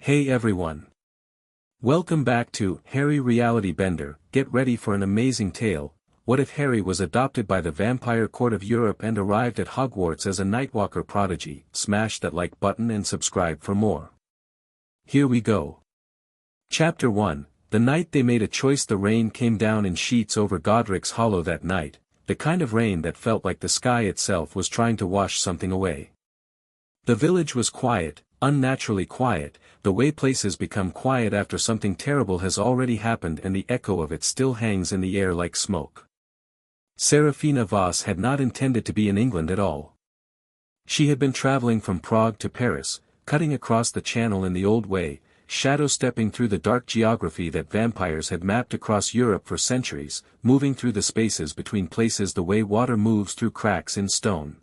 Hey everyone! Welcome back to Harry Reality Bender. Get ready for an amazing tale. What if Harry was adopted by the vampire court of Europe and arrived at Hogwarts as a Nightwalker Prodigy? Smash that like button and subscribe for more. Here we go. Chapter 1. The night they made a choice. The rain came down in sheets over Godric's Hollow that night, the kind of rain that felt like the sky itself was trying to wash something away. The village was quiet, unnaturally quiet, the way places become quiet after something terrible has already happened, and the echo of it still hangs in the air like smoke. Serafina Voss had not intended to be in England at all. She had been traveling from Prague to Paris, cutting across the channel in the old way, shadow-stepping through the dark geography that vampires had mapped across Europe for centuries, moving through the spaces between places the way water moves through cracks in stone.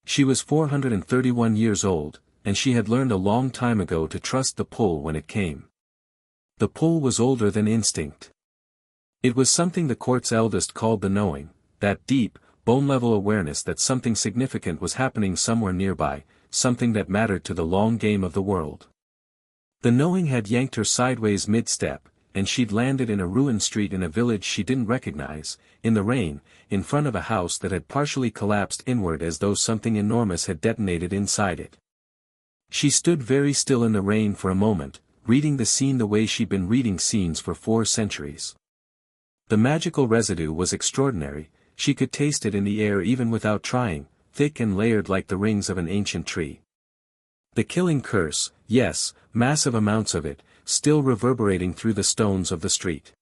She was 431 years old, and she had learned a long time ago to trust the pull when it came. The pull was older than instinct. It was something the court's eldest called the knowing, that deep, bone-level awareness that something significant was happening somewhere nearby, something that mattered to the long game of the world. The knowing had yanked her sideways mid-step, and she'd landed in a ruined street in a village she didn't recognize, in the rain, in front of a house that had partially collapsed inward as though something enormous had detonated inside it. She stood very still in the rain for a moment, reading the scene the way she'd been reading scenes for 4 centuries. The magical residue was extraordinary, she could taste it in the air even without trying, thick and layered like the rings of an ancient tree. The killing curse, yes, massive amounts of it, still reverberating through the stones of the street.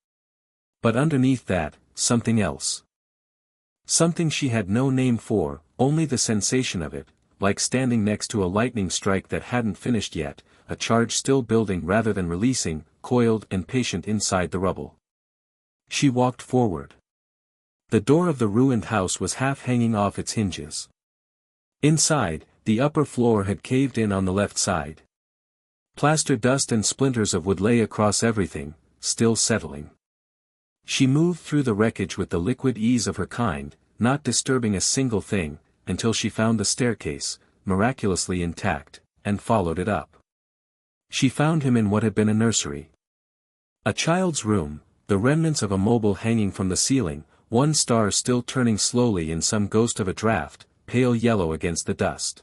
But underneath that, something else. Something she had no name for, only the sensation of it, like standing next to a lightning strike that hadn't finished yet, a charge still building rather than releasing, coiled and patient inside the rubble. She walked forward. The door of the ruined house was half hanging off its hinges. Inside, the upper floor had caved in on the left side. Plaster dust and splinters of wood lay across everything, still settling. She moved through the wreckage with the liquid ease of her kind, not disturbing a single thing, until she found the staircase, miraculously intact, and followed it up. She found him in what had been a nursery. A child's room, the remnants of a mobile hanging from the ceiling, one star still turning slowly in some ghost of a draught, pale yellow against the dust.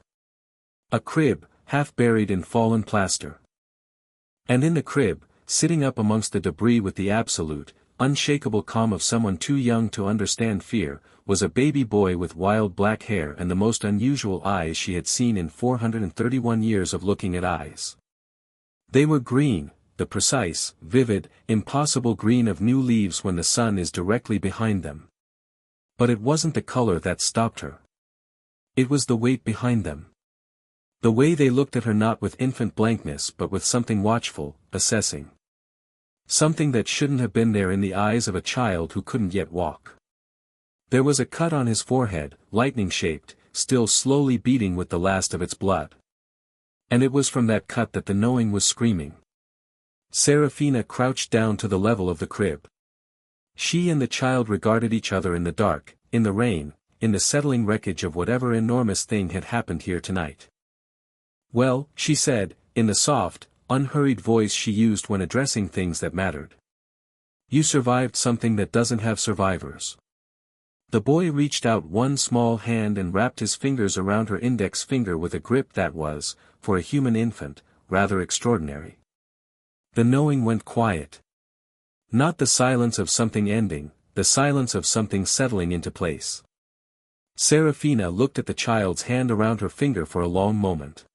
A crib, half buried in fallen plaster. And in the crib, sitting up amongst the debris with the absolute, unshakable calm of someone too young to understand fear, was a baby boy with wild black hair and the most unusual eyes she had seen in 431 years of looking at eyes. They were green, the precise, vivid, impossible green of new leaves when the sun is directly behind them. But it wasn't the color that stopped her. It was the weight behind them. The way they looked at her, not with infant blankness but with something watchful, assessing. Something that shouldn't have been there in the eyes of a child who couldn't yet walk. There was a cut on his forehead, lightning-shaped, still slowly beating with the last of its blood. And it was from that cut that the knowing was screaming. Serafina crouched down to the level of the crib. She and the child regarded each other in the dark, in the rain, in the settling wreckage of whatever enormous thing had happened here tonight. "Well," she said, in the soft, unhurried voice she used when addressing things that mattered. "You survived something that doesn't have survivors." The boy reached out one small hand and wrapped his fingers around her index finger with a grip that was, for a human infant, rather extraordinary. The knowing went quiet. Not the silence of something ending, the silence of something settling into place. Serafina looked at the child's hand around her finger for a long moment.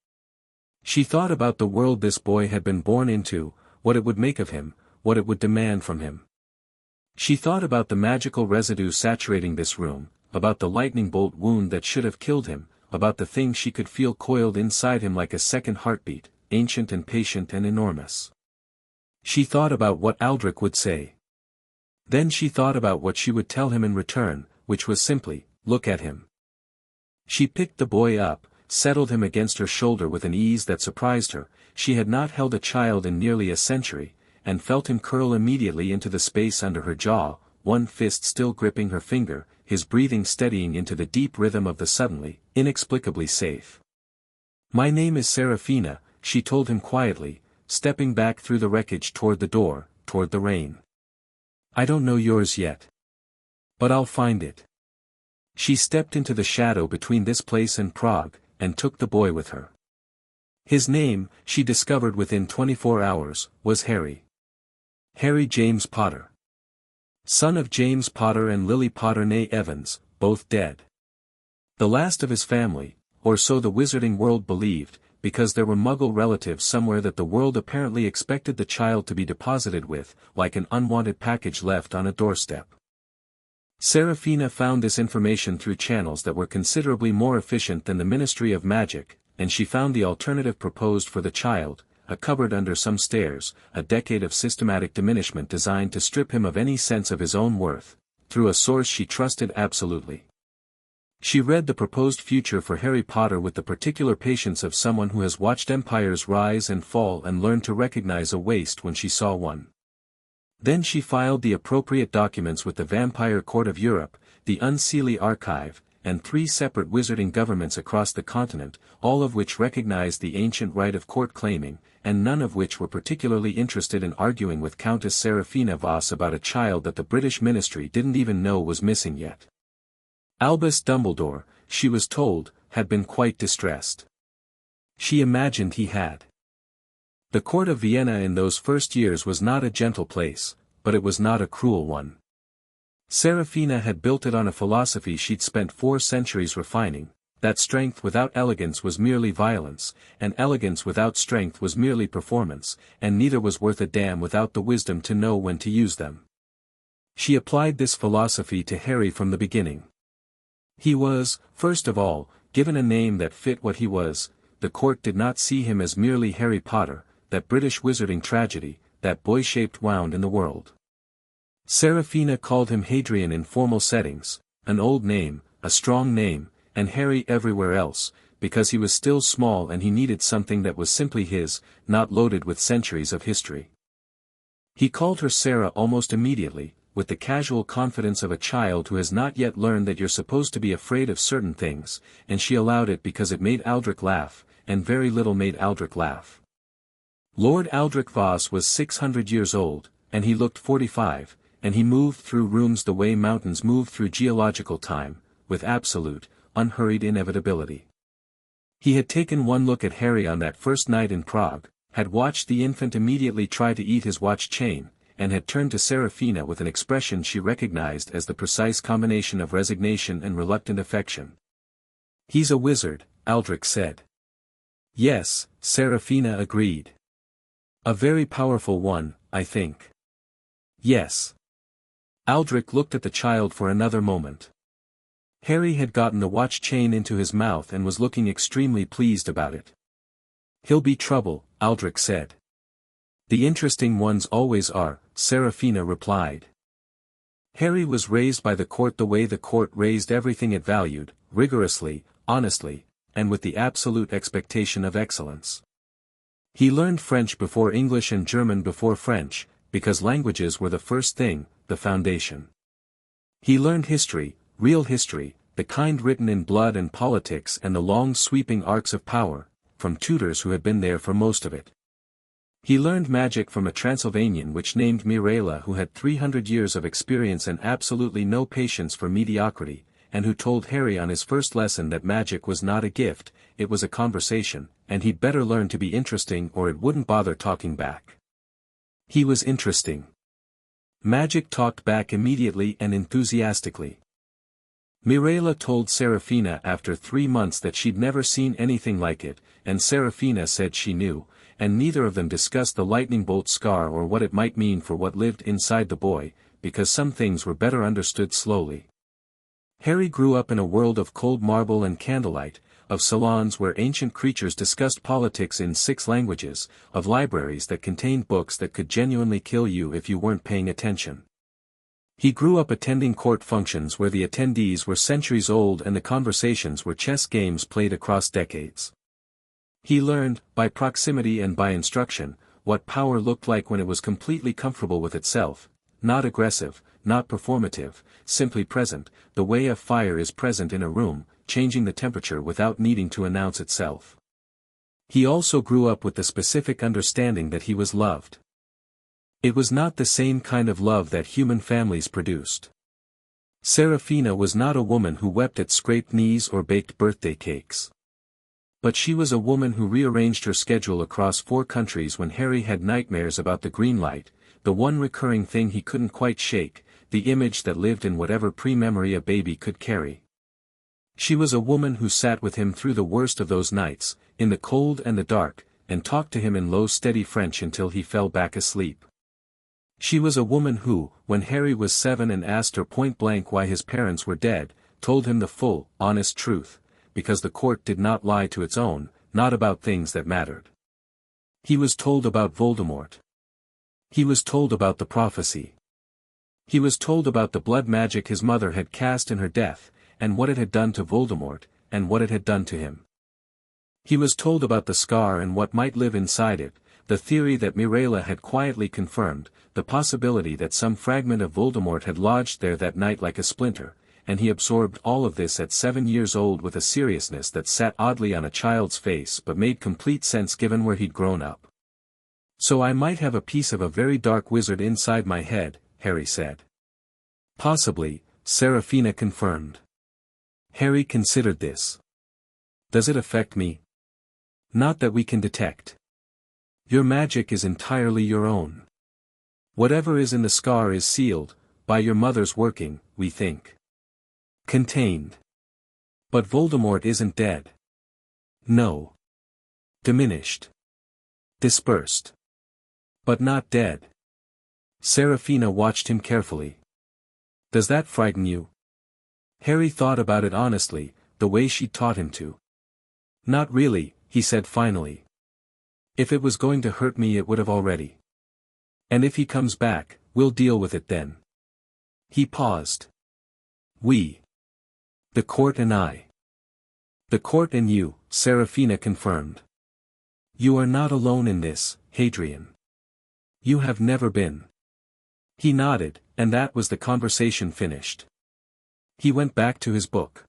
She thought about the world this boy had been born into, what it would make of him, what it would demand from him. She thought about the magical residue saturating this room, about the lightning bolt wound that should have killed him, about the thing she could feel coiled inside him like a second heartbeat, ancient and patient and enormous. She thought about what Aldrich would say. Then she thought about what she would tell him in return, which was simply, "Look at him." She picked the boy up, settled him against her shoulder with an ease that surprised her. She had not held a child in nearly a century, and felt him curl immediately into the space under her jaw, one fist still gripping her finger, his breathing steadying into the deep rhythm of the suddenly, inexplicably safe. "My name is Serafina," she told him quietly, stepping back through the wreckage toward the door, toward the rain. I don't know yours yet. But I'll find it. She stepped into the shadow between this place and Prague, and took the boy with her. His name, she discovered within 24 hours, was Harry. Harry James Potter. Son of James Potter and Lily Potter née Evans, both dead. The last of his family, or so the wizarding world believed, because there were Muggle relatives somewhere that the world apparently expected the child to be deposited with, like an unwanted package left on a doorstep. Serafina found this information through channels that were considerably more efficient than the Ministry of Magic, and she found the alternative proposed for the child, a cupboard under some stairs, a decade of systematic diminishment designed to strip him of any sense of his own worth, through a source she trusted absolutely. She read the proposed future for Harry Potter with the particular patience of someone who has watched empires rise and fall and learned to recognize a waste when she saw one. Then she filed the appropriate documents with the Vampire Court of Europe, the Unseelie Archive, and 3 separate wizarding governments across the continent, all of which recognized the ancient right of court claiming, and none of which were particularly interested in arguing with Countess Serafina Voss about a child that the British ministry didn't even know was missing yet. Albus Dumbledore, she was told, had been quite distressed. She imagined he had. The court of Vienna in those first years was not a gentle place, but it was not a cruel one. Serafina had built it on a philosophy she'd spent 4 centuries refining, that strength without elegance was merely violence, and elegance without strength was merely performance, and neither was worth a damn without the wisdom to know when to use them. She applied this philosophy to Harry from the beginning. He was, first of all, given a name that fit what he was. The court did not see him as merely Harry Potter, that British wizarding tragedy, that boy-shaped wound in the world. Serafina called him Hadrian in formal settings, an old name, a strong name, and Harry everywhere else, because he was still small and he needed something that was simply his, not loaded with centuries of history. He called her Sarah almost immediately, with the casual confidence of a child who has not yet learned that you're supposed to be afraid of certain things, and she allowed it because it made Aldrich laugh, and very little made Aldrich laugh. Lord Aldrich Voss was 600 years old, and he looked 45, and he moved through rooms the way mountains move through geological time, with absolute, unhurried inevitability. He had taken one look at Harry on that first night in Prague, had watched the infant immediately try to eat his watch chain, and had turned to Serafina with an expression she recognized as the precise combination of resignation and reluctant affection. "He's a wizard," Aldrich said. "Yes," Serafina agreed. "A very powerful one, I think." "Yes." Aldrich looked at the child for another moment. Harry had gotten the watch chain into his mouth and was looking extremely pleased about it. "He'll be trouble," Aldrich said. "The interesting ones always are," Serafina replied. Harry was raised by the court the way the court raised everything it valued, rigorously, honestly, and with the absolute expectation of excellence. He learned French before English and German before French, because languages were the first thing, the foundation. He learned history, real history, the kind written in blood and politics and the long sweeping arcs of power, from tutors who had been there for most of it. He learned magic from a Transylvanian which named Mirela who had 300 years of experience and absolutely no patience for mediocrity, and who told Harry on his first lesson that magic was not a gift, it was a conversation, and he'd better learn to be interesting or it wouldn't bother talking back. He was interesting. Magic talked back immediately and enthusiastically. Mirela told Serafina after 3 months that she'd never seen anything like it, and Serafina said she knew, and neither of them discussed the lightning bolt scar or what it might mean for what lived inside the boy, because some things were better understood slowly. Harry grew up in a world of cold marble and candlelight, of salons where ancient creatures discussed politics in 6 languages, of libraries that contained books that could genuinely kill you if you weren't paying attention. He grew up attending court functions where the attendees were centuries old and the conversations were chess games played across decades. He learned, by proximity and by instruction, what power looked like when it was completely comfortable with itself, not aggressive, not performative, simply present, the way a fire is present in a room, changing the temperature without needing to announce itself. He also grew up with the specific understanding that he was loved. It was not the same kind of love that human families produced. Serafina was not a woman who wept at scraped knees or baked birthday cakes. But she was a woman who rearranged her schedule across 4 countries when Harry had nightmares about the green light, the one recurring thing he couldn't quite shake, the image that lived in whatever pre-memory a baby could carry. She was a woman who sat with him through the worst of those nights, in the cold and the dark, and talked to him in low steady French until he fell back asleep. She was a woman who, when Harry was 7 and asked her point-blank why his parents were dead, told him the full, honest truth, because the court did not lie to its own, not about things that mattered. He was told about Voldemort. He was told about the prophecy. He was told about the blood magic his mother had cast in her death, and what it had done to Voldemort, and what it had done to him. He was told about the scar and what might live inside it, the theory that Mirella had quietly confirmed, the possibility that some fragment of Voldemort had lodged there that night like a splinter, and he absorbed all of this at 7 years old with a seriousness that sat oddly on a child's face but made complete sense given where he'd grown up. "So I might have a piece of a very dark wizard inside my head," Harry said. "Possibly," Serafina confirmed. Harry considered this. "Does it affect me?" "Not that we can detect. Your magic is entirely your own. Whatever is in the scar is sealed, by your mother's working, we think. Contained. But Voldemort isn't dead. No. Diminished. Dispersed. But not dead." Serafina watched him carefully. "Does that frighten you?" Harry thought about it honestly, the way she'd taught him to. "Not really," he said finally. "If it was going to hurt me it would have already. And if he comes back, we'll deal with it then." He paused. "We. The court and I." "The court and you," Serafina confirmed. "You are not alone in this, Hadrian. You have never been." He nodded, and that was the conversation finished. He went back to his book.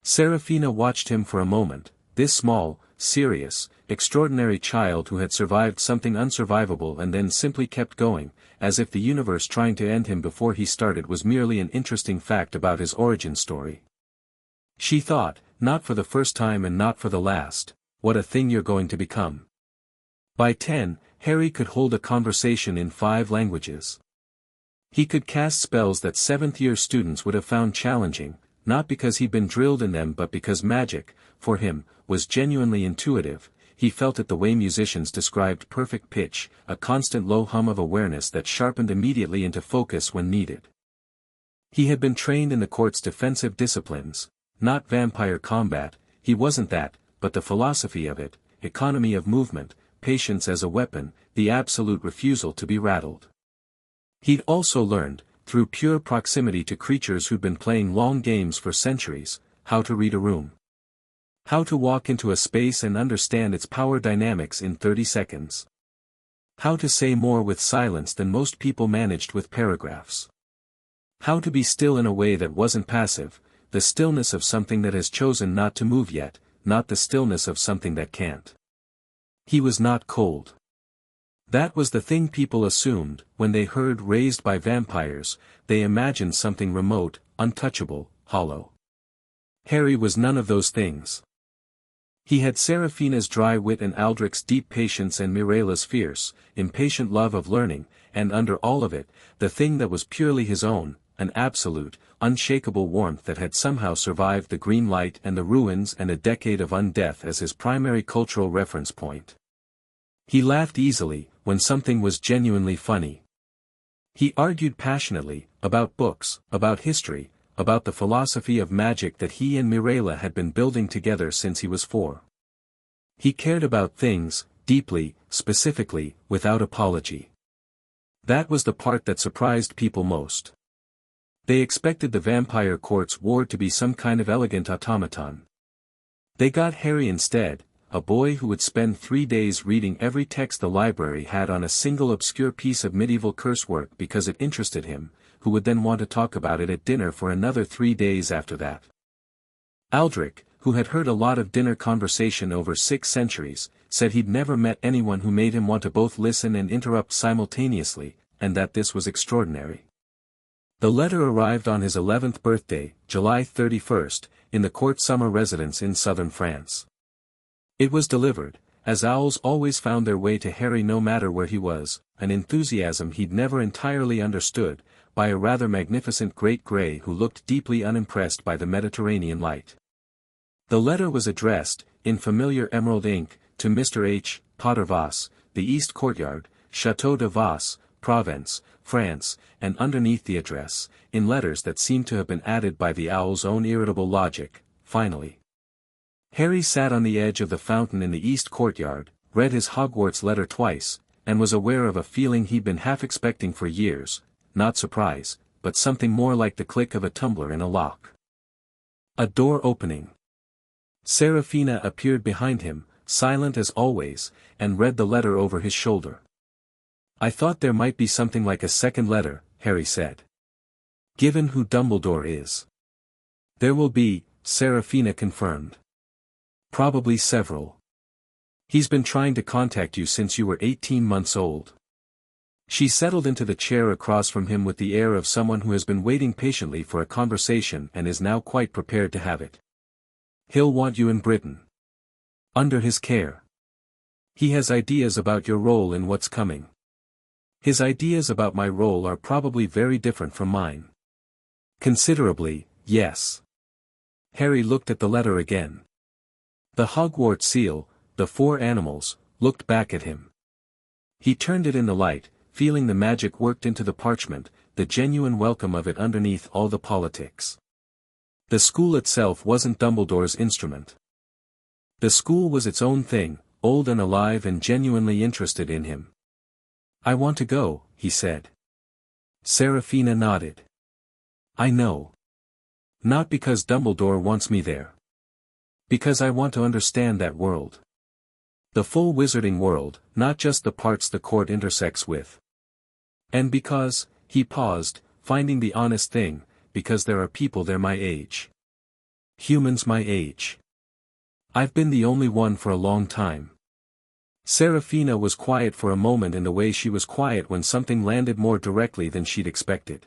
Serafina watched him for a moment, this small, serious, extraordinary child who had survived something unsurvivable and then simply kept going, as if the universe trying to end him before he started was merely an interesting fact about his origin story. She thought, not for the first time and not for the last, what a thing you're going to become. By 10, Harry could hold a conversation in 5 languages. He could cast spells that 7th-year students would have found challenging, not because he'd been drilled in them but because magic, for him, was genuinely intuitive. He felt it the way musicians described perfect pitch, a constant low hum of awareness that sharpened immediately into focus when needed. He had been trained in the court's defensive disciplines, not vampire combat, he wasn't that, but the philosophy of it, economy of movement, patience as a weapon, the absolute refusal to be rattled. He'd also learned, through pure proximity to creatures who'd been playing long games for centuries, how to read a room. How to walk into a space and understand its power dynamics in 30 seconds. How to say more with silence than most people managed with paragraphs. How to be still in a way that wasn't passive, the stillness of something that has chosen not to move yet, not the stillness of something that can't. He was not cold. That was the thing people assumed. When they heard raised by vampires, they imagined something remote, untouchable, hollow. Harry was none of those things. He had Serafina's dry wit and Aldrich's deep patience and Mirella's fierce, impatient love of learning, and under all of it, the thing that was purely his own, an absolute, unshakable warmth that had somehow survived the green light and the ruins and a decade of undeath as his primary cultural reference point. He laughed easily, when something was genuinely funny. He argued passionately, about books, about history, about the philosophy of magic that he and Mirella had been building together since he was 4. He cared about things, deeply, specifically, without apology. That was the part that surprised people most. They expected the vampire court's ward to be some kind of elegant automaton. They got Harry instead, a boy who would spend 3 days reading every text the library had on a single obscure piece of medieval curse work because it interested him, who would then want to talk about it at dinner for another 3 days after that. Aldrich, who had heard a lot of dinner conversation over 6 centuries, said he'd never met anyone who made him want to both listen and interrupt simultaneously, and that this was extraordinary. The letter arrived on his 11th birthday, July 31st, in the court summer residence in southern France. It was delivered, as owls always found their way to Harry no matter where he was, an enthusiasm he'd never entirely understood, by a rather magnificent great grey who looked deeply unimpressed by the Mediterranean light. The letter was addressed, in familiar emerald ink, to Mr. H. Potter Voss, the East Courtyard, Château de Voss, Provence, France, and underneath the address, in letters that seemed to have been added by the owl's own irritable logic, finally. Harry sat on the edge of the fountain in the East Courtyard, read his Hogwarts letter twice, and was aware of a feeling he'd been half expecting for years, not surprise, but something more like the click of a tumbler in a lock. A door opening. Seraphina appeared behind him, silent as always, and read the letter over his shoulder. "I thought there might be something like a second letter," Harry said. "Given who Dumbledore is." "There will be," Seraphina confirmed. "Probably several. He's been trying to contact you since you were 18 months old." She settled into the chair across from him with the air of someone who has been waiting patiently for a conversation and is now quite prepared to have it. "He'll want you in Britain. Under his care. He has ideas about your role in what's coming." "His ideas about my role are probably very different from mine." "Considerably, yes." Harry looked at the letter again. The Hogwarts seal, the 4 animals, looked back at him. He turned it in the light, feeling the magic worked into the parchment, the genuine welcome of it underneath all the politics. The school itself wasn't Dumbledore's instrument. The school was its own thing, old and alive and genuinely interested in him. "I want to go," he said. Seraphina nodded. "I know. Not because Dumbledore wants me there. Because I want to understand that world. The full wizarding world, not just the parts the court intersects with. And because," he paused, finding the honest thing, "because there are people there my age. Humans my age. I've been the only one for a long time." Seraphina was quiet for a moment in the way she was quiet when something landed more directly than she'd expected.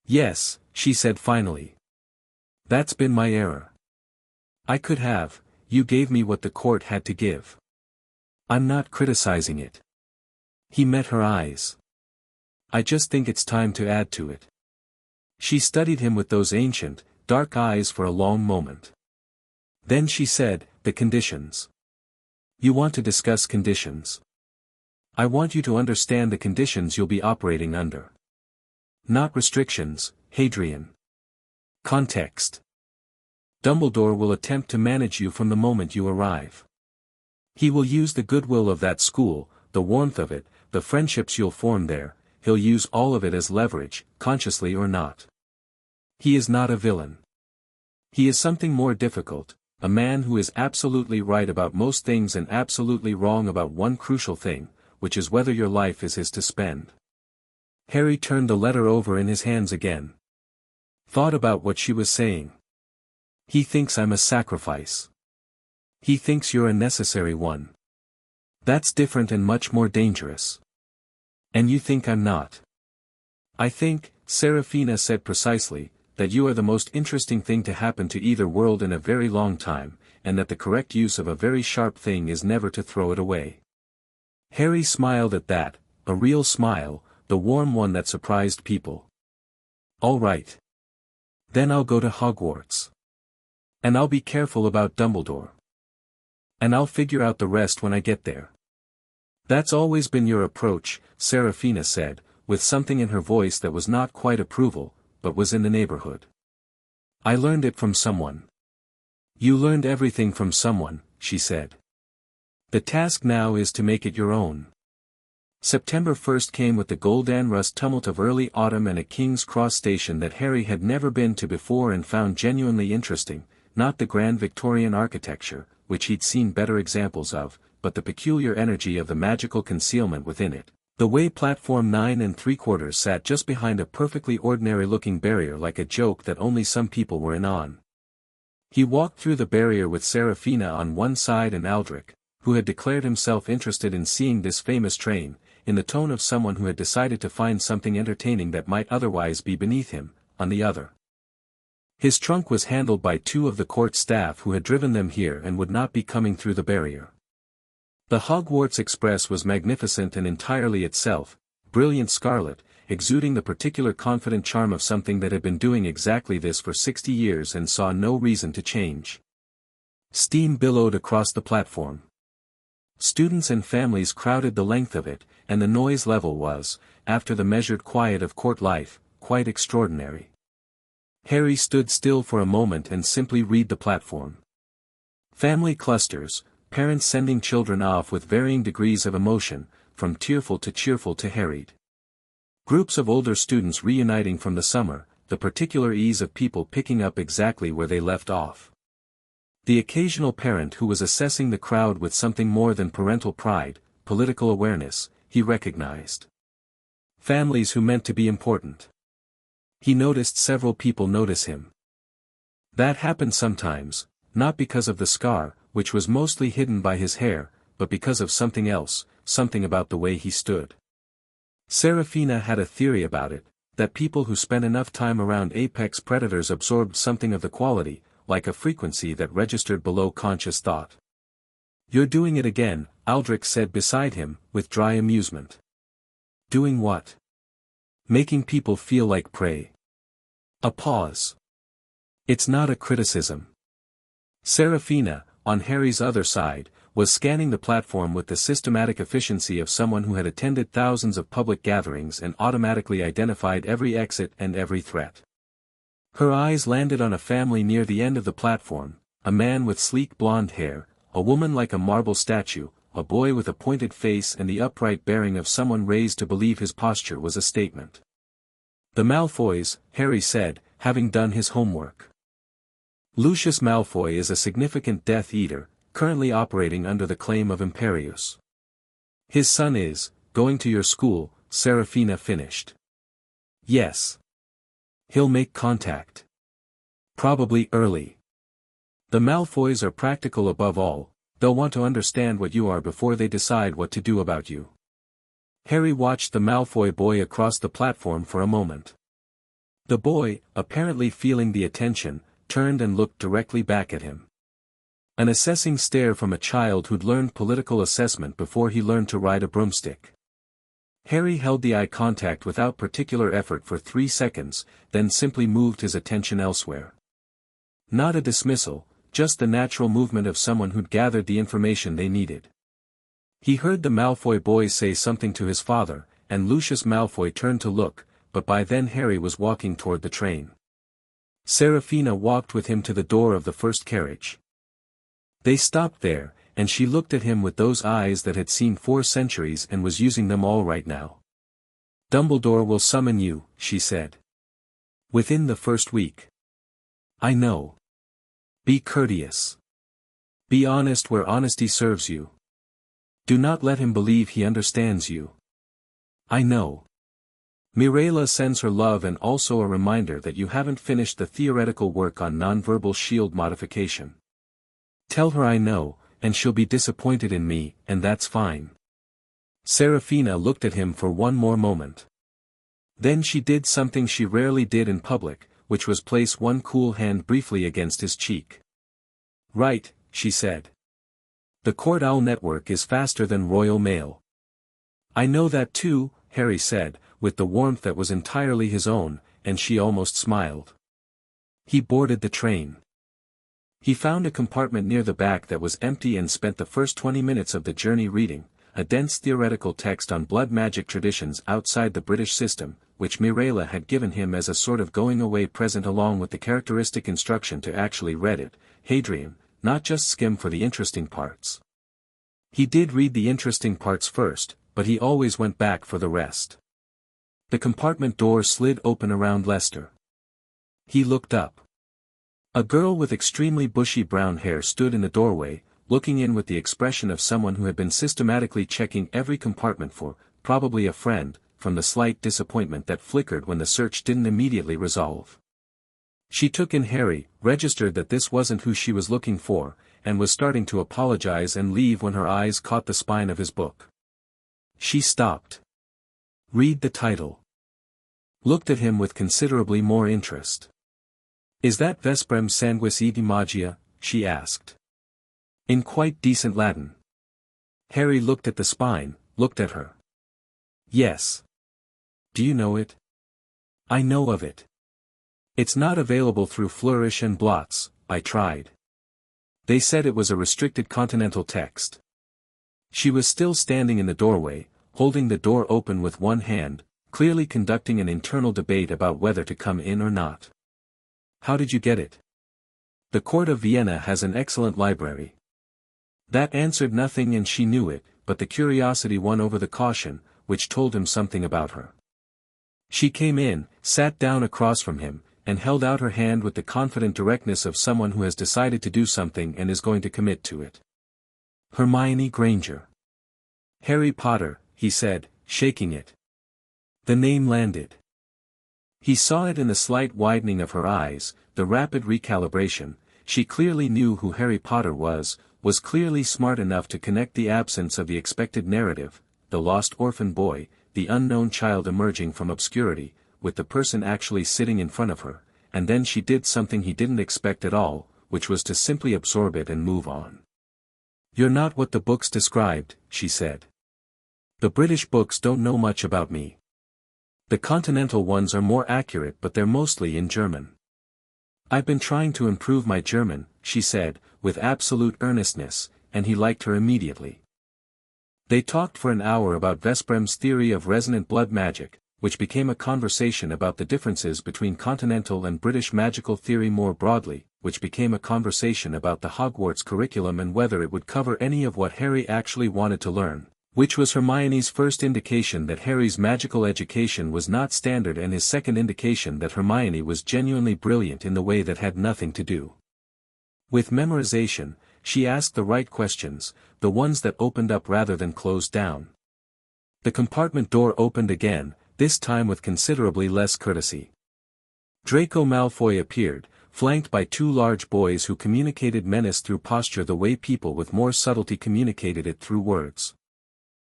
"Yes," she said finally. "That's been my error. I could have, you gave me what the court had to give. I'm not criticizing it." He met her eyes. "I just think it's time to add to it." She studied him with those ancient, dark eyes for a long moment. Then she said, "The conditions. You want to discuss conditions. I want you to understand the conditions you'll be operating under. Not restrictions, Hadrian. Context. Dumbledore will attempt to manage you from the moment you arrive. He will use the goodwill of that school, the warmth of it, the friendships you'll form there, he'll use all of it as leverage, consciously or not. He is not a villain. He is something more difficult, a man who is absolutely right about most things and absolutely wrong about one crucial thing, which is whether your life is his to spend." Harry turned the letter over in his hands again. Thought about what she was saying. "He thinks I'm a sacrifice. He thinks you're a necessary one. That's different and much more dangerous. And you think I'm not." "I think," Seraphina said precisely, "that you are the most interesting thing to happen to either world in a very long time, and that the correct use of a very sharp thing is never to throw it away." Harry smiled at that, a real smile, the warm one that surprised people. "All right. Then I'll go to Hogwarts. And I'll be careful about Dumbledore. And I'll figure out the rest when I get there." "That's always been your approach," Seraphina said, with something in her voice that was not quite approval, but was in the neighborhood. "I learned it from someone." "You learned everything from someone," she said. "The task now is to make it your own." September 1st came with the Golden Rust tumult of early autumn and a King's Cross station that Harry had never been to before and found genuinely interesting, not the grand Victorian architecture, which he'd seen better examples of, but the peculiar energy of the magical concealment within it. The way platform 9 3/4 sat just behind a perfectly ordinary-looking barrier like a joke that only some people were in on. He walked through the barrier with Seraphina on one side and Aldrich, who had declared himself interested in seeing this famous train, in the tone of someone who had decided to find something entertaining that might otherwise be beneath him, on the other. His trunk was handled by two of the court staff who had driven them here and would not be coming through the barrier. The Hogwarts Express was magnificent and entirely itself, brilliant scarlet, exuding the particular confident charm of something that had been doing exactly this for 60 years and saw no reason to change. Steam billowed across the platform. Students and families crowded the length of it, and the noise level was, after the measured quiet of court life, quite extraordinary. Harry stood still for a moment and simply read the platform. Family clusters, parents sending children off with varying degrees of emotion, from tearful to cheerful to harried. Groups of older students reuniting from the summer, the particular ease of people picking up exactly where they left off. The occasional parent who was assessing the crowd with something more than parental pride, political awareness, he recognized. Families who meant to be important. He noticed several people notice him. That happened sometimes, not because of the scar, which was mostly hidden by his hair, but because of something else, something about the way he stood. Seraphina had a theory about it, that people who spent enough time around apex predators absorbed something of the quality, like a frequency that registered below conscious thought. "You're doing it again," Aldrich said beside him, with dry amusement. "Doing what?" "Making people feel like prey." A pause. "It's not a criticism." Seraphina, on Harry's other side, was scanning the platform with the systematic efficiency of someone who had attended thousands of public gatherings and automatically identified every exit and every threat. Her eyes landed on a family near the end of the platform, a man with sleek blonde hair, a woman like a marble statue, a boy with a pointed face and the upright bearing of someone raised to believe his posture was a statement. "The Malfoys," Harry said, having done his homework. "Lucius Malfoy is a significant Death Eater, currently operating under the claim of Imperius. His son is, going to your school," Seraphina finished. "Yes. He'll make contact. Probably early. The Malfoys are practical above all, they'll want to understand what you are before they decide what to do about you." Harry watched the Malfoy boy across the platform for a moment. The boy, apparently feeling the attention, turned and looked directly back at him. An assessing stare from a child who'd learned political assessment before he learned to ride a broomstick. Harry held the eye contact without particular effort for 3 seconds, then simply moved his attention elsewhere. Not a dismissal, just the natural movement of someone who'd gathered the information they needed. He heard the Malfoy boy say something to his father, and Lucius Malfoy turned to look, but by then Harry was walking toward the train. Seraphina walked with him to the door of the first carriage. They stopped there, and she looked at him with those eyes that had seen 4 centuries and was using them all right now. "Dumbledore will summon you," she said. "Within the first week." "I know. Be courteous. Be honest where honesty serves you. Do not let him believe he understands you." "I know. Mirella sends her love and also a reminder that you haven't finished the theoretical work on nonverbal shield modification. Tell her I know, and she'll be disappointed in me, and that's fine." Seraphina looked at him for one more moment. Then she did something she rarely did in public, which was place one cool hand briefly against his cheek. "Right," she said. "The Court Owl network is faster than Royal Mail." "I know that too," Harry said, with the warmth that was entirely his own, and she almost smiled. He boarded the train. He found a compartment near the back that was empty and spent the first 20 minutes of the journey reading, a dense theoretical text on blood magic traditions outside the British system, which Mirella had given him as a sort of going-away present along with the characteristic instruction to actually read it, Hadrian, not just skim for the interesting parts. He did read the interesting parts first, but he always went back for the rest. The compartment door slid open around Lester. He looked up. A girl with extremely bushy brown hair stood in the doorway, looking in with the expression of someone who had been systematically checking every compartment for, probably a friend, from the slight disappointment that flickered when the search didn't immediately resolve. She took in Harry, registered that this wasn't who she was looking for, and was starting to apologize and leave when her eyes caught the spine of his book. She stopped. Read the title. Looked at him with considerably more interest. Is that Vesprem sanguis et magia? She asked. In quite decent Latin. Harry looked at the spine, looked at her. Yes. Do you know it? I know of it. It's not available through Flourish and Blots. I tried. They said it was a restricted continental text. She was still standing in the doorway, holding the door open with one hand, clearly conducting an internal debate about whether to come in or not. How did you get it? The court of Vienna has an excellent library. That answered nothing and she knew it, but the curiosity won over the caution, which told him something about her. She came in, sat down across from him, and held out her hand with the confident directness of someone who has decided to do something and is going to commit to it. Hermione Granger. Harry Potter, he said, shaking it. The name landed. He saw it in the slight widening of her eyes, the rapid recalibration. She clearly knew who Harry Potter was clearly smart enough to connect the absence of the expected narrative, the lost orphan boy, the unknown child emerging from obscurity, with the person actually sitting in front of her, and then she did something he didn't expect at all, which was to simply absorb it and move on. You're not what the books described, she said. The British books don't know much about me. The continental ones are more accurate but they're mostly in German. I've been trying to improve my German, she said, with absolute earnestness, and he liked her immediately. They talked for an hour about Vesprem's theory of resonant blood magic, which became a conversation about the differences between continental and British magical theory more broadly, which became a conversation about the Hogwarts curriculum and whether it would cover any of what Harry actually wanted to learn, which was Hermione's first indication that Harry's magical education was not standard and his second indication that Hermione was genuinely brilliant in the way that had nothing to do with memorization. She asked the right questions, the ones that opened up rather than closed down. The compartment door opened again, this time with considerably less courtesy. Draco Malfoy appeared, flanked by two large boys who communicated menace through posture the way people with more subtlety communicated it through words.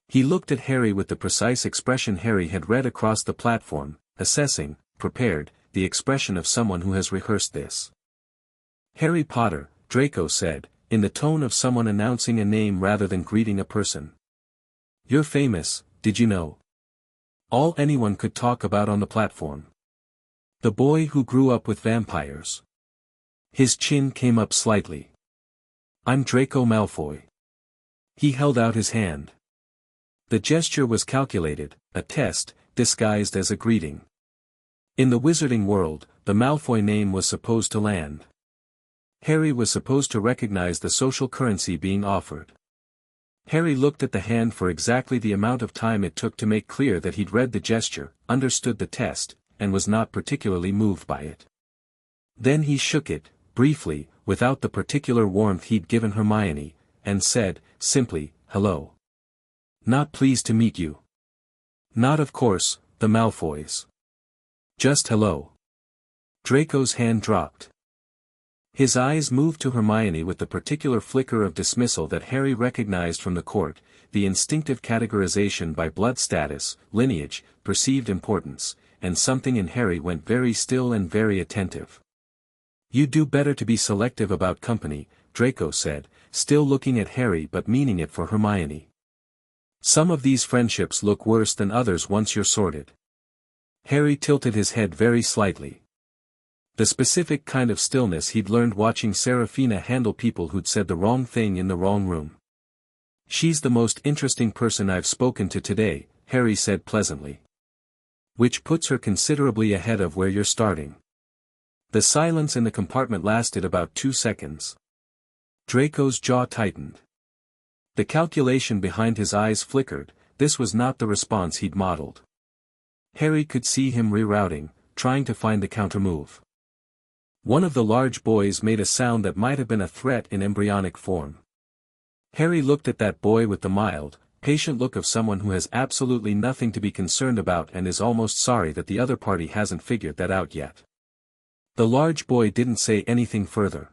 He looked at Harry with the precise expression Harry had read across the platform, assessing, prepared, the expression of someone who has rehearsed this. Harry Potter, Draco said, in the tone of someone announcing a name rather than greeting a person. You're famous, did you know? All anyone could talk about on the platform. The boy who grew up with vampires. His chin came up slightly. I'm Draco Malfoy. He held out his hand. The gesture was calculated, a test, disguised as a greeting. In the wizarding world, the Malfoy name was supposed to land. Harry was supposed to recognize the social currency being offered. Harry looked at the hand for exactly the amount of time it took to make clear that he'd read the gesture, understood the test, and was not particularly moved by it. Then he shook it, briefly, without the particular warmth he'd given Hermione, and said, simply, hello. Not pleased to meet you. Not of course, the Malfoys. Just hello. Draco's hand dropped. His eyes moved to Hermione with the particular flicker of dismissal that Harry recognized from the court, the instinctive categorization by blood status, lineage, perceived importance, and something in Harry went very still and very attentive. You do better to be selective about company, Draco said, still looking at Harry but meaning it for Hermione. Some of these friendships look worse than others once you're sorted. Harry tilted his head very slightly. The specific kind of stillness he'd learned watching Serafina handle people who'd said the wrong thing in the wrong room. She's the most interesting person I've spoken to today, Harry said pleasantly. Which puts her considerably ahead of where you're starting. The silence in the compartment lasted about 2 seconds. Draco's jaw tightened. The calculation behind his eyes flickered, this was not the response he'd modeled. Harry could see him rerouting, trying to find the countermove. One of the large boys made a sound that might have been a threat in embryonic form. Harry looked at that boy with the mild, patient look of someone who has absolutely nothing to be concerned about and is almost sorry that the other party hasn't figured that out yet. The large boy didn't say anything further.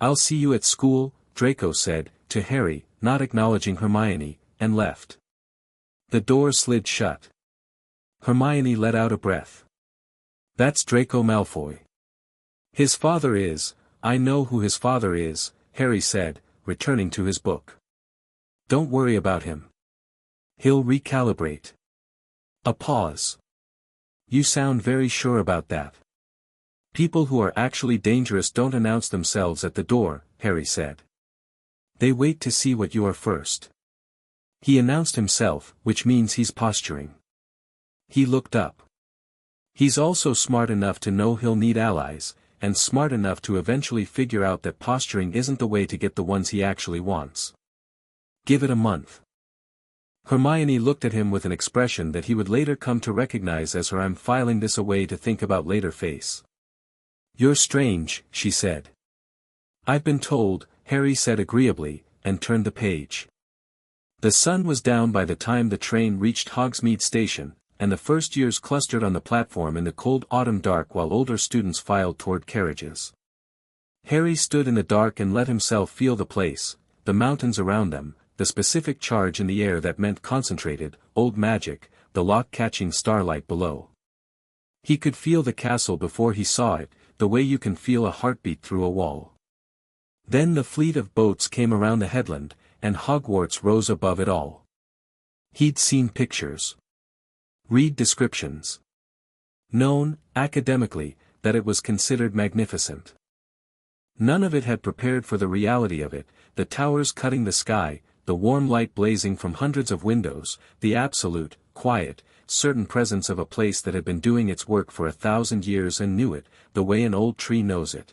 "I'll see you at school," Draco said, to Harry, not acknowledging Hermione, and left. The door slid shut. Hermione let out a breath. "That's Draco Malfoy. His father is, I know who his father is," Harry said, returning to his book. "Don't worry about him. He'll recalibrate." A pause. "You sound very sure about that." "People who are actually dangerous don't announce themselves at the door," Harry said. "They wait to see what you are first." He announced himself, which means he's posturing. He looked up. He's also smart enough to know he'll need allies, and smart enough to eventually figure out that posturing isn't the way to get the ones he actually wants. Give it a month. Hermione looked at him with an expression that he would later come to recognize as her "I'm filing this away to think about later" face. "You're strange," she said. "I've been told," Harry said agreeably, and turned the page. The sun was down by the time the train reached Hogsmeade Station, and the first years clustered on the platform in the cold autumn dark while older students filed toward carriages. Harry stood in the dark and let himself feel the place, the mountains around them, the specific charge in the air that meant concentrated, old magic, the lock-catching starlight below. He could feel the castle before he saw it, the way you can feel a heartbeat through a wall. Then the fleet of boats came around the headland, and Hogwarts rose above it all. He'd seen pictures. Read descriptions. Known, academically, that it was considered magnificent. None of it had prepared for the reality of it, the towers cutting the sky, the warm light blazing from hundreds of windows, the absolute, quiet, certain presence of a place that had been doing its work for 1,000 years and knew it, the way an old tree knows it.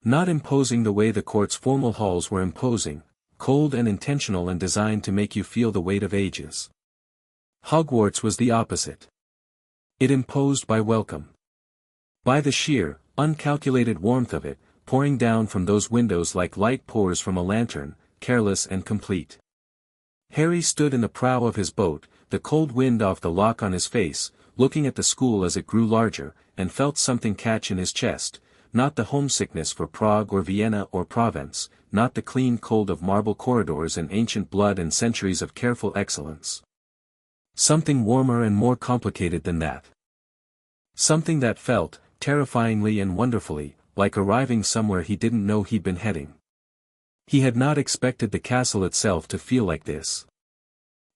Not imposing the way the court's formal halls were imposing, cold and intentional and designed to make you feel the weight of ages. Hogwarts was the opposite. It imposed by welcome. By the sheer, uncalculated warmth of it, pouring down from those windows like light pours from a lantern, careless and complete. Harry stood in the prow of his boat, the cold wind off the lock on his face, looking at the school as it grew larger, and felt something catch in his chest, not the homesickness for Prague or Vienna or Provence, not the clean cold of marble corridors and ancient blood and centuries of careful excellence. Something warmer and more complicated than that. Something that felt, terrifyingly and wonderfully, like arriving somewhere he didn't know he'd been heading. He had not expected the castle itself to feel like this.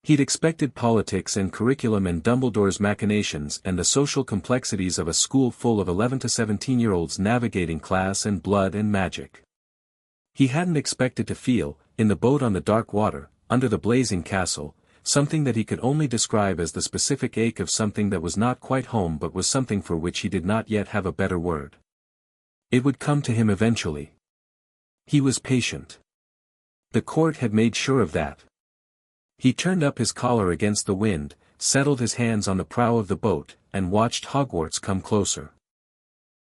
He'd expected politics and curriculum and Dumbledore's machinations and the social complexities of a school full of 11 to 17-year-olds navigating class and blood and magic. He hadn't expected to feel, in the boat on the dark water, under the blazing castle, something that he could only describe as the specific ache of something that was not quite home but was something for which he did not yet have a better word. It would come to him eventually. He was patient. The court had made sure of that. He turned up his collar against the wind, settled his hands on the prow of the boat, and watched Hogwarts come closer.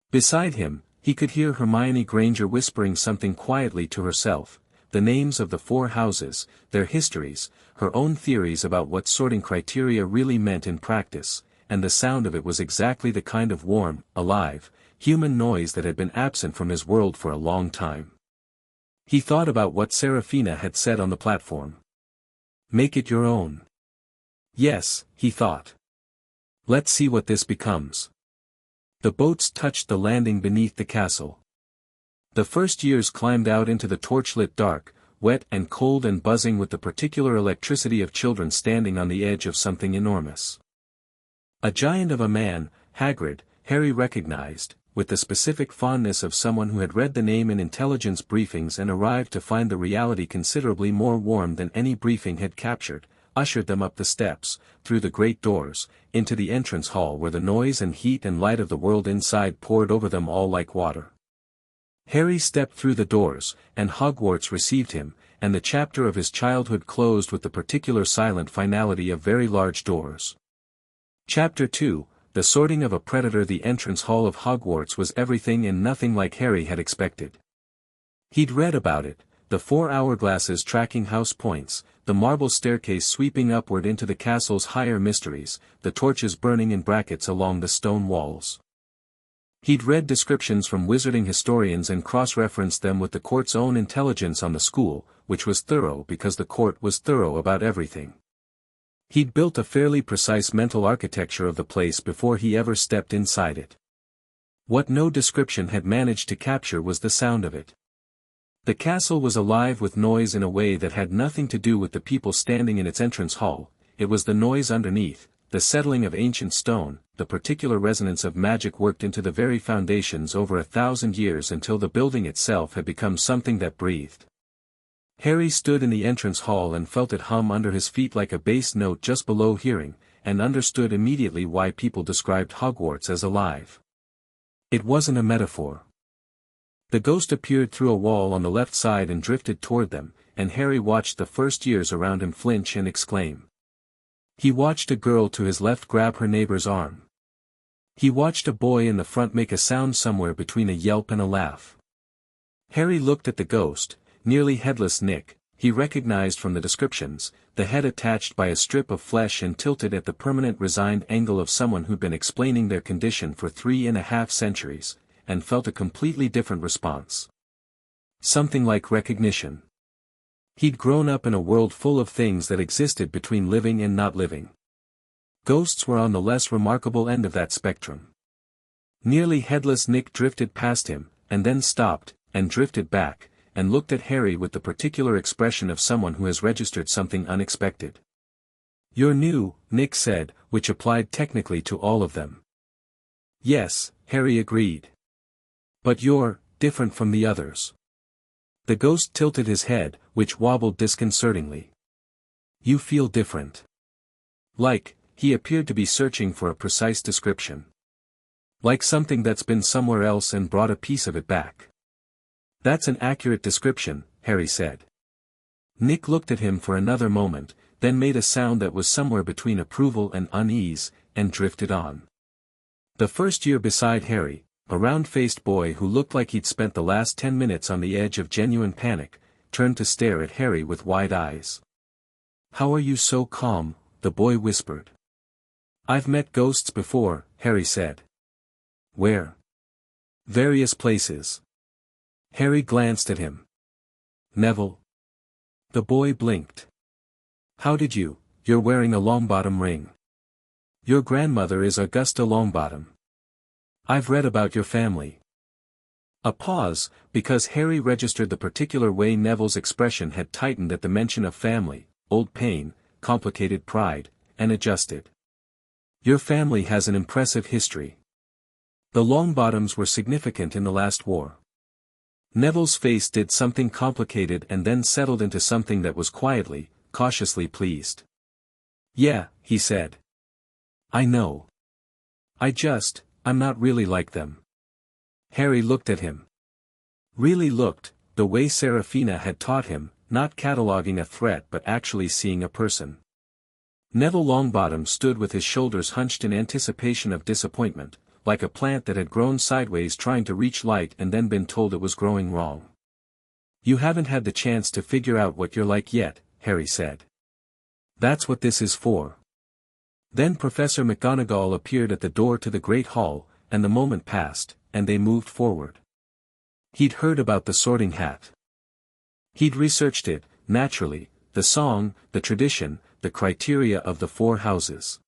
Beside him, he could hear Hermione Granger whispering something quietly to herself, the names of the 4 houses, their histories, her own theories about what sorting criteria really meant in practice, and the sound of it was exactly the kind of warm, alive, human noise that had been absent from his world for a long time. He thought about what Seraphina had said on the platform. Make it your own. Yes, he thought. Let's see what this becomes. The boats touched the landing beneath the castle. The first years climbed out into the torchlit dark, wet and cold and buzzing with the particular electricity of children standing on the edge of something enormous. A giant of a man, Hagrid, Harry recognized, with the specific fondness of someone who had read the name in intelligence briefings and arrived to find the reality considerably more warm than any briefing had captured, ushered them up the steps, through the great doors, into the entrance hall where the noise and heat and light of the world inside poured over them all like water. Harry stepped through the doors, and Hogwarts received him, and the chapter of his childhood closed with the particular silent finality of very large doors. Chapter 2, The Sorting of a Predator. The entrance hall of Hogwarts was everything and nothing like Harry had expected. He'd read about it, the 4 hourglasses tracking house points, the marble staircase sweeping upward into the castle's higher mysteries, the torches burning in brackets along the stone walls. He'd read descriptions from wizarding historians and cross-referenced them with the court's own intelligence on the school, which was thorough because the court was thorough about everything. He'd built a fairly precise mental architecture of the place before he ever stepped inside it. What no description had managed to capture was the sound of it. The castle was alive with noise in a way that had nothing to do with the people standing in its entrance hall. It was the noise underneath, the settling of ancient stone, the particular resonance of magic worked into the very foundations over 1,000 years until the building itself had become something that breathed. Harry stood in the entrance hall and felt it hum under his feet like a bass note just below hearing, and understood immediately why people described Hogwarts as alive. It wasn't a metaphor. The ghost appeared through a wall on the left side and drifted toward them, and Harry watched the first years around him flinch and exclaim. He watched a girl to his left grab her neighbor's arm. He watched a boy in the front make a sound somewhere between a yelp and a laugh. Harry looked at the ghost, nearly headless Nick, he recognized from the descriptions, the head attached by a strip of flesh and tilted at the permanent resigned angle of someone who'd been explaining their condition for 3.5 centuries, and felt a completely different response. Something like recognition. He'd grown up in a world full of things that existed between living and not living. Ghosts were on the less remarkable end of that spectrum. Nearly headless Nick drifted past him, and then stopped, and drifted back, and looked at Harry with the particular expression of someone who has registered something unexpected. "You're new," Nick said, which applied technically to all of them. "Yes," Harry agreed. "But you're different from the others." The ghost tilted his head, which wobbled disconcertingly. "You feel different." Like, he appeared to be searching for a precise description. "Like something that's been somewhere else and brought a piece of it back." "That's an accurate description," Harry said. Nick looked at him for another moment, then made a sound that was somewhere between approval and unease, and drifted on. The first year beside Harry, a round-faced boy who looked like he'd spent the last 10 minutes on the edge of genuine panic, turned to stare at Harry with wide eyes. "How are you so calm?" the boy whispered. "I've met ghosts before," Harry said. "Where?" "Various places." Harry glanced at him. "Neville?" The boy blinked. "How did you? You're wearing a Longbottom ring. Your grandmother is Augusta Longbottom. I've read about your family." A pause, because Harry registered the particular way Neville's expression had tightened at the mention of family, old pain, complicated pride, and adjusted. "Your family has an impressive history. The Longbottoms were significant in the last war." Neville's face did something complicated and then settled into something that was quietly, cautiously pleased. "Yeah," he said. "I know. I'm not really like them." Harry looked at him. Really looked, the way Serafina had taught him, not cataloging a threat but actually seeing a person. Neville Longbottom stood with his shoulders hunched in anticipation of disappointment, like a plant that had grown sideways trying to reach light and then been told it was growing wrong. "You haven't had the chance to figure out what you're like yet," Harry said. "That's what this is for." Then Professor McGonagall appeared at the door to the Great Hall, and the moment passed, and they moved forward. He'd heard about the Sorting Hat. He'd researched it, naturally, the song, the tradition, the criteria of the 4 houses.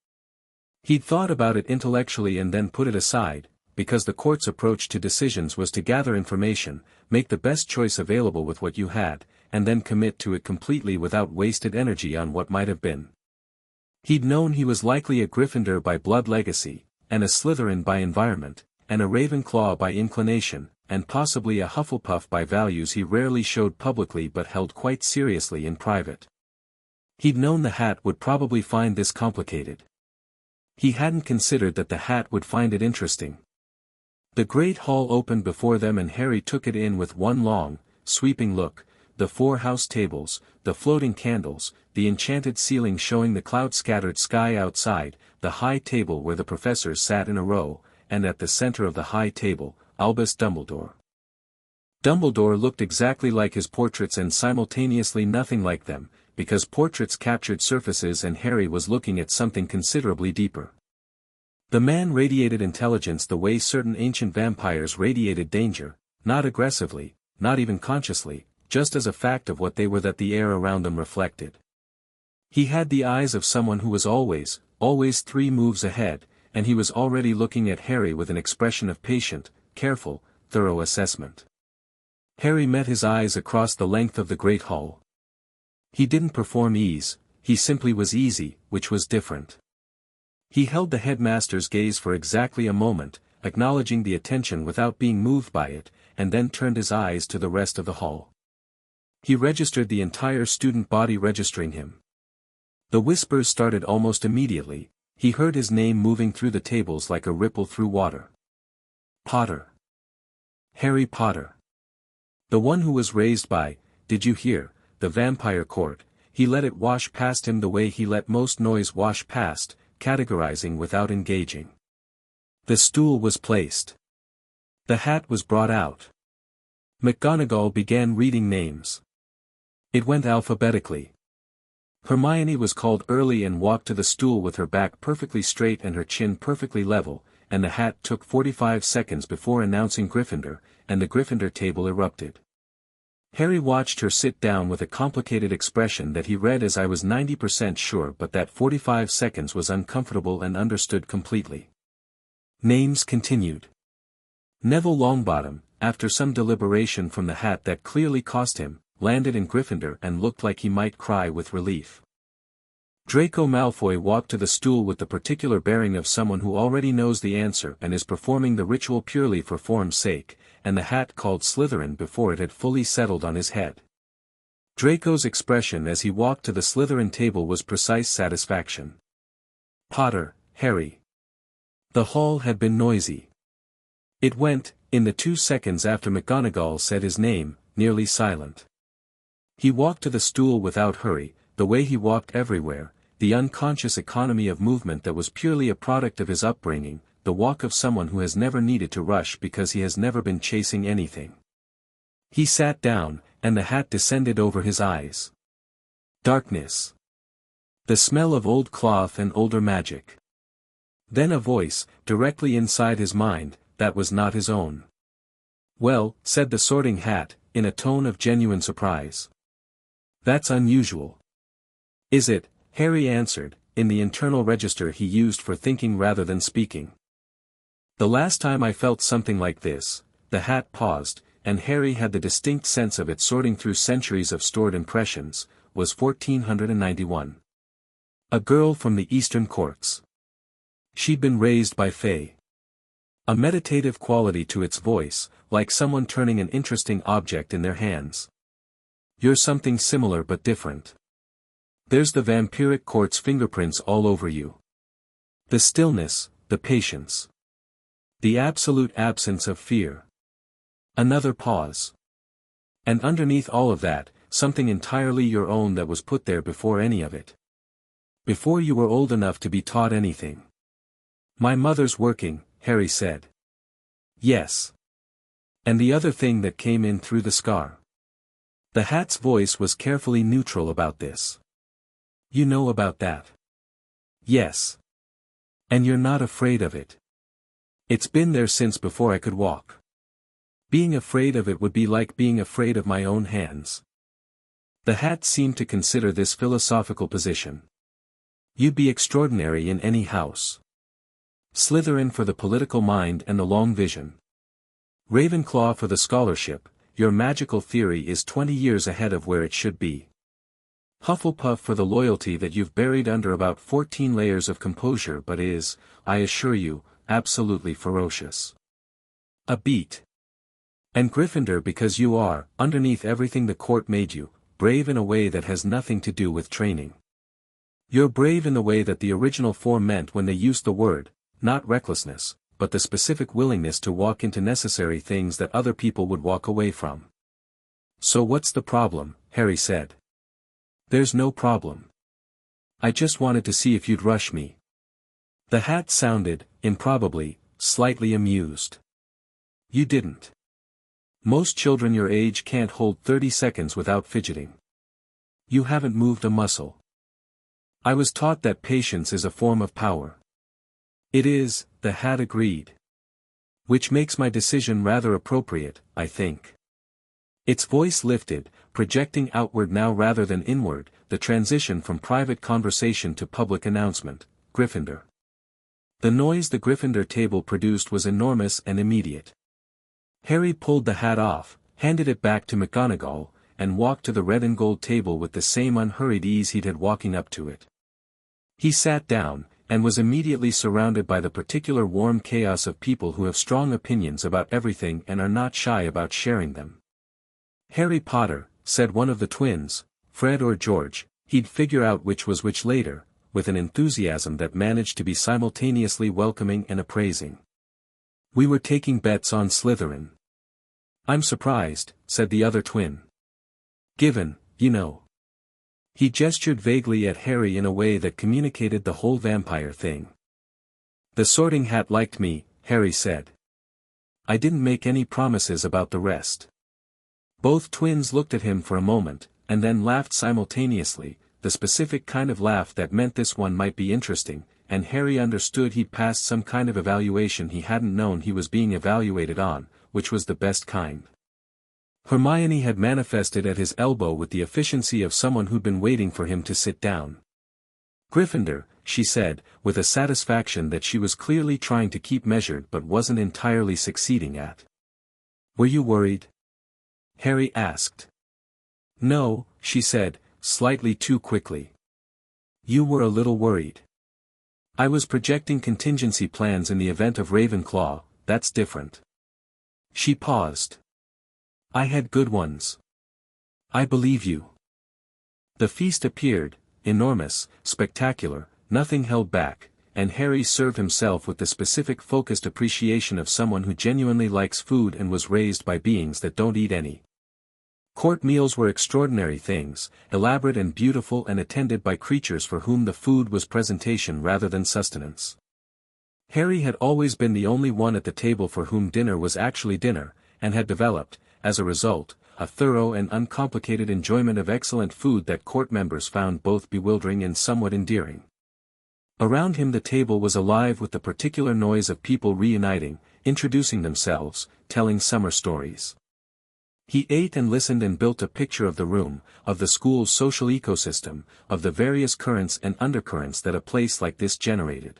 He'd thought about it intellectually and then put it aside, because the court's approach to decisions was to gather information, make the best choice available with what you had, and then commit to it completely without wasted energy on what might have been. He'd known he was likely a Gryffindor by blood legacy, and a Slytherin by environment, and a Ravenclaw by inclination, and possibly a Hufflepuff by values he rarely showed publicly but held quite seriously in private. He'd known the Hat would probably find this complicated. He hadn't considered that the Hat would find it interesting. The Great Hall opened before them and Harry took it in with one long, sweeping look, the 4 house tables, the floating candles, the enchanted ceiling showing the cloud-scattered sky outside, the high table where the professors sat in a row, and at the center of the high table, Albus Dumbledore. Dumbledore looked exactly like his portraits and simultaneously nothing like them, because portraits captured surfaces and Harry was looking at something considerably deeper. The man radiated intelligence the way certain ancient vampires radiated danger, not aggressively, not even consciously, just as a fact of what they were that the air around them reflected. He had the eyes of someone who was always 3 moves ahead, and he was already looking at Harry with an expression of patient, careful, thorough assessment. Harry met his eyes across the length of the great hall. He didn't perform ease, he simply was easy, which was different. He held the headmaster's gaze for exactly a moment, acknowledging the attention without being moved by it, and then turned his eyes to the rest of the hall. He registered the entire student body registering him. The whispers started almost immediately. He heard his name moving through the tables like a ripple through water. Potter. Harry Potter. The one who was raised by, did you hear, the vampire court. He let it wash past him the way he let most noise wash past, categorizing without engaging. The stool was placed. The hat was brought out. McGonagall began reading names. It went alphabetically. Hermione was called early and walked to the stool with her back perfectly straight and her chin perfectly level, and the hat took 45 seconds before announcing Gryffindor, and the Gryffindor table erupted. Harry watched her sit down with a complicated expression that he read as I was 90% sure, but that 45 seconds was uncomfortable and understood completely. Names continued. Neville Longbottom, after some deliberation from the hat that clearly cost him, landed in Gryffindor and looked like he might cry with relief. Draco Malfoy walked to the stool with the particular bearing of someone who already knows the answer and is performing the ritual purely for form's sake, and the hat called Slytherin before it had fully settled on his head. Draco's expression as he walked to the Slytherin table was precise satisfaction. Potter, Harry. The hall had been noisy. It went, in the 2 seconds after McGonagall said his name, nearly silent. He walked to the stool without hurry, the way he walked everywhere, the unconscious economy of movement that was purely a product of his upbringing, the walk of someone who has never needed to rush because he has never been chasing anything. He sat down, and the hat descended over his eyes. Darkness. The smell of old cloth and older magic. Then a voice, directly inside his mind, that was not his own. Well, said the Sorting Hat, in a tone of genuine surprise. That's unusual. Is it? Harry answered, in the internal register he used for thinking rather than speaking. The last time I felt something like this, the hat paused, and Harry had the distinct sense of it sorting through centuries of stored impressions, was 1491. A girl from the eastern courts. She'd been raised by Fae. A meditative quality to its voice, like someone turning an interesting object in their hands. You're something similar but different. There's the vampiric court's fingerprints all over you. The stillness, the patience. The absolute absence of fear. Another pause. And underneath all of that, something entirely your own that was put there before any of it. Before you were old enough to be taught anything. My mother's working, Harry said. Yes. And the other thing that came in through the scar. The hat's voice was carefully neutral about this. You know about that? Yes. And you're not afraid of it. It's been there since before I could walk. Being afraid of it would be like being afraid of my own hands. The hat seemed to consider this philosophical position. You'd be extraordinary in any house. Slytherin for the political mind and the long vision. Ravenclaw for the scholarship. Your magical theory is 20 years ahead of where it should be. Hufflepuff for the loyalty that you've buried under about 14 layers of composure but is, I assure you, absolutely ferocious. A beat. And Gryffindor because you are, underneath everything the court made you, brave in a way that has nothing to do with training. You're brave in the way that the original form meant when they used the word, not recklessness, but the specific willingness to walk into necessary things that other people would walk away from. So what's the problem? Harry said. There's no problem. I just wanted to see if you'd rush me. The hat sounded, improbably, slightly amused. You didn't. Most children your age can't hold 30 seconds without fidgeting. You haven't moved a muscle. I was taught that patience is a form of power. It is, the hat agreed. Which makes my decision rather appropriate, I think. Its voice lifted, projecting outward now rather than inward, the transition from private conversation to public announcement. Gryffindor. The noise the Gryffindor table produced was enormous and immediate. Harry pulled the hat off, handed it back to McGonagall, and walked to the red and gold table with the same unhurried ease he'd had walking up to it. He sat down, and was immediately surrounded by the particular warm chaos of people who have strong opinions about everything and are not shy about sharing them. Harry Potter, said one of the twins, Fred or George, he'd figure out which was which later, with an enthusiasm that managed to be simultaneously welcoming and appraising. We were taking bets on Slytherin. I'm surprised, said the other twin. Given, you know. He gestured vaguely at Harry in a way that communicated the whole vampire thing. The Sorting Hat liked me, Harry said. I didn't make any promises about the rest. Both twins looked at him for a moment, and then laughed simultaneously, the specific kind of laugh that meant this one might be interesting, and Harry understood he'd passed some kind of evaluation he hadn't known he was being evaluated on, which was the best kind. Hermione had manifested at his elbow with the efficiency of someone who'd been waiting for him to sit down. Gryffindor, she said, with a satisfaction that she was clearly trying to keep measured but wasn't entirely succeeding at. Were you worried? Harry asked. No, she said, slightly too quickly. You were a little worried. I was projecting contingency plans in the event of Ravenclaw, that's different. She paused. I had good ones. I believe you. The feast appeared, enormous, spectacular, nothing held back, and Harry served himself with the specific focused appreciation of someone who genuinely likes food and was raised by beings that don't eat any. Court meals were extraordinary things, elaborate and beautiful and attended by creatures for whom the food was presentation rather than sustenance. Harry had always been the only one at the table for whom dinner was actually dinner, and had developed, as a result, a thorough and uncomplicated enjoyment of excellent food that court members found both bewildering and somewhat endearing. Around him the table was alive with the particular noise of people reuniting, introducing themselves, telling summer stories. He ate and listened and built a picture of the room, of the school's social ecosystem, of the various currents and undercurrents that a place like this generated.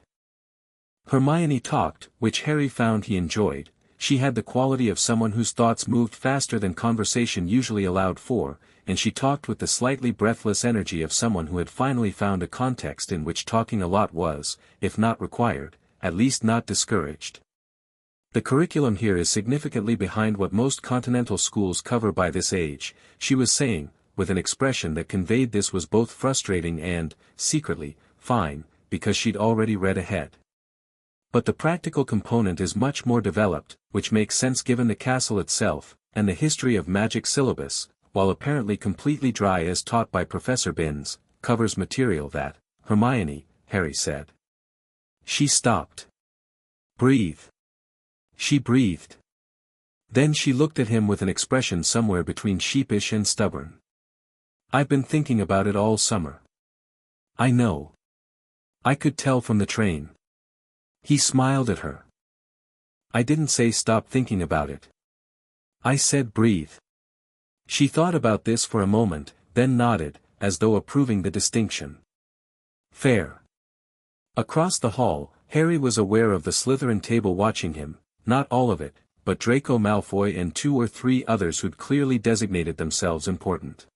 Hermione talked, which Harry found he enjoyed. She had the quality of someone whose thoughts moved faster than conversation usually allowed for, and she talked with the slightly breathless energy of someone who had finally found a context in which talking a lot was, if not required, at least not discouraged. The curriculum here is significantly behind what most continental schools cover by this age, she was saying, with an expression that conveyed this was both frustrating and, secretly, fine, because she'd already read ahead. But the practical component is much more developed, which makes sense given the castle itself, and the history of magic syllabus, while apparently completely dry as taught by Professor Binns, covers material that, Hermione, Harry said. She stopped. Breathe. She breathed. Then she looked at him with an expression somewhere between sheepish and stubborn. I've been thinking about it all summer. I know. I could tell from the train. He smiled at her. I didn't say stop thinking about it. I said breathe. She thought about this for a moment, then nodded, as though approving the distinction. Fair. Across the hall, Harry was aware of the Slytherin table watching him, not all of it, but Draco Malfoy and 2 or 3 others who'd clearly designated themselves important.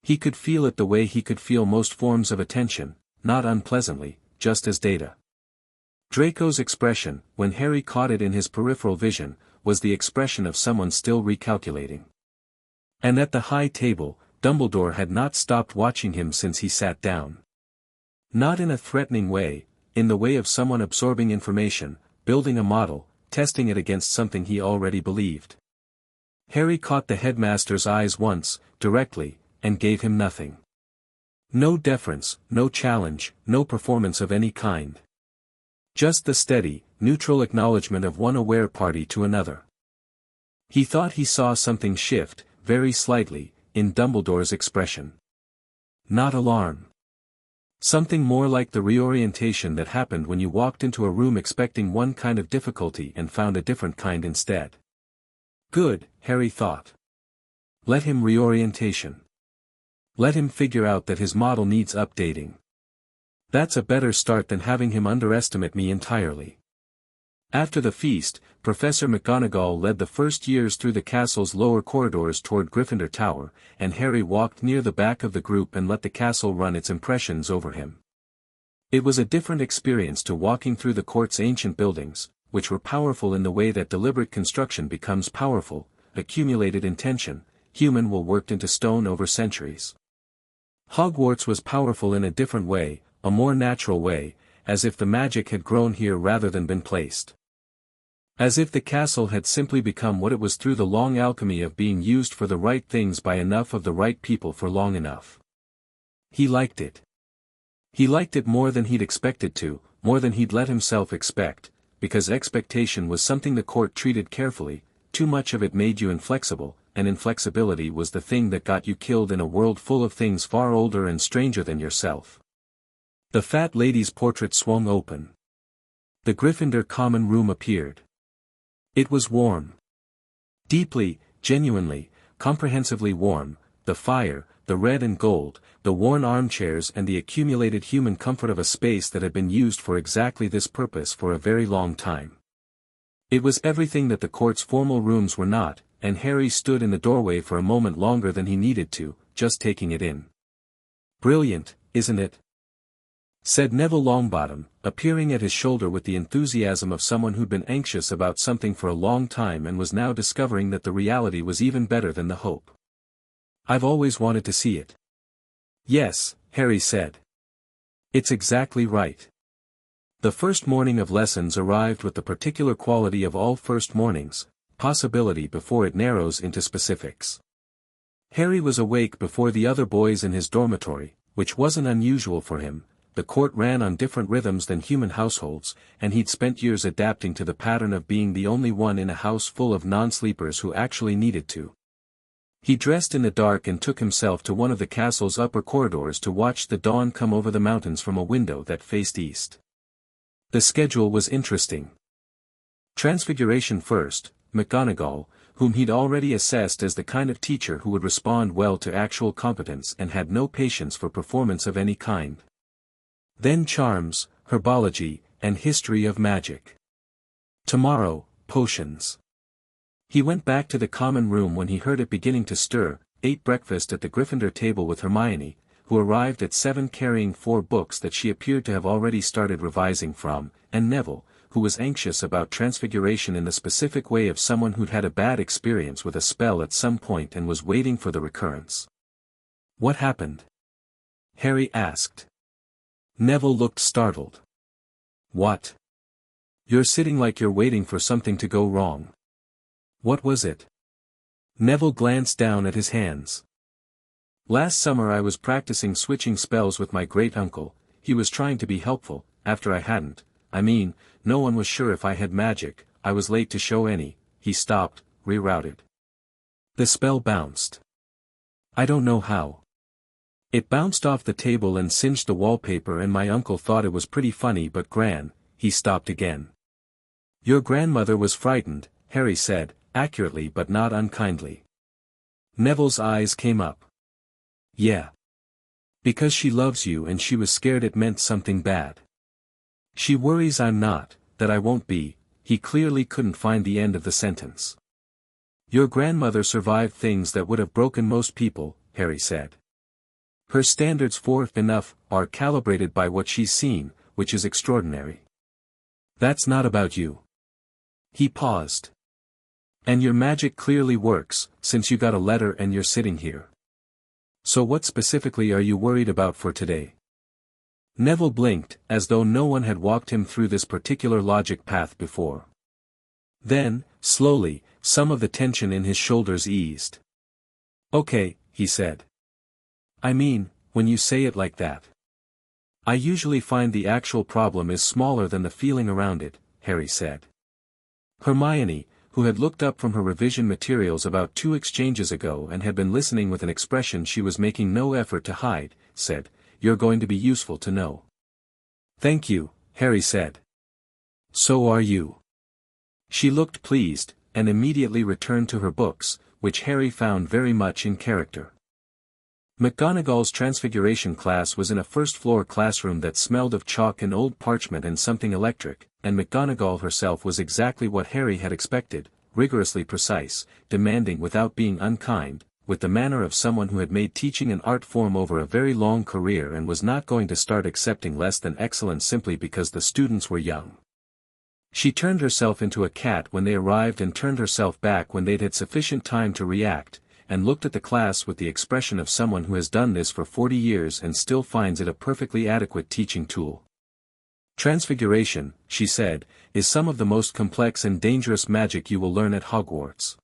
He could feel it the way he could feel most forms of attention, not unpleasantly, just as data. Draco's expression, when Harry caught it in his peripheral vision, was the expression of someone still recalculating. And at the high table, Dumbledore had not stopped watching him since he sat down. Not in a threatening way, in the way of someone absorbing information, building a model, testing it against something he already believed. Harry caught the headmaster's eyes once, directly, and gave him nothing. No deference, no challenge, no performance of any kind. Just the steady, neutral acknowledgement of one aware party to another. He thought he saw something shift, very slightly, in Dumbledore's expression. Not alarm. Something more like the reorientation that happened when you walked into a room expecting one kind of difficulty and found a different kind instead. Good, Harry thought. Let him reorientation. Let him figure out that his model needs updating. That's a better start than having him underestimate me entirely. After the feast, Professor McGonagall led the first years through the castle's lower corridors toward Gryffindor Tower, and Harry walked near the back of the group and let the castle run its impressions over him. It was a different experience to walking through the court's ancient buildings, which were powerful in the way that deliberate construction becomes powerful, accumulated intention, human will worked into stone over centuries. Hogwarts was powerful in a different way, a more natural way, as if the magic had grown here rather than been placed. As if the castle had simply become what it was through the long alchemy of being used for the right things by enough of the right people for long enough. He liked it. He liked it more than he'd expected to, more than he'd let himself expect, because expectation was something the court treated carefully, too much of it made you inflexible, and inflexibility was the thing that got you killed in a world full of things far older and stranger than yourself. The fat lady's portrait swung open. The Gryffindor common room appeared. It was warm. Deeply, genuinely, comprehensively warm, the fire, the red and gold, the worn armchairs and the accumulated human comfort of a space that had been used for exactly this purpose for a very long time. It was everything that the court's formal rooms were not, and Harry stood in the doorway for a moment longer than he needed to, just taking it in. "Brilliant, isn't it?" said Neville Longbottom, appearing at his shoulder with the enthusiasm of someone who'd been anxious about something for a long time and was now discovering that the reality was even better than the hope. "I've always wanted to see it." "Yes," Harry said. "It's exactly right." The first morning of lessons arrived with the particular quality of all first mornings, possibility before it narrows into specifics. Harry was awake before the other boys in his dormitory, which wasn't unusual for him. The court ran on different rhythms than human households, and he'd spent years adapting to the pattern of being the only one in a house full of non-sleepers who actually needed to. He dressed in the dark and took himself to one of the castle's upper corridors to watch the dawn come over the mountains from a window that faced east. The schedule was interesting. Transfiguration first, McGonagall, whom he'd already assessed as the kind of teacher who would respond well to actual competence and had no patience for performance of any kind. Then charms, herbology, and history of magic. Tomorrow, potions. He went back to the common room when he heard it beginning to stir, ate breakfast at the Gryffindor table with Hermione, who arrived at 7 carrying 4 books that she appeared to have already started revising from, and Neville, who was anxious about transfiguration in the specific way of someone who'd had a bad experience with a spell at some point and was waiting for the recurrence. "What happened?" Harry asked. Neville looked startled. "What? You're sitting like you're waiting for something to go wrong. What was it?" Neville glanced down at his hands. "Last summer I was practicing switching spells with my great-uncle. He was trying to be helpful, after I hadn't. I mean, no one was sure if I had magic, I was late to show any." He stopped, rerouted. "The spell bounced. I don't know how. It bounced off the table and singed the wallpaper and my uncle thought it was pretty funny but he stopped again. "Your grandmother was frightened," Harry said, accurately but not unkindly. Neville's eyes came up. "Yeah. Because she loves you and she was scared it meant something bad. She worries I'm not, that I won't be." He clearly couldn't find the end of the sentence. "Your grandmother survived things that would have broken most people," Harry said. "Her standards for enough are calibrated by what she's seen, which is extraordinary. That's not about you." He paused. "And your magic clearly works, since you got a letter and you're sitting here. So what specifically are you worried about for today?" Neville blinked, as though no one had walked him through this particular logic path before. Then, slowly, some of the tension in his shoulders eased. "Okay," he said. "I mean, when you say it like that. I usually find the actual problem is smaller than the feeling around it," Harry said. Hermione, who had looked up from her revision materials about 2 exchanges ago and had been listening with an expression she was making no effort to hide, said, you're going to be useful to know. Thank you, Harry said. So are you. She looked pleased, and immediately returned to her books, which Harry found very much in character. McGonagall's Transfiguration class was in a first-floor classroom that smelled of chalk and old parchment and something electric, and McGonagall herself was exactly what Harry had expected, rigorously precise, demanding without being unkind, with the manner of someone who had made teaching an art form over a very long career and was not going to start accepting less than excellence simply because the students were young. She turned herself into a cat when they arrived and turned herself back when they'd had sufficient time to react, and looked at the class with the expression of someone who has done this for 40 years and still finds it a perfectly adequate teaching tool. Transfiguration, she said, is some of the most complex and dangerous magic you will learn at Hogwarts.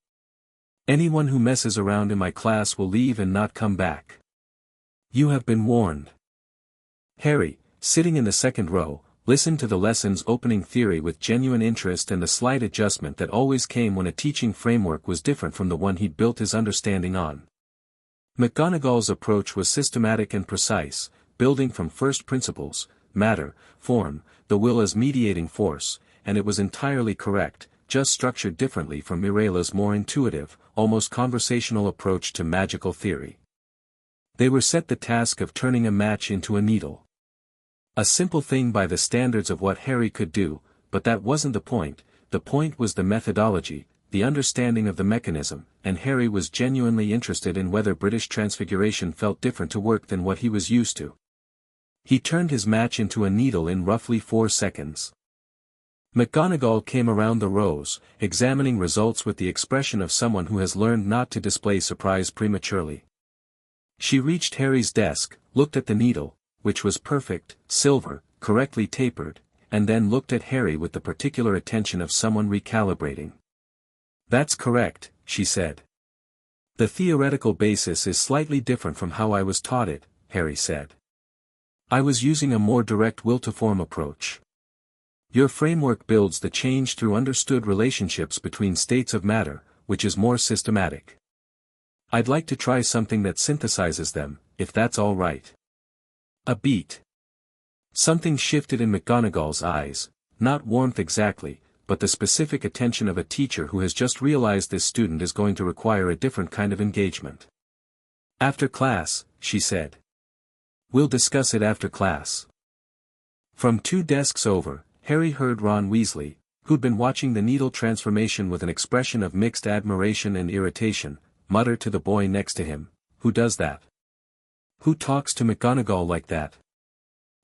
Anyone who messes around in my class will leave and not come back. You have been warned. Harry, sitting in the second row, listened to the lesson's opening theory with genuine interest and the slight adjustment that always came when a teaching framework was different from the one he'd built his understanding on. McGonagall's approach was systematic and precise, building from first principles, matter, form, the will as mediating force, and it was entirely correct, just structured differently from Mireille's more intuitive, almost conversational approach to magical theory. They were set the task of turning a match into a needle. A simple thing by the standards of what Harry could do, but that wasn't the point was the methodology, the understanding of the mechanism, and Harry was genuinely interested in whether British Transfiguration felt different to work than what he was used to. He turned his match into a needle in roughly 4 seconds. McGonagall came around the rows, examining results with the expression of someone who has learned not to display surprise prematurely. She reached Harry's desk, looked at the needle, which was perfect, silver, correctly tapered, and then looked at Harry with the particular attention of someone recalibrating. That's correct, she said. The theoretical basis is slightly different from how I was taught it, Harry said. I was using a more direct will-to-form approach. Your framework builds the change through understood relationships between states of matter, which is more systematic. I'd like to try something that synthesizes them, if that's all right. A beat. Something shifted in McGonagall's eyes, not warmth exactly, but the specific attention of a teacher who has just realized this student is going to require a different kind of engagement. After class, she said. We'll discuss it after class. From 2 desks over, Harry heard Ron Weasley, who'd been watching the needle transformation with an expression of mixed admiration and irritation, mutter to the boy next to him, "Who does that? Who talks to McGonagall like that?"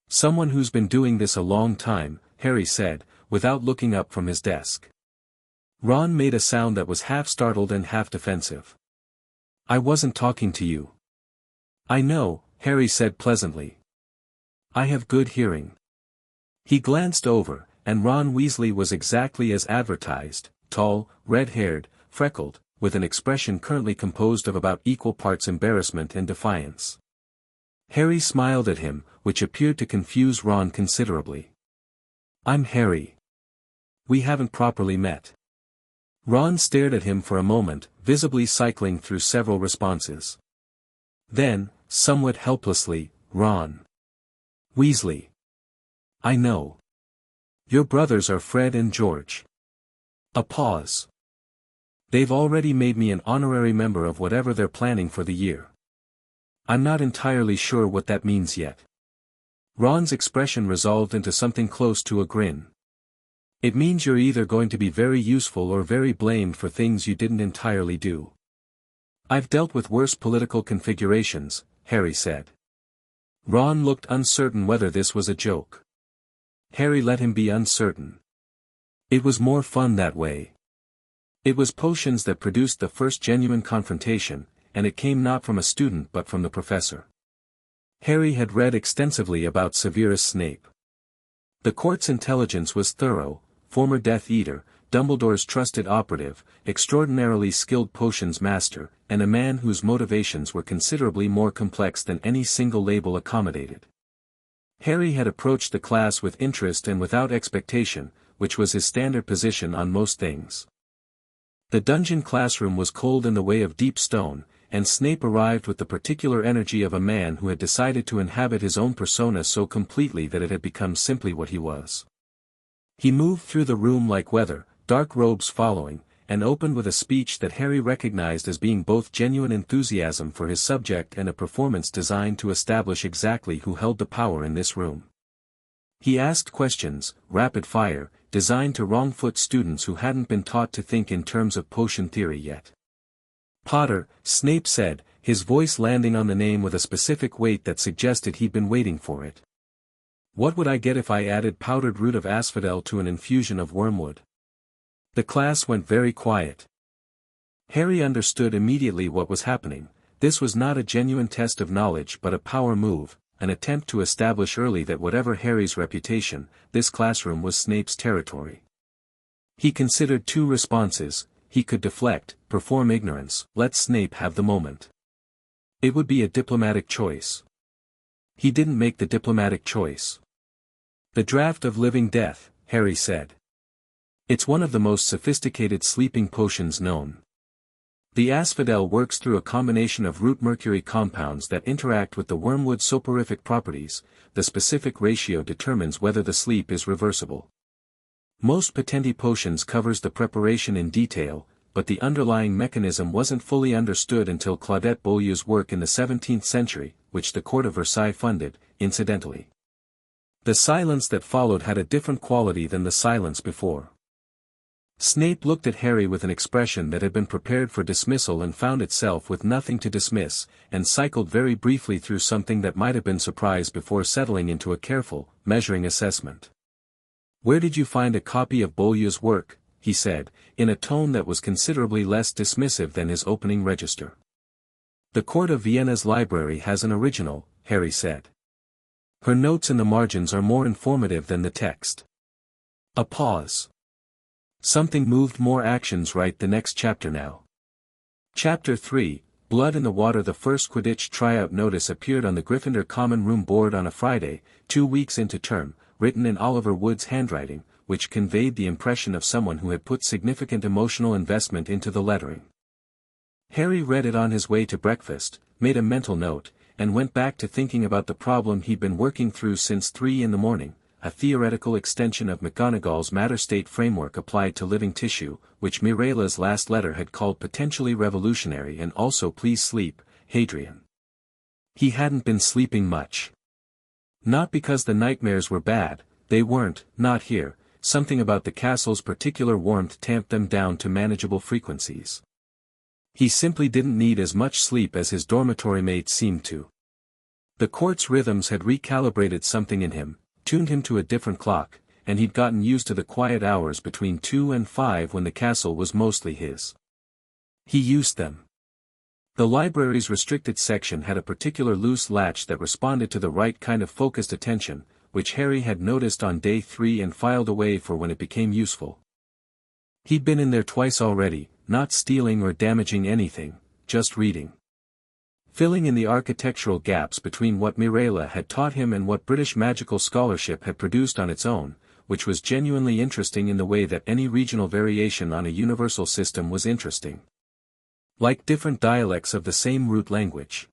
"Someone who's been doing this a long time," Harry said, without looking up from his desk. Ron made a sound that was half startled and half defensive. "I wasn't talking to you." "I know," Harry said pleasantly. "I have good hearing." He glanced over, and Ron Weasley was exactly as advertised, tall, red-haired, freckled, with an expression currently composed of about equal parts embarrassment and defiance. Harry smiled at him, which appeared to confuse Ron considerably. "I'm Harry. We haven't properly met." Ron stared at him for a moment, visibly cycling through several responses. Then, somewhat helplessly, "Ron Weasley. I know. Your brothers are Fred and George." A pause. "They've already made me an honorary member of whatever they're planning for the year. I'm not entirely sure what that means yet." Ron's expression resolved into something close to a grin. "It means you're either going to be very useful or very blamed for things you didn't entirely do." "I've dealt with worse political configurations," Harry said. Ron looked uncertain whether this was a joke. Harry let him be uncertain. It was more fun that way. It was potions that produced the first genuine confrontation, and it came not from a student but from the professor. Harry had read extensively about Severus Snape. The court's intelligence was thorough, former Death Eater, Dumbledore's trusted operative, extraordinarily skilled potions master, and a man whose motivations were considerably more complex than any single label accommodated. Harry had approached the class with interest and without expectation, which was his standard position on most things. The dungeon classroom was cold in the way of deep stone, and Snape arrived with the particular energy of a man who had decided to inhabit his own persona so completely that it had become simply what he was. He moved through the room like weather, dark robes following, and opened with a speech that Harry recognized as being both genuine enthusiasm for his subject and a performance designed to establish exactly who held the power in this room. He asked questions, rapid fire, designed to wrong-foot students who hadn't been taught to think in terms of potion theory yet. "Potter," Snape said, his voice landing on the name with a specific weight that suggested he'd been waiting for it. "What would I get if I added powdered root of asphodel to an infusion of wormwood?" The class went very quiet. Harry understood immediately what was happening. This was not a genuine test of knowledge but a power move, an attempt to establish early that whatever Harry's reputation, this classroom was Snape's territory. He considered two responses: he could deflect, perform ignorance, let Snape have the moment. It would be a diplomatic choice. He didn't make the diplomatic choice. "The draft of living death," Harry said. "It's one of the most sophisticated sleeping potions known. The asphodel works through a combination of root-mercury compounds that interact with the wormwood's soporific properties. The specific ratio determines whether the sleep is reversible. Most potency potions covers the preparation in detail, but the underlying mechanism wasn't fully understood until Claudette Beaulieu's work in the 17th century, which the court of Versailles funded, incidentally. The silence that followed had a different quality than the silence before. Snape looked at Harry with an expression that had been prepared for dismissal and found itself with nothing to dismiss, and cycled very briefly through something that might have been surprise before settling into a careful, measuring assessment. "Where did you find a copy of Beaulieu's work?" he said, in a tone that was considerably less dismissive than his opening register. "The Court of Vienna's library has an original," Harry said. "Her notes in the margins are more informative than the text." A pause. Something moved more actions right the next chapter now. Chapter 3, Blood in the Water. The first Quidditch tryout notice appeared on the Gryffindor Common Room board on a Friday, 2 weeks into term, written in Oliver Wood's handwriting, which conveyed the impression of someone who had put significant emotional investment into the lettering. Harry read it on his way to breakfast, made a mental note, and went back to thinking about the problem he'd been working through since 3 in the morning. A theoretical extension of McGonagall's matter-state framework applied to living tissue, which Mireille's last letter had called potentially revolutionary, and also "Please sleep, Hadrian." He hadn't been sleeping much. Not because the nightmares were bad, they weren't, not here. Something about the castle's particular warmth tamped them down to manageable frequencies. He simply didn't need as much sleep as his dormitory mates seemed to. The court's rhythms had recalibrated something in him, tuned him to a different clock, and he'd gotten used to the quiet hours between 2 and 5 when the castle was mostly his. He used them. The library's restricted section had a particular loose latch that responded to the right kind of focused attention, which Harry had noticed on day 3 and filed away for when it became useful. He'd been in there twice already, not stealing or damaging anything, just reading. Filling in the architectural gaps between what Mireille had taught him and what British magical scholarship had produced on its own, which was genuinely interesting in the way that any regional variation on a universal system was interesting. Like different dialects of the same root language.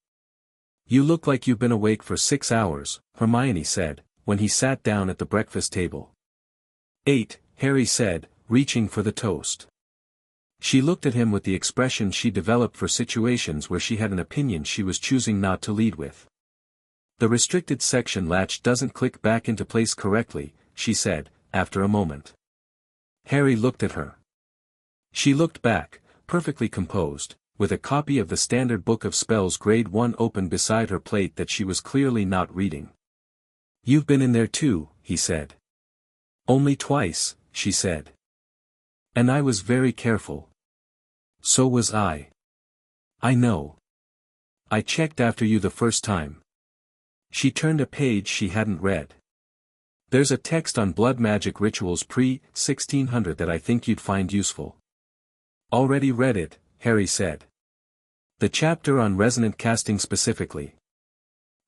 "You look like you've been awake for 6 hours, Hermione said, when he sat down at the breakfast table. 8, Harry said, reaching for the toast. She looked at him with the expression she developed for situations where she had an opinion she was choosing not to lead with. "The restricted section latch doesn't click back into place correctly," she said, after a moment. Harry looked at her. She looked back, perfectly composed, with a copy of the Standard Book of Spells Grade 1 open beside her plate that she was clearly not reading. "You've been in there too," he said. "Only twice," she said. "And I was very careful." "So was I." "I know. I checked after you the first time." She turned a page she hadn't read. "There's a text on blood magic rituals pre-1600 that I think you'd find useful." "Already read it," Harry said. "The chapter on resonant casting specifically.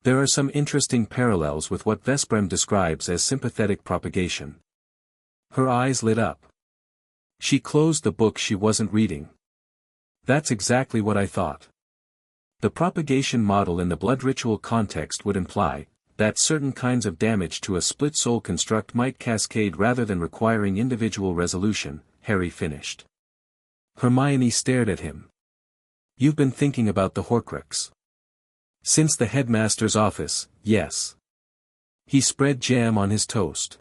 There are some interesting parallels with what Vesprem describes as sympathetic propagation." Her eyes lit up. She closed the book she wasn't reading. "That's exactly what I thought. The propagation model in the blood ritual context would imply that certain kinds of damage to a split soul construct might cascade rather than requiring individual resolution, Harry finished. Hermione stared at him. You've been thinking about the Horcrux. Since the headmaster's office, yes. He spread jam on his toast.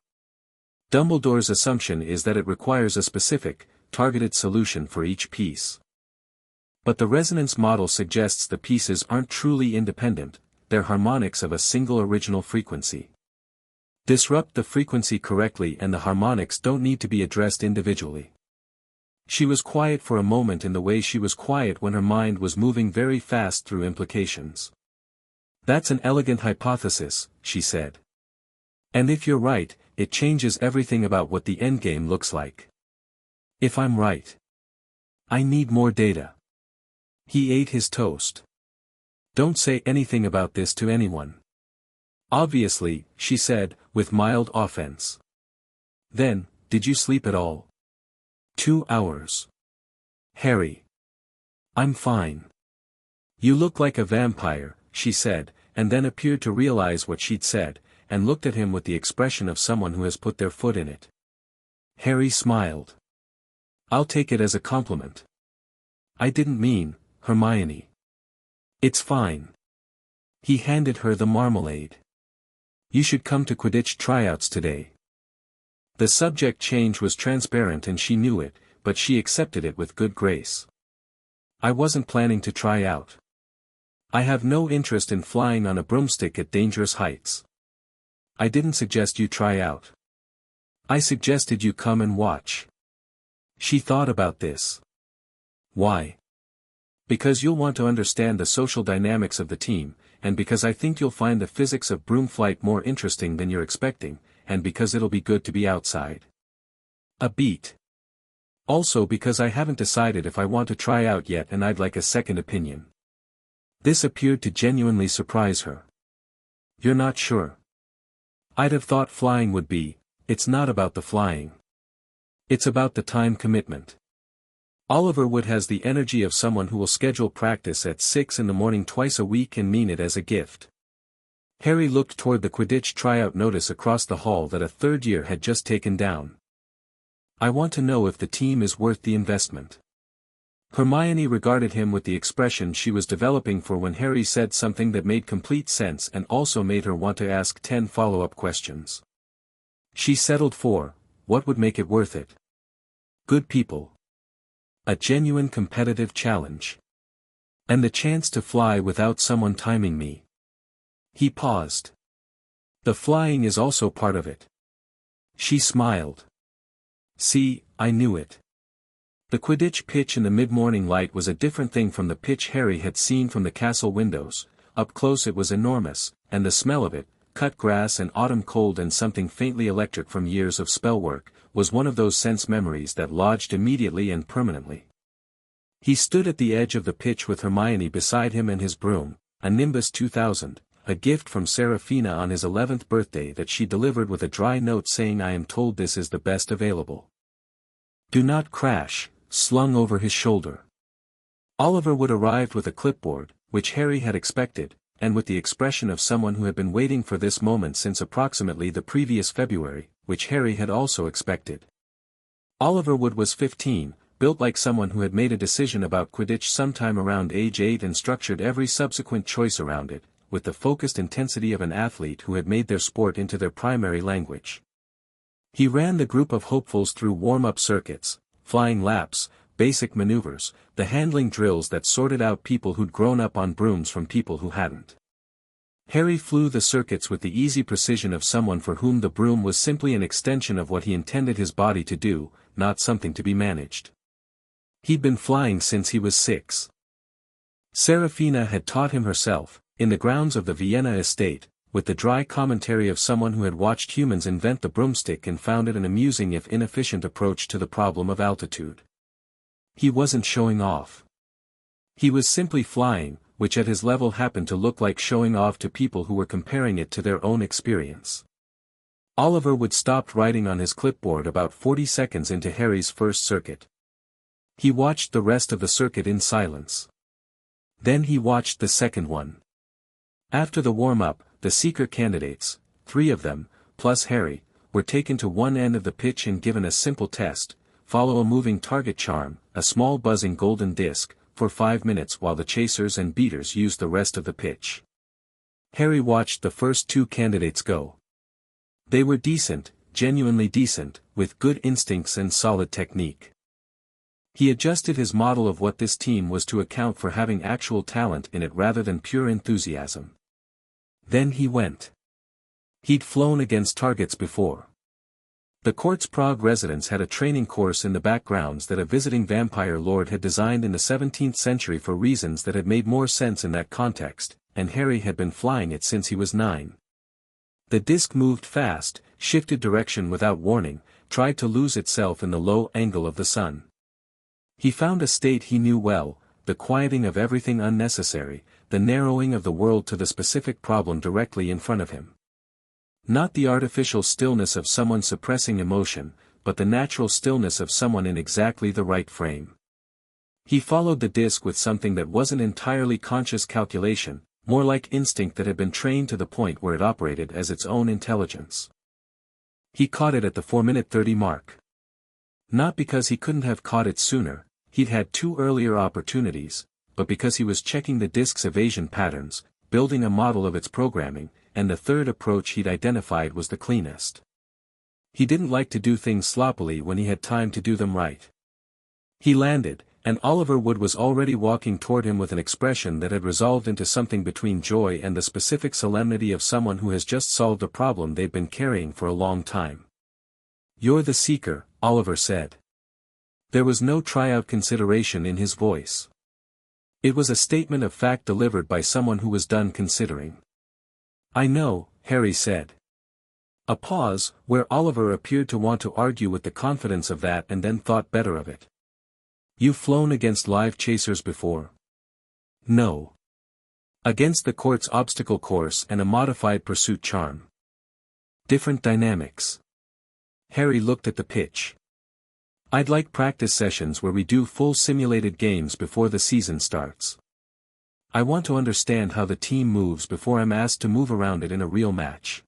Dumbledore's assumption is that it requires a specific, targeted solution for each piece. But the resonance model suggests the pieces aren't truly independent, they're harmonics of a single original frequency. Disrupt the frequency correctly and the harmonics don't need to be addressed individually. She was quiet for a moment in the way she was quiet when her mind was moving very fast through implications. That's an elegant hypothesis, she said. And if you're right, it changes everything about what the endgame looks like. If I'm right. I need more data. He ate his toast. Don't say anything about this to anyone. Obviously, she said, with mild offense. Then, did you sleep at all? 2 hours. Harry. I'm fine. You look like a vampire, she said, and then appeared to realize what she'd said, and looked at him with the expression of someone who has put their foot in it. Harry smiled. I'll take it as a compliment. I didn't mean, Hermione. It's fine. He handed her the marmalade. You should come to Quidditch tryouts today. The subject change was transparent and she knew it, but she accepted it with good grace. I wasn't planning to try out. I have no interest in flying on a broomstick at dangerous heights. I didn't suggest you try out. I suggested you come and watch. She thought about this. Why? Because you'll want to understand the social dynamics of the team, and because I think you'll find the physics of broom flight more interesting than you're expecting, and because it'll be good to be outside. A beat. Also because I haven't decided if I want to try out yet and I'd like a second opinion. This appeared to genuinely surprise her. You're not sure? I'd have thought flying would be. It's not about the flying. It's about the time commitment. Oliver Wood has the energy of someone who will schedule practice at 6 in the morning twice a week and mean it as a gift. Harry looked toward the Quidditch tryout notice across the hall that a third year had just taken down. I want to know if the team is worth the investment. Hermione regarded him with the expression she was developing for when Harry said something that made complete sense and also made her want to ask 10 follow-up questions. She settled for, what would make it worth it? Good people. A genuine competitive challenge. And the chance to fly without someone timing me. He paused. The flying is also part of it. She smiled. See, I knew it. The Quidditch pitch in the mid-morning light was a different thing from the pitch Harry had seen from the castle windows. Up close it was enormous, and the smell of it, cut grass and autumn cold and something faintly electric from years of spell work, was one of those sense memories that lodged immediately and permanently. He stood at the edge of the pitch with Hermione beside him and his broom, a Nimbus 2000, a gift from Seraphina on his 11th birthday that she delivered with a dry note saying I am told this is the best available. Do not crash, slung over his shoulder. Oliver Wood arrived with a clipboard, which Harry had expected, and with the expression of someone who had been waiting for this moment since approximately the previous February, which Harry had also expected. Oliver Wood was 15, built like someone who had made a decision about Quidditch sometime around age 8 and structured every subsequent choice around it, with the focused intensity of an athlete who had made their sport into their primary language. He ran the group of hopefuls through warm-up circuits, flying laps, basic maneuvers, the handling drills that sorted out people who'd grown up on brooms from people who hadn't. Harry flew the circuits with the easy precision of someone for whom the broom was simply an extension of what he intended his body to do, not something to be managed. He'd been flying since he was 6. Seraphina had taught him herself, in the grounds of the Vienna estate, with the dry commentary of someone who had watched humans invent the broomstick and found it an amusing if inefficient approach to the problem of altitude. He wasn't showing off. He was simply flying, which at his level happened to look like showing off to people who were comparing it to their own experience. Oliver Wood stopped writing on his clipboard about 40 seconds into Harry's first circuit. He watched the rest of the circuit in silence. Then he watched the second one. After the warm-up, the seeker candidates, 3 of them, plus Harry, were taken to one end of the pitch and given a simple test: follow a moving target charm, a small buzzing golden disc, for 5 minutes while the chasers and beaters used the rest of the pitch. Harry watched the first 2 candidates go. They were decent, genuinely decent, with good instincts and solid technique. He adjusted his model of what this team was to account for having actual talent in it rather than pure enthusiasm. Then he went. He'd flown against targets before. The court's Prague residents had a training course in the backgrounds that a visiting vampire lord had designed in the 17th century for reasons that had made more sense in that context, and Harry had been flying it since he was 9. The disc moved fast, shifted direction without warning, tried to lose itself in the low angle of the sun. He found a state he knew well: the quieting of everything unnecessary, the narrowing of the world to the specific problem directly in front of him. Not the artificial stillness of someone suppressing emotion, but the natural stillness of someone in exactly the right frame. He followed the disc with something that wasn't entirely conscious calculation, more like instinct that had been trained to the point where it operated as its own intelligence. He caught it at the 4-minute 30 mark. Not because he couldn't have caught it sooner, he'd had 2 earlier opportunities, but because he was checking the disk's evasion patterns, building a model of its programming, and the third approach he'd identified was the cleanest. He didn't like to do things sloppily when he had time to do them right. He landed, and Oliver Wood was already walking toward him with an expression that had resolved into something between joy and the specific solemnity of someone who has just solved a problem they've been carrying for a long time. "You're the seeker," Oliver said. There was no tryout consideration in his voice. It was a statement of fact delivered by someone who was done considering. "I know," Harry said. A pause, where Oliver appeared to want to argue with the confidence of that and then thought better of it. "You've flown against live chasers before?" "No. Against the court's obstacle course and a modified pursuit charm. Different dynamics." Harry looked at the pitch. "I'd like practice sessions where we do full simulated games before the season starts. I want to understand how the team moves before I'm asked to move around it in a real match."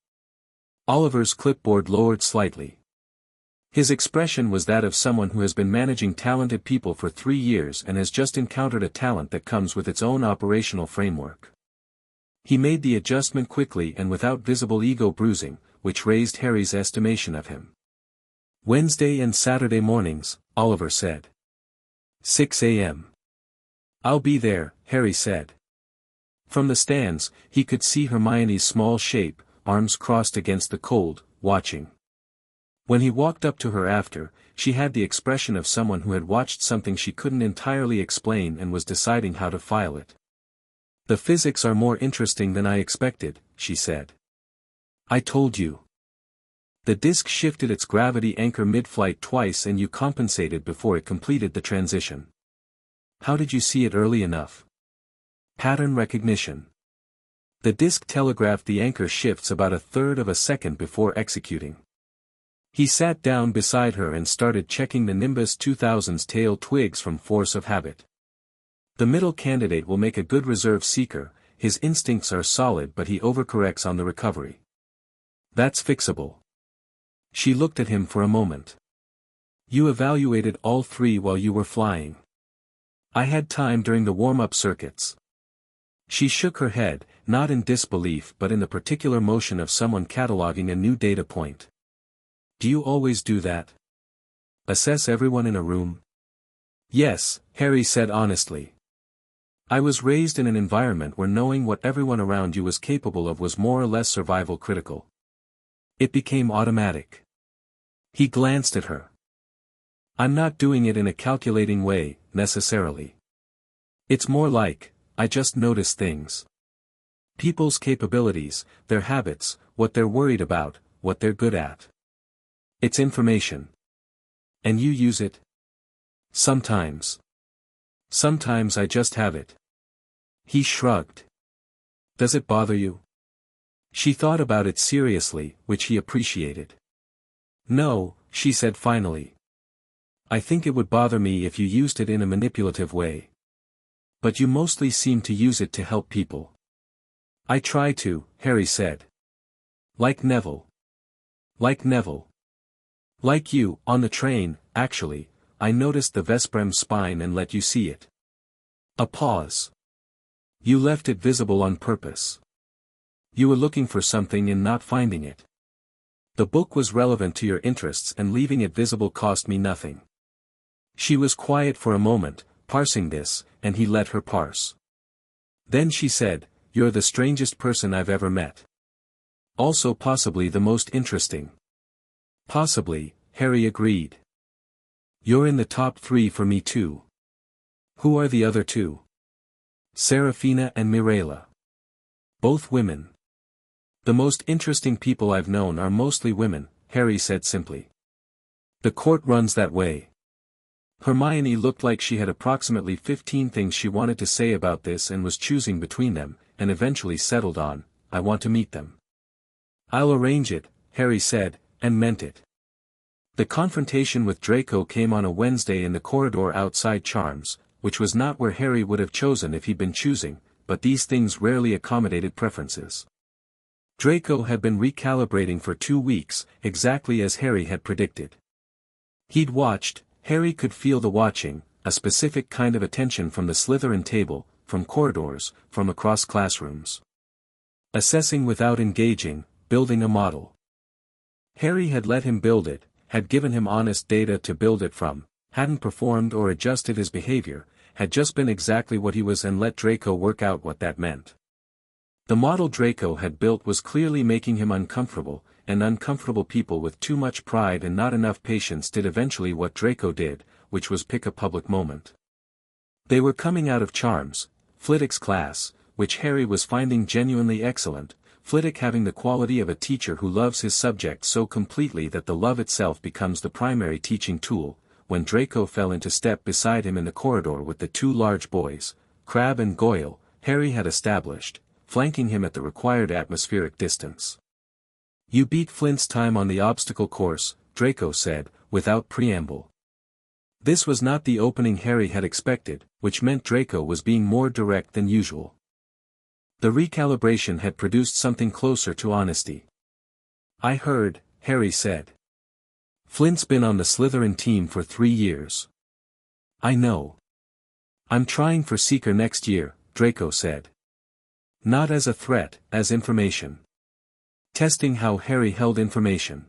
Oliver's clipboard lowered slightly. His expression was that of someone who has been managing talented people for 3 years and has just encountered a talent that comes with its own operational framework. He made the adjustment quickly and without visible ego bruising, which raised Harry's estimation of him. "Wednesday and Saturday mornings," Oliver said. 6 a.m. "I'll be there," Harry said. From the stands, he could see Hermione's small shape, arms crossed against the cold, watching. When he walked up to her after, she had the expression of someone who had watched something she couldn't entirely explain and was deciding how to file it. "The physics are more interesting than I expected," she said. "I told you." The disc shifted its gravity anchor mid-flight twice and you compensated before it completed the transition. "How did you see it early enough?" "Pattern recognition." The disc telegraphed the anchor shifts about 1/3 of a second before executing. He sat down beside her and started checking the Nimbus 2000's tail twigs from force of habit. "The middle candidate will make a good reserve seeker, his instincts are solid but he overcorrects on the recovery. That's fixable." She looked at him for a moment. "You evaluated all 3 while you were flying?" "I had time during the warm-up circuits." She shook her head, not in disbelief but in the particular motion of someone cataloging a new data point. "Do you always do that? Assess everyone in a room?" "Yes," Harry said honestly. "I was raised in an environment where knowing what everyone around you was capable of was more or less survival critical. It became automatic." He glanced at her. "I'm not doing it in a calculating way, necessarily. It's more like, I just notice things. People's capabilities, their habits, what they're worried about, what they're good at. It's information. And you use it?" "Sometimes. Sometimes I just have it." He shrugged. "Does it bother you?" She thought about it seriously, which he appreciated. "No," she said finally. "I think it would bother me if you used it in a manipulative way." But you mostly seem to use it to help people. I try to, Harry said. Like Neville. Like Neville. Like you, on the train, actually, I noticed the Vesprem's spine and let you see it. A pause. You left it visible on purpose. You were looking for something and not finding it. The book was relevant to your interests and leaving it visible cost me nothing. She was quiet for a moment, parsing this, and he let her parse. Then she said, "You're the strangest person I've ever met. Also possibly the most interesting." Possibly, Harry agreed. You're in the top 3 for me too. Who are the other 2? Serafina and Mirella. Both women. The most interesting people I've known are mostly women, Harry said simply. The court runs that way. Hermione looked like she had approximately 15 things she wanted to say about this and was choosing between them, and eventually settled on, I want to meet them. I'll arrange it, Harry said, and meant it. The confrontation with Draco came on a Wednesday in the corridor outside Charms, which was not where Harry would have chosen if he'd been choosing, but these things rarely accommodated preferences. Draco had been recalibrating for 2 weeks, exactly as Harry had predicted. He'd watched, Harry could feel the watching, a specific kind of attention from the Slytherin table, from corridors, from across classrooms. Assessing without engaging, building a model. Harry had let him build it, had given him honest data to build it from, hadn't performed or adjusted his behavior, had just been exactly what he was and let Draco work out what that meant. The model Draco had built was clearly making him uncomfortable, and uncomfortable people with too much pride and not enough patience did eventually what Draco did, which was pick a public moment. They were coming out of Charms, Flitwick's class, which Harry was finding genuinely excellent, Flitwick having the quality of a teacher who loves his subject so completely that the love itself becomes the primary teaching tool. When Draco fell into step beside him in the corridor with the 2 large boys, Crabbe and Goyle, Harry had established, flanking him at the required atmospheric distance. You beat Flint's time on the obstacle course, Draco said, without preamble. This was not the opening Harry had expected, which meant Draco was being more direct than usual. The recalibration had produced something closer to honesty. I heard, Harry said. Flint's been on the Slytherin team for 3 years. I know. I'm trying for Seeker next year, Draco said. Not as a threat, as information. Testing how Harry held information.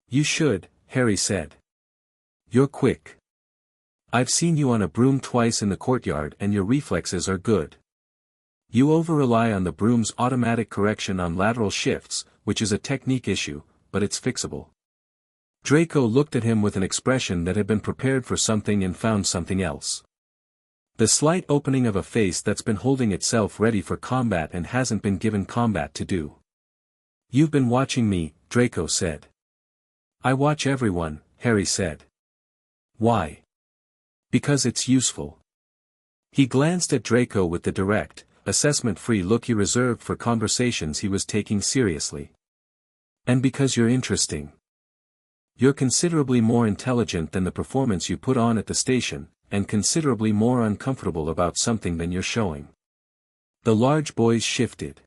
You should, Harry said. You're quick. I've seen you on a broom twice in the courtyard and your reflexes are good. You over-rely on the broom's automatic correction on lateral shifts, which is a technique issue, but it's fixable. Draco looked at him with an expression that had been prepared for something and found something else. The slight opening of a face that's been holding itself ready for combat and hasn't been given combat to do. You've been watching me, Draco said. I watch everyone, Harry said. Why? Because it's useful. He glanced at Draco with the direct, assessment-free look he reserved for conversations he was taking seriously. And because you're interesting. You're considerably more intelligent than the performance you put on at the station, and considerably more uncomfortable about something than you're showing. The large boys shifted.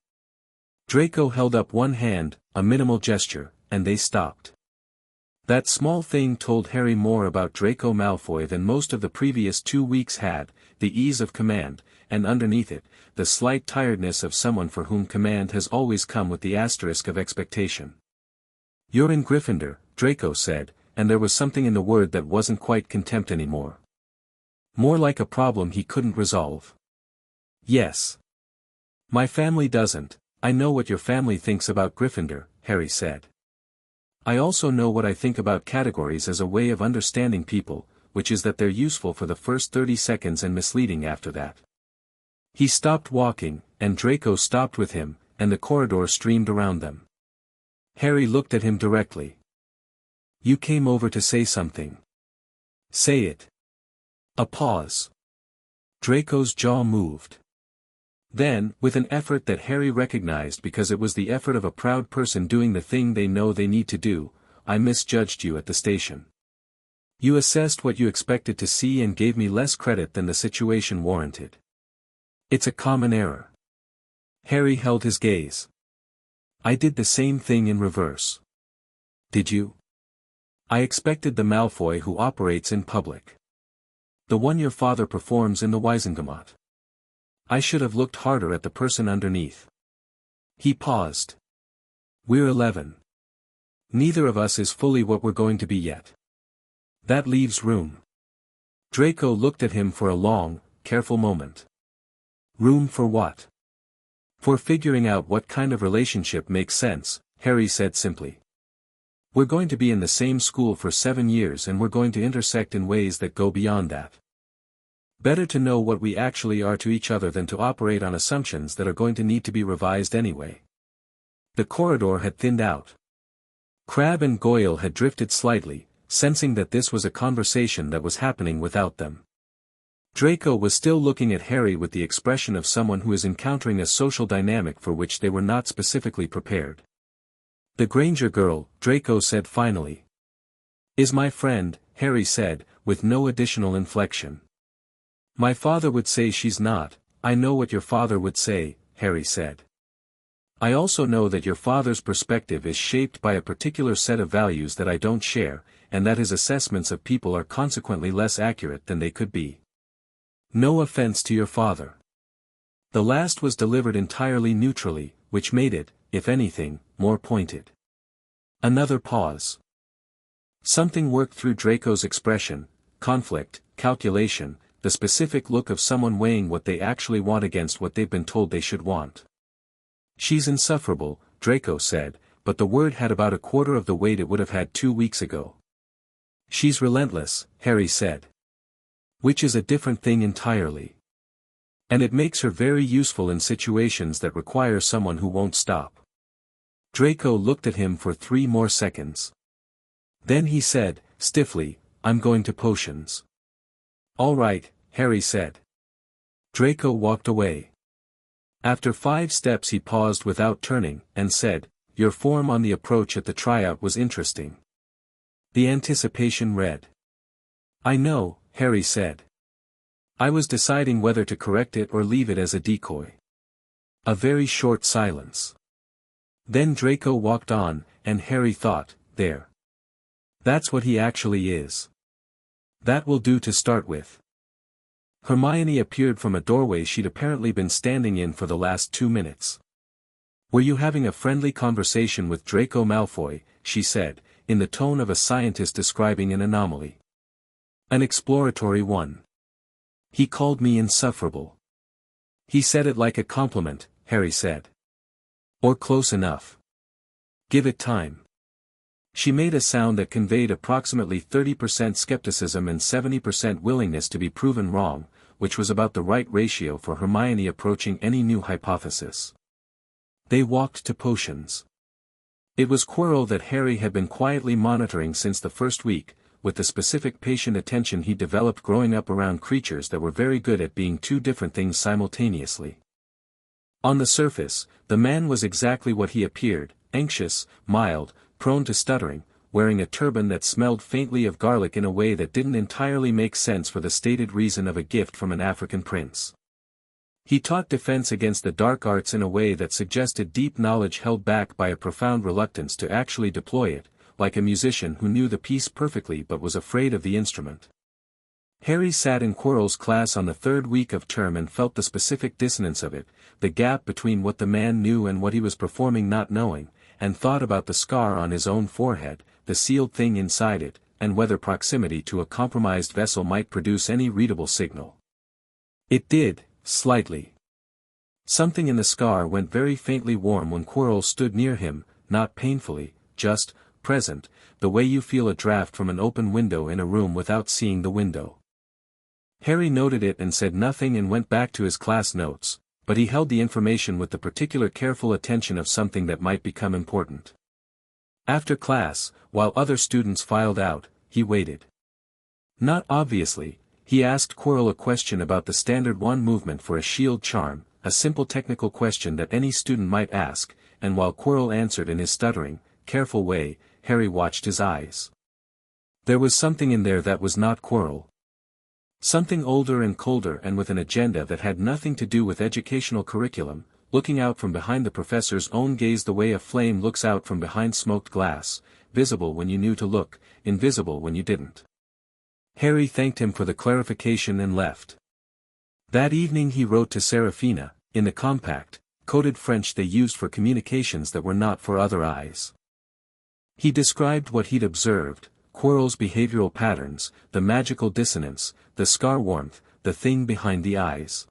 Draco held up one hand, a minimal gesture, and they stopped. That small thing told Harry more about Draco Malfoy than most of the previous 2 weeks had, the ease of command, and underneath it, the slight tiredness of someone for whom command has always come with the asterisk of expectation. You're in Gryffindor, Draco said, and there was something in the word that wasn't quite contempt anymore. More like a problem he couldn't resolve. Yes. My family doesn't. I know what your family thinks about Gryffindor, Harry said. I also know what I think about categories as a way of understanding people, which is that they're useful for the first 30 seconds and misleading after that. He stopped walking, and Draco stopped with him, and the corridor streamed around them. Harry looked at him directly. You came over to say something. Say it. A pause. Draco's jaw moved. Then, with an effort that Harry recognized because it was the effort of a proud person doing the thing they know they need to do, I misjudged you at the station. You assessed what you expected to see and gave me less credit than the situation warranted. It's a common error. Harry held his gaze. I did the same thing in reverse. Did you? I expected the Malfoy who operates in public. The one your father performs in the Wizengamot. I should have looked harder at the person underneath. He paused. We're 11. Neither of us is fully what we're going to be yet. That leaves room. Draco looked at him for a long, careful moment. Room for what? For figuring out what kind of relationship makes sense, Harry said simply. We're going to be in the same school for 7 years and we're going to intersect in ways that go beyond that. Better to know what we actually are to each other than to operate on assumptions that are going to need to be revised anyway. The corridor had thinned out. Crabbe and Goyle had drifted slightly, sensing that this was a conversation that was happening without them. Draco was still looking at Harry with the expression of someone who is encountering a social dynamic for which they were not specifically prepared. The Granger girl, Draco said finally. Is my friend, Harry said, with no additional inflection. My father would say she's not. I know what your father would say, Harry said. I also know that your father's perspective is shaped by a particular set of values that I don't share, and that his assessments of people are consequently less accurate than they could be. No offense to your father. The last was delivered entirely neutrally, which made it, if anything, more pointed. Another pause. Something worked through Draco's expression, conflict, calculation, the specific look of someone weighing what they actually want against what they've been told they should want. She's insufferable, Draco said, but the word had about a quarter of the weight it would have had 2 weeks ago. She's relentless, Harry said. Which is a different thing entirely. And it makes her very useful in situations that require someone who won't stop. Draco looked at him for 3 more seconds. Then he said, stiffly, I'm going to potions. All right, Harry said. Draco walked away. After 5 steps he paused without turning, and said, your form on the approach at the tryout was interesting. The anticipation read. I know, Harry said. I was deciding whether to correct it or leave it as a decoy. A very short silence. Then Draco walked on, and Harry thought, there. That's what he actually is. That will do to start with. Hermione appeared from a doorway she'd apparently been standing in for the last 2 minutes. Were you having a friendly conversation with Draco Malfoy, she said, in the tone of a scientist describing an anomaly. An exploratory one. He called me insufferable. He said it like a compliment, Harry said. Or close enough. Give it time. She made a sound that conveyed approximately 30% skepticism and 70% willingness to be proven wrong, which was about the right ratio for Hermione approaching any new hypothesis. They walked to potions. It was Quirrell that Harry had been quietly monitoring since the first week, with the specific patient attention he developed growing up around creatures that were very good at being 2 different things simultaneously. On the surface, the man was exactly what he appeared, anxious, mild, prone to stuttering, wearing a turban that smelled faintly of garlic in a way that didn't entirely make sense for the stated reason of a gift from an African prince. He taught defense against the dark arts in a way that suggested deep knowledge held back by a profound reluctance to actually deploy it, like a musician who knew the piece perfectly but was afraid of the instrument. Harry sat in Quirrell's class on the 3rd week of term and felt the specific dissonance of it, the gap between what the man knew and what he was performing not knowing, and thought about the scar on his own forehead, the sealed thing inside it, and whether proximity to a compromised vessel might produce any readable signal. It did, slightly. Something in the scar went very faintly warm when Quirrell stood near him, not painfully, just, present, the way you feel a draft from an open window in a room without seeing the window. Harry noted it and said nothing and went back to his class notes, but he held the information with the particular careful attention of something that might become important. After class, while other students filed out, he waited. Not obviously, he asked Quirrell a question about the standard 1 movement for a shield charm, a simple technical question that any student might ask, and while Quirrell answered in his stuttering, careful way, Harry watched his eyes. There was something in there that was not Quirrell. Something older and colder and with an agenda that had nothing to do with educational curriculum, looking out from behind the professor's own gaze the way a flame looks out from behind smoked glass, visible when you knew to look, invisible when you didn't. Harry thanked him for the clarification and left. That evening he wrote to Serafina, in the compact, coded French they used for communications that were not for other eyes. He described what he'd observed, Quirrell's behavioral patterns, the magical dissonance, the scar warmth, the thing behind the eyes.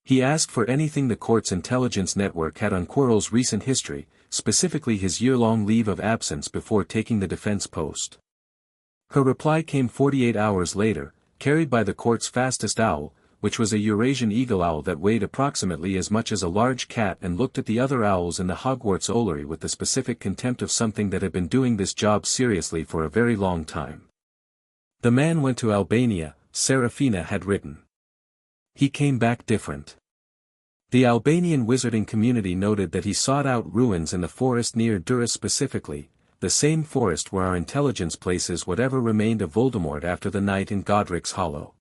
He asked for anything the court's intelligence network had on Quirrell's recent history, specifically his year-long leave of absence before taking the defense post. Her reply came 48 hours later, carried by the court's fastest owl, which was a Eurasian eagle owl that weighed approximately as much as a large cat and looked at the other owls in the Hogwarts Owlery with the specific contempt of something that had been doing this job seriously for a very long time. The man went to Albania, Serafina had written. He came back different. The Albanian wizarding community noted that he sought out ruins in the forest near Durrës specifically, the same forest where our intelligence places whatever remained of Voldemort after the night in Godric's Hollow.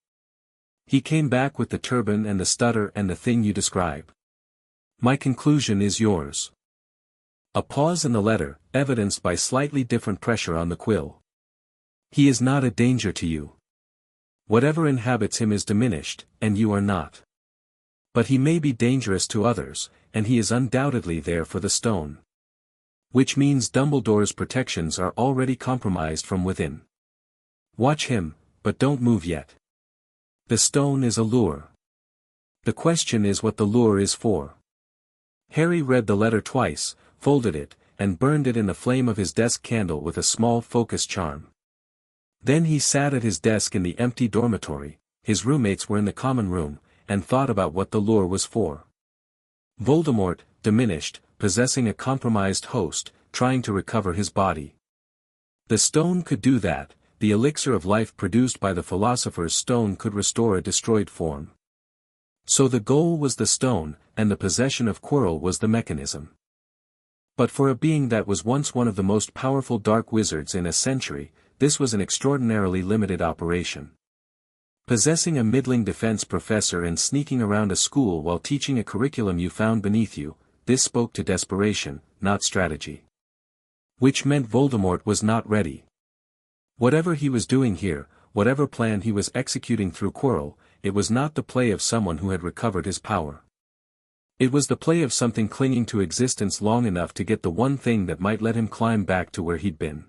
He came back with the turban and the stutter and the thing you describe. My conclusion is yours. A pause in the letter, evidenced by slightly different pressure on the quill. He is not a danger to you. Whatever inhabits him is diminished, and you are not. But he may be dangerous to others, and he is undoubtedly there for the stone. Which means Dumbledore's protections are already compromised from within. Watch him, but don't move yet. The stone is a lure. The question is what the lure is for. Harry read the letter twice, folded it, and burned it in the flame of his desk candle with a small focus charm. Then he sat at his desk in the empty dormitory, his roommates were in the common room, and thought about what the lure was for. Voldemort, diminished, possessing a compromised host, trying to recover his body. The stone could do that. The elixir of life produced by the philosopher's stone could restore a destroyed form. So the goal was the stone, and the possession of Quirrell was the mechanism. But for a being that was once one of the most powerful dark wizards in a century, this was an extraordinarily limited operation. Possessing a middling defense professor and sneaking around a school while teaching a curriculum you found beneath you, this spoke to desperation, not strategy. Which meant Voldemort was not ready. Whatever he was doing here, whatever plan he was executing through Quirrell, it was not the play of someone who had recovered his power. It was the play of something clinging to existence long enough to get the one thing that might let him climb back to where he'd been.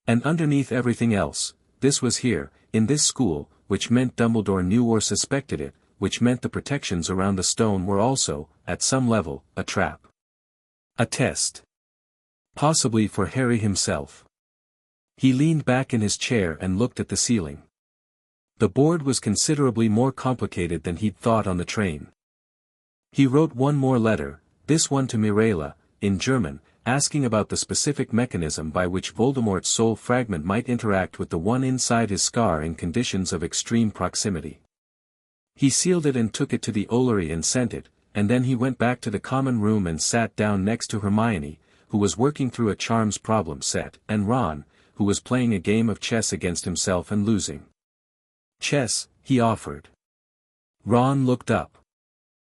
And underneath everything else, this was here, in this school, which meant Dumbledore knew or suspected it, which meant the protections around the stone were also, at some level, a trap. A test. Possibly for Harry himself. He leaned back in his chair and looked at the ceiling. The board was considerably more complicated than he'd thought on the train. He wrote one more letter, this one to Mirella, in German, asking about the specific mechanism by which Voldemort's soul fragment might interact with the one inside his scar in conditions of extreme proximity. He sealed it and took it to the Owlery and sent it, and then he went back to the common room and sat down next to Hermione, who was working through a charms problem set, and Ron, who was playing a game of chess against himself and losing. Chess, he offered. Ron looked up.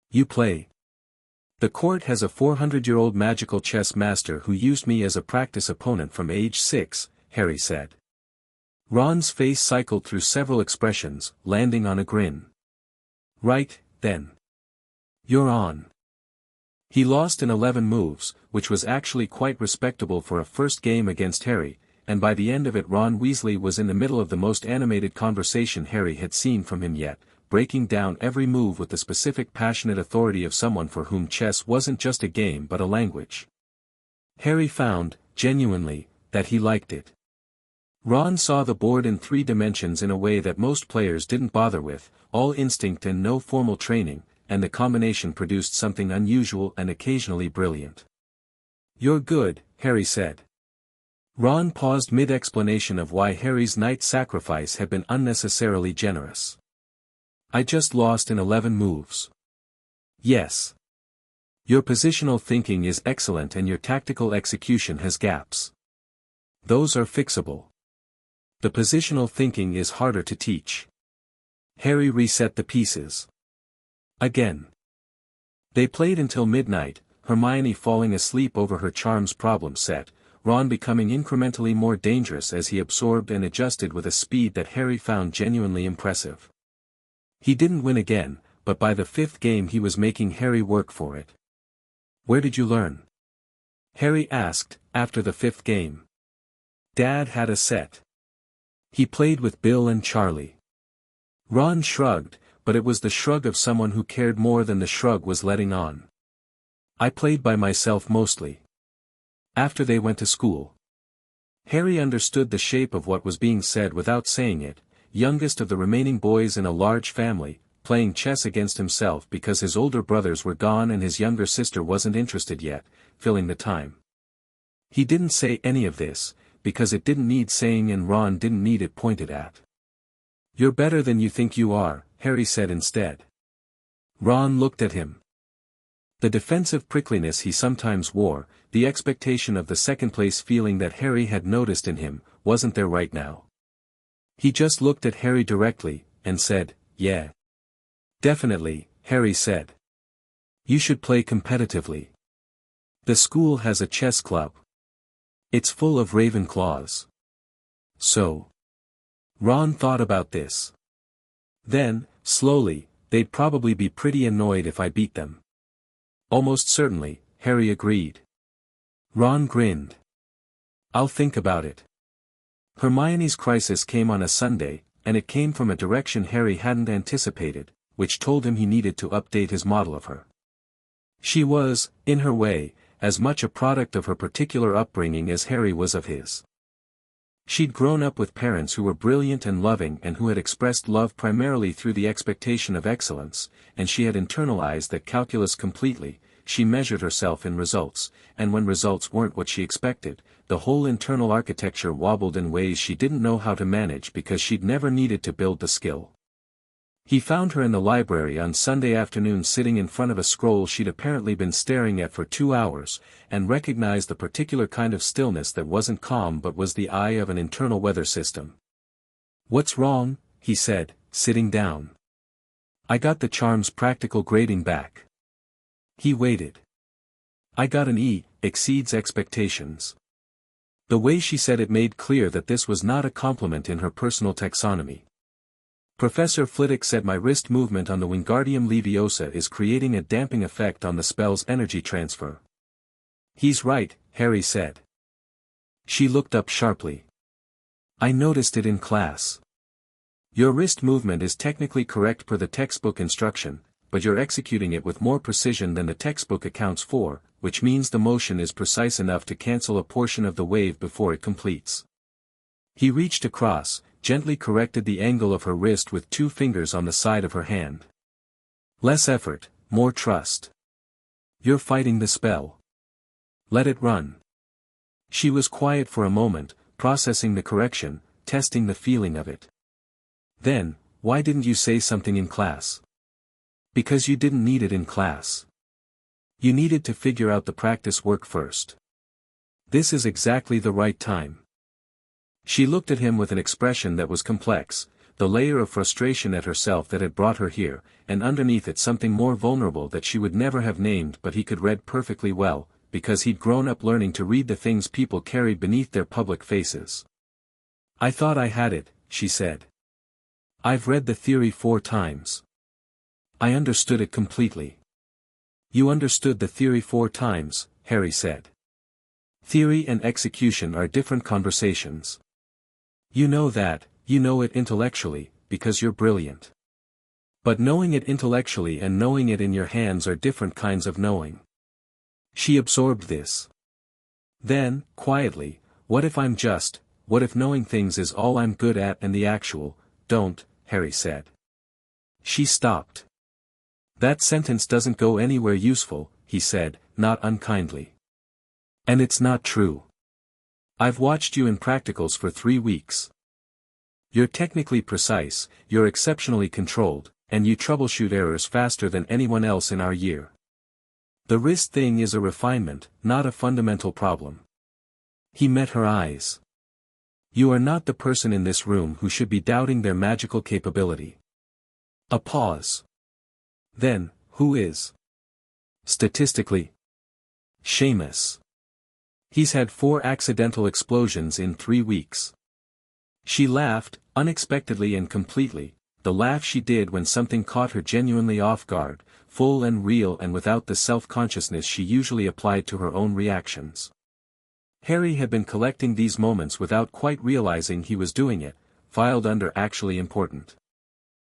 You play? The court has a 400-year-old magical chess master who used me as a practice opponent from age 6, Harry said. Ron's face cycled through several expressions, landing on a grin. Right, then. You're on. He lost in 11 moves, which was actually quite respectable for a first game against Harry, and by the end of it Ron Weasley was in the middle of the most animated conversation Harry had seen from him yet, breaking down every move with the specific passionate authority of someone for whom chess wasn't just a game but a language. Harry found, genuinely, that he liked it. Ron saw the board in 3 dimensions in a way that most players didn't bother with, all instinct and no formal training, and the combination produced something unusual and occasionally brilliant. You're good, Harry said. Ron paused mid-explanation of why Harry's knight sacrifice had been unnecessarily generous. I just lost in 11 moves. Yes. Your positional thinking is excellent and your tactical execution has gaps. Those are fixable. The positional thinking is harder to teach. Harry reset the pieces. Again. They played until midnight, Hermione falling asleep over her charms problem set, Ron becoming incrementally more dangerous as he absorbed and adjusted with a speed that Harry found genuinely impressive. He didn't win again, but by the fifth game he was making Harry work for it. "Where did you learn?" Harry asked, after the fifth game. "Dad had a set. He played with Bill and Charlie." Ron shrugged, but it was the shrug of someone who cared more than the shrug was letting on. "I played by myself mostly. After they went to school." Harry understood the shape of what was being said without saying it, youngest of the remaining boys in a large family, playing chess against himself because his older brothers were gone and his younger sister wasn't interested yet, filling the time. He didn't say any of this, because it didn't need saying and Ron didn't need it pointed at. "You're better than you think you are," Harry said instead. Ron looked at him. The defensive prickliness he sometimes wore, the expectation of the second-place feeling that Harry had noticed in him, wasn't there right now. He just looked at Harry directly, and said, "Yeah. Definitely," Harry said. "You should play competitively. The school has a chess club. It's full of Ravenclaws." So. Ron thought about this. Then, slowly, "They'd probably be pretty annoyed if I beat them." "Almost certainly," Harry agreed. Ron grinned. "I'll think about it." Hermione's crisis came on a Sunday, and it came from a direction Harry hadn't anticipated, which told him he needed to update his model of her. She was, in her way, as much a product of her particular upbringing as Harry was of his. She'd grown up with parents who were brilliant and loving and who had expressed love primarily through the expectation of excellence, and she had internalized that calculus completely. She measured herself in results, and when results weren't what she expected, the whole internal architecture wobbled in ways she didn't know how to manage because she'd never needed to build the skill. He found her in the library on Sunday afternoon sitting in front of a scroll she'd apparently been staring at for 2 hours, and recognized the particular kind of stillness that wasn't calm but was the eye of an internal weather system. "What's wrong?" he said, sitting down. "I got the charm's practical grading back." He waited. "I got an E, exceeds expectations." The way she said it made clear that this was not a compliment in her personal taxonomy. "Professor Flitwick said my wrist movement on the Wingardium Leviosa is creating a damping effect on the spell's energy transfer." "He's right," Harry said. She looked up sharply. "I noticed it in class. Your wrist movement is technically correct per the textbook instruction, but you're executing it with more precision than the textbook accounts for, which means the motion is precise enough to cancel a portion of the wave before it completes." He reached across, gently corrected the angle of her wrist with 2 fingers on the side of her hand. "Less effort, more trust. You're fighting the spell. Let it run." She was quiet for a moment, processing the correction, testing the feeling of it. Then, "Why didn't you say something in class?" "Because you didn't need it in class. You needed to figure out the practice work first. This is exactly the right time." She looked at him with an expression that was complex, the layer of frustration at herself that had brought her here, and underneath it something more vulnerable that she would never have named but he could read perfectly well, because he'd grown up learning to read the things people carried beneath their public faces. "I thought I had it," she said. "I've read the theory 4 times. I understood it completely." "You understood the theory 4 times, Harry said. "Theory and execution are different conversations. You know that, you know it intellectually, because you're brilliant. But knowing it intellectually and knowing it in your hands are different kinds of knowing." She absorbed this. Then, quietly, "What if what if knowing things is all I'm good at and the actual, don't," Harry said. She stopped. "That sentence doesn't go anywhere useful," he said, not unkindly. "And it's not true. I've watched you in practicals for 3 weeks. You're technically precise, you're exceptionally controlled, and you troubleshoot errors faster than anyone else in our year. The wrist thing is a refinement, not a fundamental problem." He met her eyes. "You are not the person in this room who should be doubting their magical capability. A pause. Then, who is? Statistically. Seamus. He's had 4 accidental explosions in 3 weeks. She laughed, unexpectedly and completely, the laugh she did when something caught her genuinely off guard, full and real and without the self-consciousness she usually applied to her own reactions. Harry had been collecting these moments without quite realizing he was doing it, filed under actually important.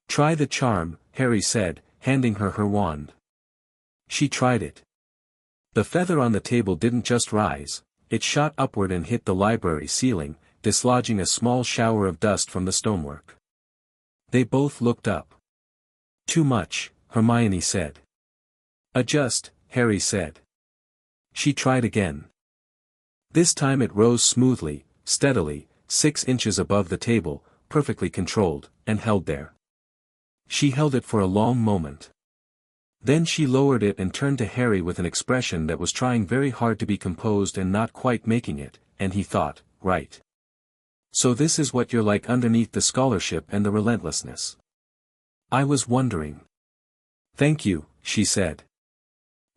Try the charm, Harry said, handing her her wand. She tried it. The feather on the table didn't just rise, it shot upward and hit the library ceiling, dislodging a small shower of dust from the stonework. They both looked up. Too much, Hermione said. Adjust, Harry said. She tried again. This time it rose smoothly, steadily, 6 inches above the table, perfectly controlled, and held there. She held it for a long moment. Then she lowered it and turned to Harry with an expression that was trying very hard to be composed and not quite making it, and he thought, right. So this is what you're like underneath the scholarship and the relentlessness. I was wondering. Thank you, she said.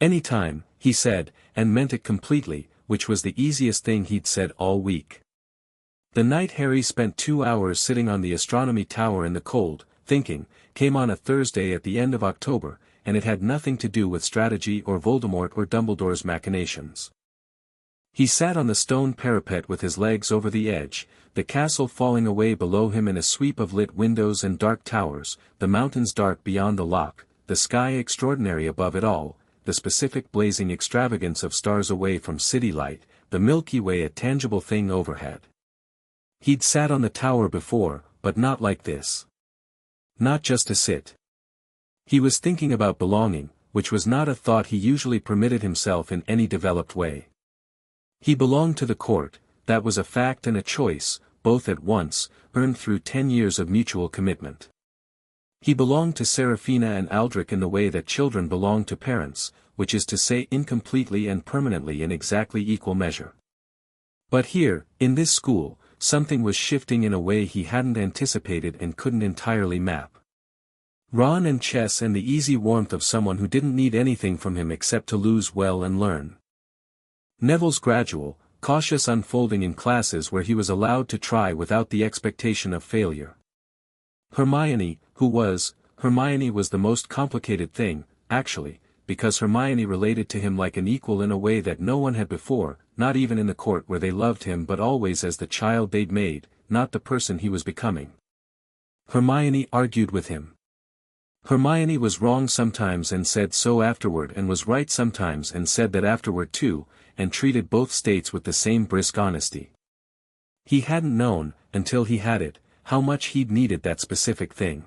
Anytime, he said, and meant it completely, which was the easiest thing he'd said all week. The night Harry spent 2 hours sitting on the astronomy tower in the cold, thinking, came on a Thursday at the end of October, and it had nothing to do with strategy or Voldemort or Dumbledore's machinations. He sat on the stone parapet with his legs over the edge, the castle falling away below him in a sweep of lit windows and dark towers, the mountains dark beyond the loch, the sky extraordinary above it all, the specific blazing extravagance of stars away from city light, the Milky Way a tangible thing overhead. He'd sat on the tower before, but not like this. Not just to sit. He was thinking about belonging, which was not a thought he usually permitted himself in any developed way. He belonged to the court, that was a fact and a choice, both at once, earned through 10 years of mutual commitment. He belonged to Seraphina and Aldrich in the way that children belong to parents, which is to say incompletely and permanently in exactly equal measure. But here, in this school, something was shifting in a way he hadn't anticipated and couldn't entirely map. Ron and chess and the easy warmth of someone who didn't need anything from him except to lose well and learn. Neville's gradual, cautious unfolding in classes where he was allowed to try without the expectation of failure. Hermione was the most complicated thing, actually, because Hermione related to him like an equal in a way that no one had before, not even in the court where they loved him but always as the child they'd made, not the person he was becoming. Hermione argued with him. Hermione was wrong sometimes and said so afterward and was right sometimes and said that afterward too, and treated both states with the same brisk honesty. He hadn't known, until he had it, how much he'd needed that specific thing.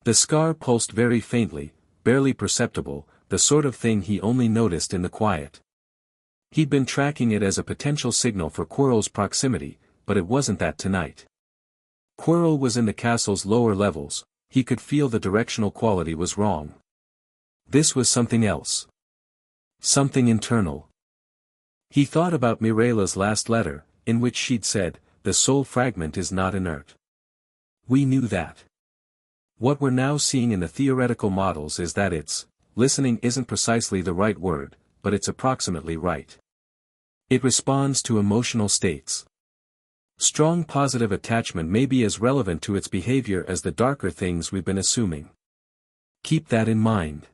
The scar pulsed very faintly, barely perceptible, the sort of thing he only noticed in the quiet. He'd been tracking it as a potential signal for Quirrell's proximity, but it wasn't that tonight. Quirrell was in the castle's lower levels, he could feel the directional quality was wrong. This was something else. Something internal. He thought about Mireille's last letter, in which she'd said, the soul fragment is not inert. We knew that. What we're now seeing in the theoretical models is that listening isn't precisely the right word, but it's approximately right. It responds to emotional states. Strong positive attachment may be as relevant to its behavior as the darker things we've been assuming. Keep that in mind.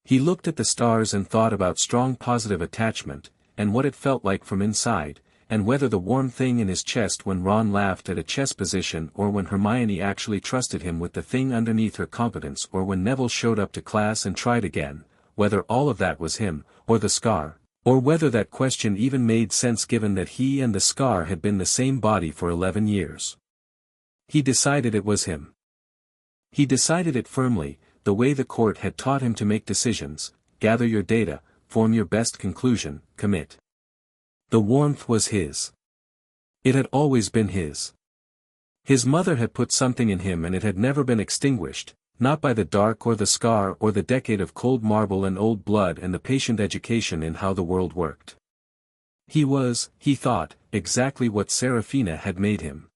He looked at the stars and thought about strong positive attachment, and what it felt like from inside, and whether the warm thing in his chest when Ron laughed at a chess position or when Hermione actually trusted him with the thing underneath her competence or when Neville showed up to class and tried again, whether all of that was him, or the scar, or whether that question even made sense given that he and the scar had been the same body for 11 years. He decided it was him. He decided it firmly, the way the court had taught him to make decisions, gather your data, form your best conclusion, commit. The warmth was his. It had always been his. His mother had put something in him and it had never been extinguished, not by the dark or the scar or the decade of cold marble and old blood and the patient education in how the world worked. He was, he thought, exactly what Seraphina had made him.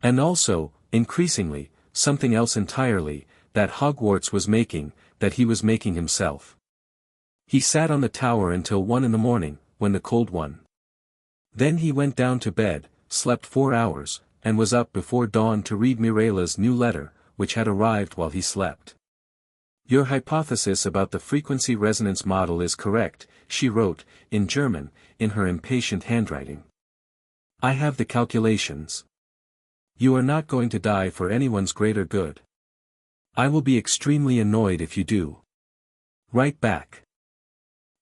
And also, increasingly, something else entirely, that Hogwarts was making, that he was making himself. He sat on the tower until 1 in the morning, when the cold one. Then he went down to bed, slept 4 hours, and was up before dawn to read Mireille's new letter, which had arrived while he slept. Your hypothesis about the frequency resonance model is correct, she wrote, in German, in her impatient handwriting. I have the calculations. You are not going to die for anyone's greater good. I will be extremely annoyed if you do. Write back.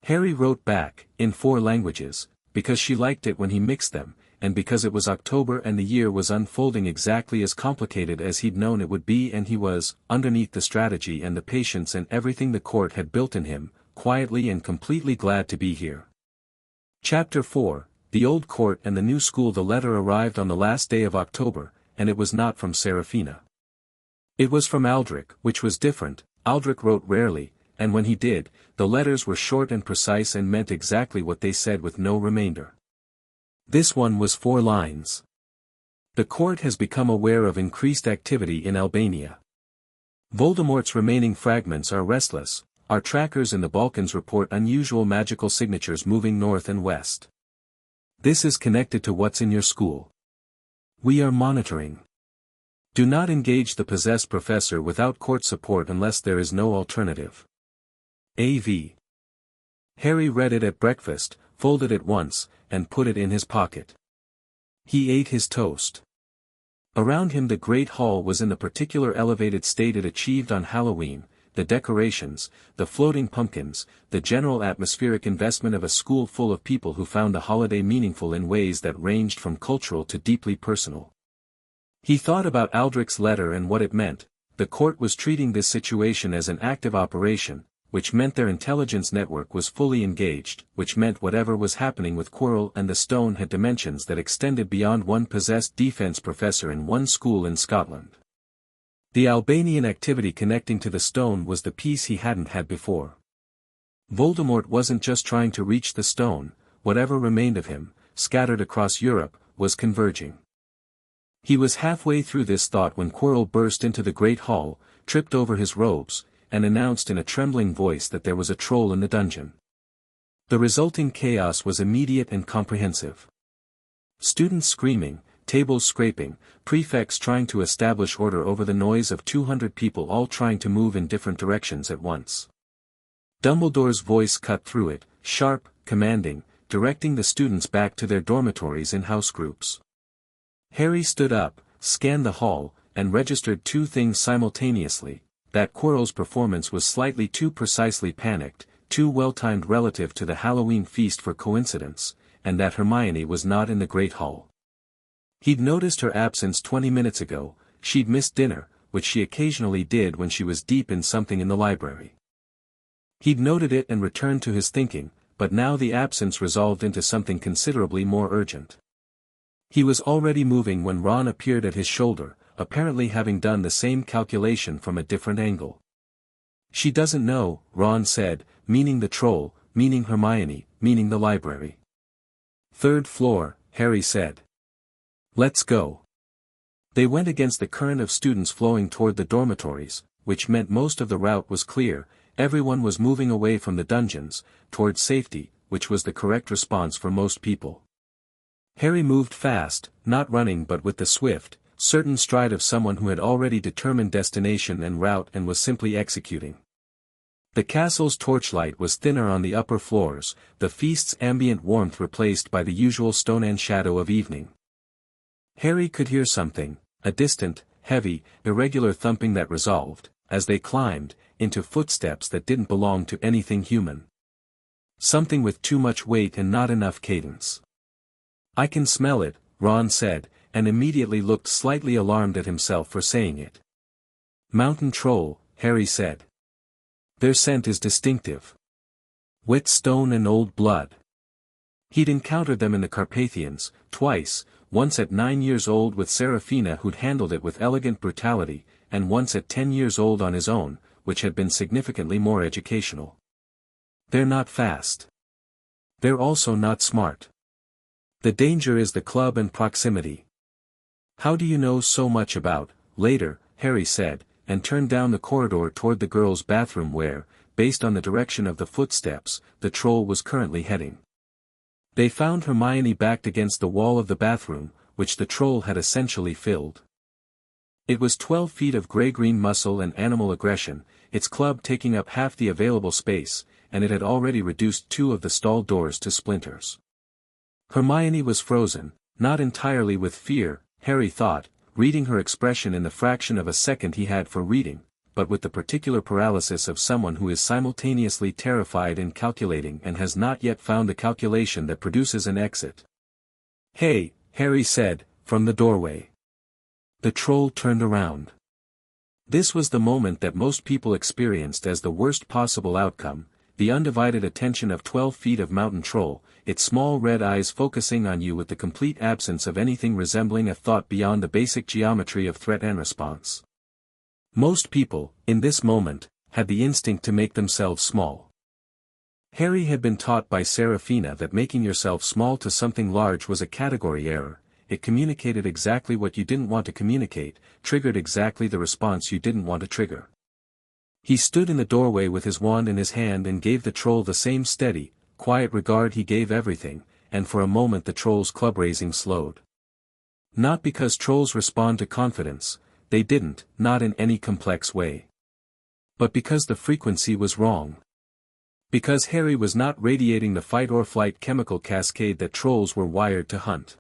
Harry wrote back, in 4 languages, because she liked it when he mixed them, and because it was October and the year was unfolding exactly as complicated as he'd known it would be, and he was, underneath the strategy and the patience and everything the court had built in him, quietly and completely glad to be here. Chapter 4, The Old Court and the New School. The letter arrived on the last day of October, and it was not from Seraphina. It was from Aldrich, which was different. Aldrich wrote rarely, and when he did, the letters were short and precise and meant exactly what they said with no remainder. This one was 4 lines. The court has become aware of increased activity in Albania. Voldemort's remaining fragments are restless. Our trackers in the Balkans report unusual magical signatures moving north and west. This is connected to what's in your school. We are monitoring. Do not engage the possessed professor without court support unless there is no alternative. A.V. Harry read it at breakfast, folded it once, and put it in his pocket. He ate his toast. Around him the great hall was in the particular elevated state it achieved on Halloween, the decorations, the floating pumpkins, the general atmospheric investment of a school full of people who found the holiday meaningful in ways that ranged from cultural to deeply personal. He thought about Aldrich's letter and what it meant. The court was treating this situation as an active operation, which meant their intelligence network was fully engaged, which meant whatever was happening with Quirrell and the stone had dimensions that extended beyond one possessed defense professor in one school in Scotland. The Albanian activity connecting to the stone was the piece he hadn't had before. Voldemort wasn't just trying to reach the stone, whatever remained of him, scattered across Europe, was converging. He was halfway through this thought when Quirrell burst into the great hall, tripped over his robes, and announced in a trembling voice that there was a troll in the dungeon. The resulting chaos was immediate and comprehensive. Students screaming, tables scraping, prefects trying to establish order over the noise of 200 people all trying to move in different directions at once. Dumbledore's voice cut through it, sharp, commanding, directing the students back to their dormitories in house groups. Harry stood up, scanned the hall, and registered 2 things simultaneously: that Quirrell's performance was slightly too precisely panicked, too well-timed relative to the Halloween feast for coincidence, and that Hermione was not in the Great Hall. He'd noticed her absence 20 minutes ago. She'd missed dinner, which she occasionally did when she was deep in something in the library. He'd noted it and returned to his thinking, but now the absence resolved into something considerably more urgent. He was already moving when Ron appeared at his shoulder, apparently having done the same calculation from a different angle. She doesn't know, Ron said, meaning the troll, meaning Hermione, meaning the library. 3rd floor, Harry said. Let's go. They went against the current of students flowing toward the dormitories, which meant most of the route was clear. Everyone was moving away from the dungeons, toward safety, which was the correct response for most people. Harry moved fast, not running but with the swift, certain stride of someone who had already determined destination and route and was simply executing. The castle's torchlight was thinner on the upper floors, the feast's ambient warmth replaced by the usual stone shadow of evening. Harry could hear something, a distant, heavy, irregular thumping that resolved, as they climbed, into footsteps that didn't belong to anything human. Something with too much weight and not enough cadence. I can smell it, Ron said, and immediately looked slightly alarmed at himself for saying it. Mountain troll, Harry said. Their scent is distinctive. Wet stone and old blood. He'd encountered them in the Carpathians, twice, once at 9 years old with Seraphina who'd handled it with elegant brutality, and once at 10 years old on his own, which had been significantly more educational. They're not fast. They're also not smart. The danger is the club and proximity. How do you know so much about, later, Harry said, and turned down the corridor toward the girls' bathroom where, based on the direction of the footsteps, the troll was currently heading. They found Hermione backed against the wall of the bathroom, which the troll had essentially filled. It was 12 feet of gray-green muscle and animal aggression, its club taking up half the available space, and it had already reduced 2 of the stall doors to splinters. Hermione was frozen, not entirely with fear, Harry thought, reading her expression in the fraction of a second he had for reading, but with the particular paralysis of someone who is simultaneously terrified and calculating and has not yet found the calculation that produces an exit. "Hey," Harry said, from the doorway. The troll turned around. This was the moment that most people experienced as the worst possible outcome, the undivided attention of 12 feet of mountain troll, its small red eyes focusing on you with the complete absence of anything resembling a thought beyond the basic geometry of threat and response. Most people, in this moment, had the instinct to make themselves small. Harry had been taught by Seraphina that making yourself small to something large was a category error. It communicated exactly what you didn't want to communicate, triggered exactly the response you didn't want to trigger. He stood in the doorway with his wand in his hand and gave the troll the same steady, quiet regard he gave everything, and for a moment the troll's club raising slowed. Not because trolls respond to confidence, they didn't, not in any complex way. But because the frequency was wrong. Because Harry was not radiating the fight-or-flight chemical cascade that trolls were wired to hunt.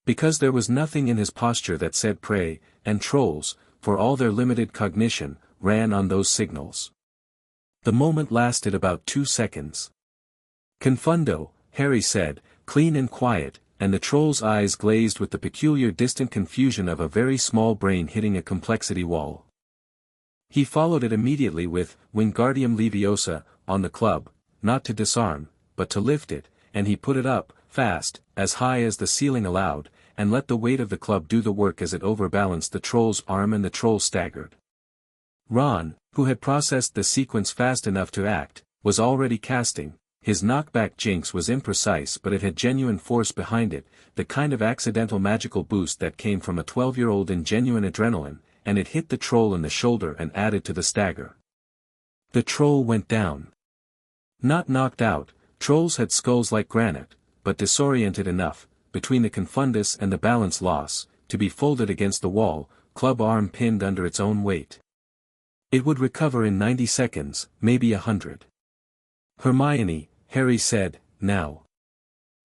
Because there was nothing in his posture that said prey, and trolls, for all their limited cognition, ran on those signals. The moment lasted about 2 seconds. "Confundo," Harry said, clean and quiet, and the troll's eyes glazed with the peculiar distant confusion of a very small brain hitting a complexity wall. He followed it immediately with, Wingardium Leviosa, on the club, not to disarm, but to lift it, and he put it up, fast, as high as the ceiling allowed, and let the weight of the club do the work as it overbalanced the troll's arm and the troll staggered. Ron, who had processed the sequence fast enough to act, was already casting. His knockback jinx was imprecise but it had genuine force behind it, the kind of accidental magical boost that came from a 12-year-old in genuine adrenaline, and it hit the troll in the shoulder and added to the stagger. The troll went down. Not knocked out, trolls had skulls like granite, but disoriented enough, between the confundus and the balance loss, to be folded against the wall, club arm pinned under its own weight. It would recover in 90 seconds, maybe 100. "Hermione," Harry said, "now."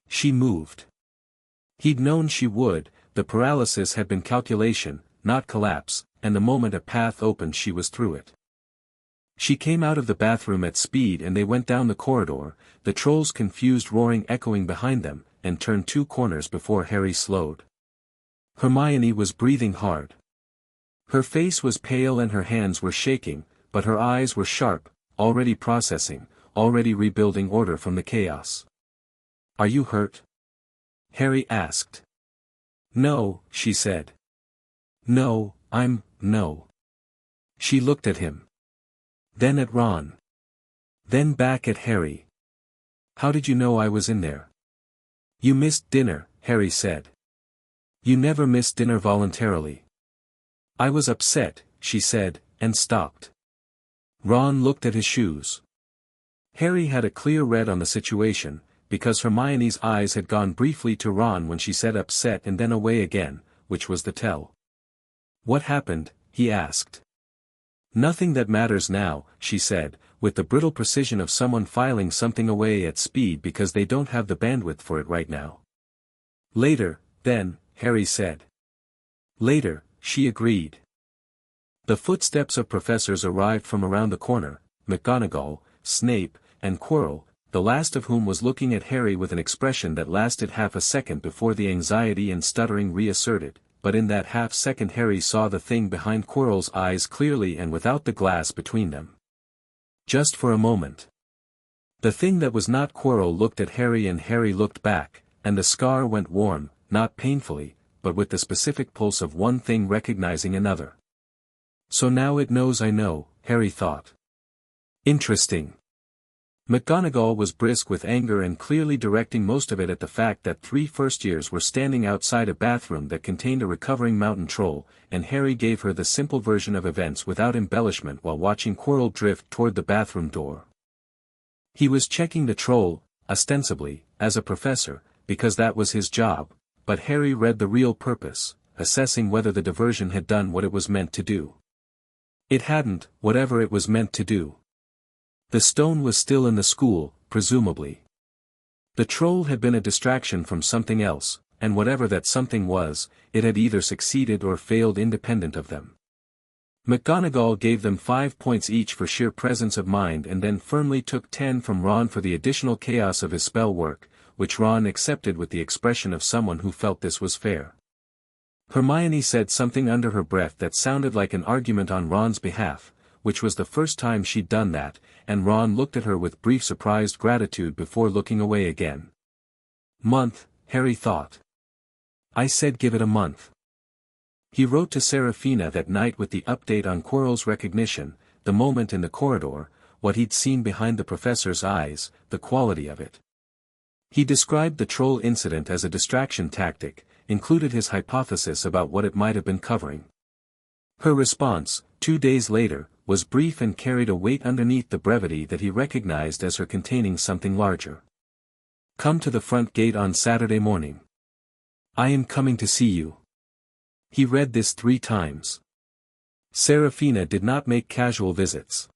She moved. He'd known she would, the paralysis had been calculation, not collapse, and the moment a path opened she was through it. She came out of the bathroom at speed and they went down the corridor, the troll's confused roaring echoing behind them, and turned 2 corners before Harry slowed. Hermione was breathing hard. Her face was pale and her hands were shaking, but her eyes were sharp, already processing, already rebuilding order from the chaos. "Are you hurt?" Harry asked. "No," she said. "No, no." She looked at him. Then at Ron. Then back at Harry. "How did you know I was in there?" "You missed dinner," Harry said. "You never miss dinner voluntarily." "I was upset," she said, and stopped. Ron looked at his shoes. Harry had a clear read on the situation, because Hermione's eyes had gone briefly to Ron when she said upset and then away again, which was the tell. "What happened?" he asked. "Nothing that matters now," she said, with the brittle precision of someone filing something away at speed because they don't have the bandwidth for it right now. "Later, then," Harry said. "Later," she agreed. The footsteps of professors arrived from around the corner, McGonagall, Snape, and Quirrell, the last of whom was looking at Harry with an expression that lasted half a second before the anxiety and stuttering reasserted, but in that half-second Harry saw the thing behind Quirrell's eyes clearly and without the glass between them. Just for a moment. The thing that was not Quirrell looked at Harry and Harry looked back, and the scar went warm, not painfully, but with the specific pulse of one thing recognizing another. "So now it knows I know," Harry thought. "Interesting. McGonagall was brisk with anger and clearly directing most of it at the fact that 3 first-years were standing outside a bathroom that contained a recovering mountain troll, and Harry gave her the simple version of events without embellishment while watching Quirrell drift toward the bathroom door. He was checking the troll, ostensibly, as a professor, because that was his job, but Harry read the real purpose, assessing whether the diversion had done what it was meant to do. It hadn't, whatever it was meant to do. The stone was still in the school, presumably. The troll had been a distraction from something else, and whatever that something was, it had either succeeded or failed independent of them. McGonagall gave them 5 points each for sheer presence of mind and then firmly took 10 from Ron for the additional chaos of his spell work, which Ron accepted with the expression of someone who felt this was fair. Hermione said something under her breath that sounded like an argument on Ron's behalf, which was the first time she'd done that, and Ron looked at her with brief surprised gratitude before looking away again. Month, Harry thought. I said give it a month. He wrote to Seraphina that night with the update on Quirrell's recognition, the moment in the corridor, what he'd seen behind the professor's eyes, the quality of it. He described the troll incident as a distraction tactic, included his hypothesis about what it might have been covering. Her response, 2 days later, was brief and carried a weight underneath the brevity that he recognized as her containing something larger. Come to the front gate on Saturday morning. I am coming to see you. He read this 3 times. Seraphina did not make casual visits.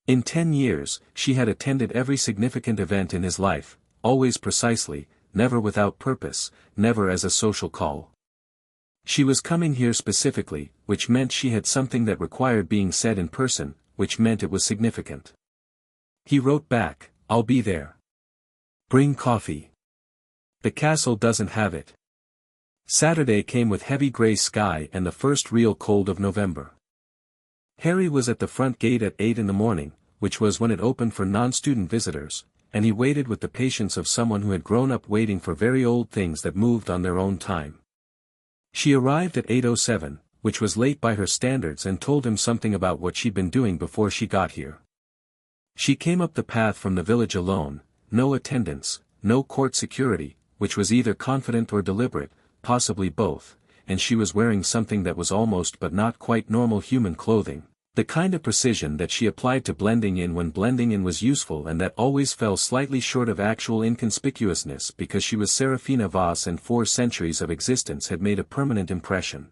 In 10 years, she had attended every significant event in his life, always precisely, never without purpose, never as a social call. She was coming here specifically, which meant she had something that required being said in person, which meant it was significant. He wrote back, I'll be there. Bring coffee. The castle doesn't have it. Saturday came with heavy grey sky and the first real cold of November. Harry was at the front gate at 8 in the morning, which was when it opened for non-student visitors, and he waited with the patience of someone who had grown up waiting for very old things that moved on their own time. She arrived at 8:07, which was late by her standards, and told him something about what she'd been doing before she got here. She came up the path from the village alone, no attendants, no court security, which was either confident or deliberate, possibly both, and she was wearing something that was almost but not quite normal human clothing, the kind of precision that she applied to blending in when blending in was useful and that always fell slightly short of actual inconspicuousness because she was Seraphina Voss and 4 centuries of existence had made a permanent impression.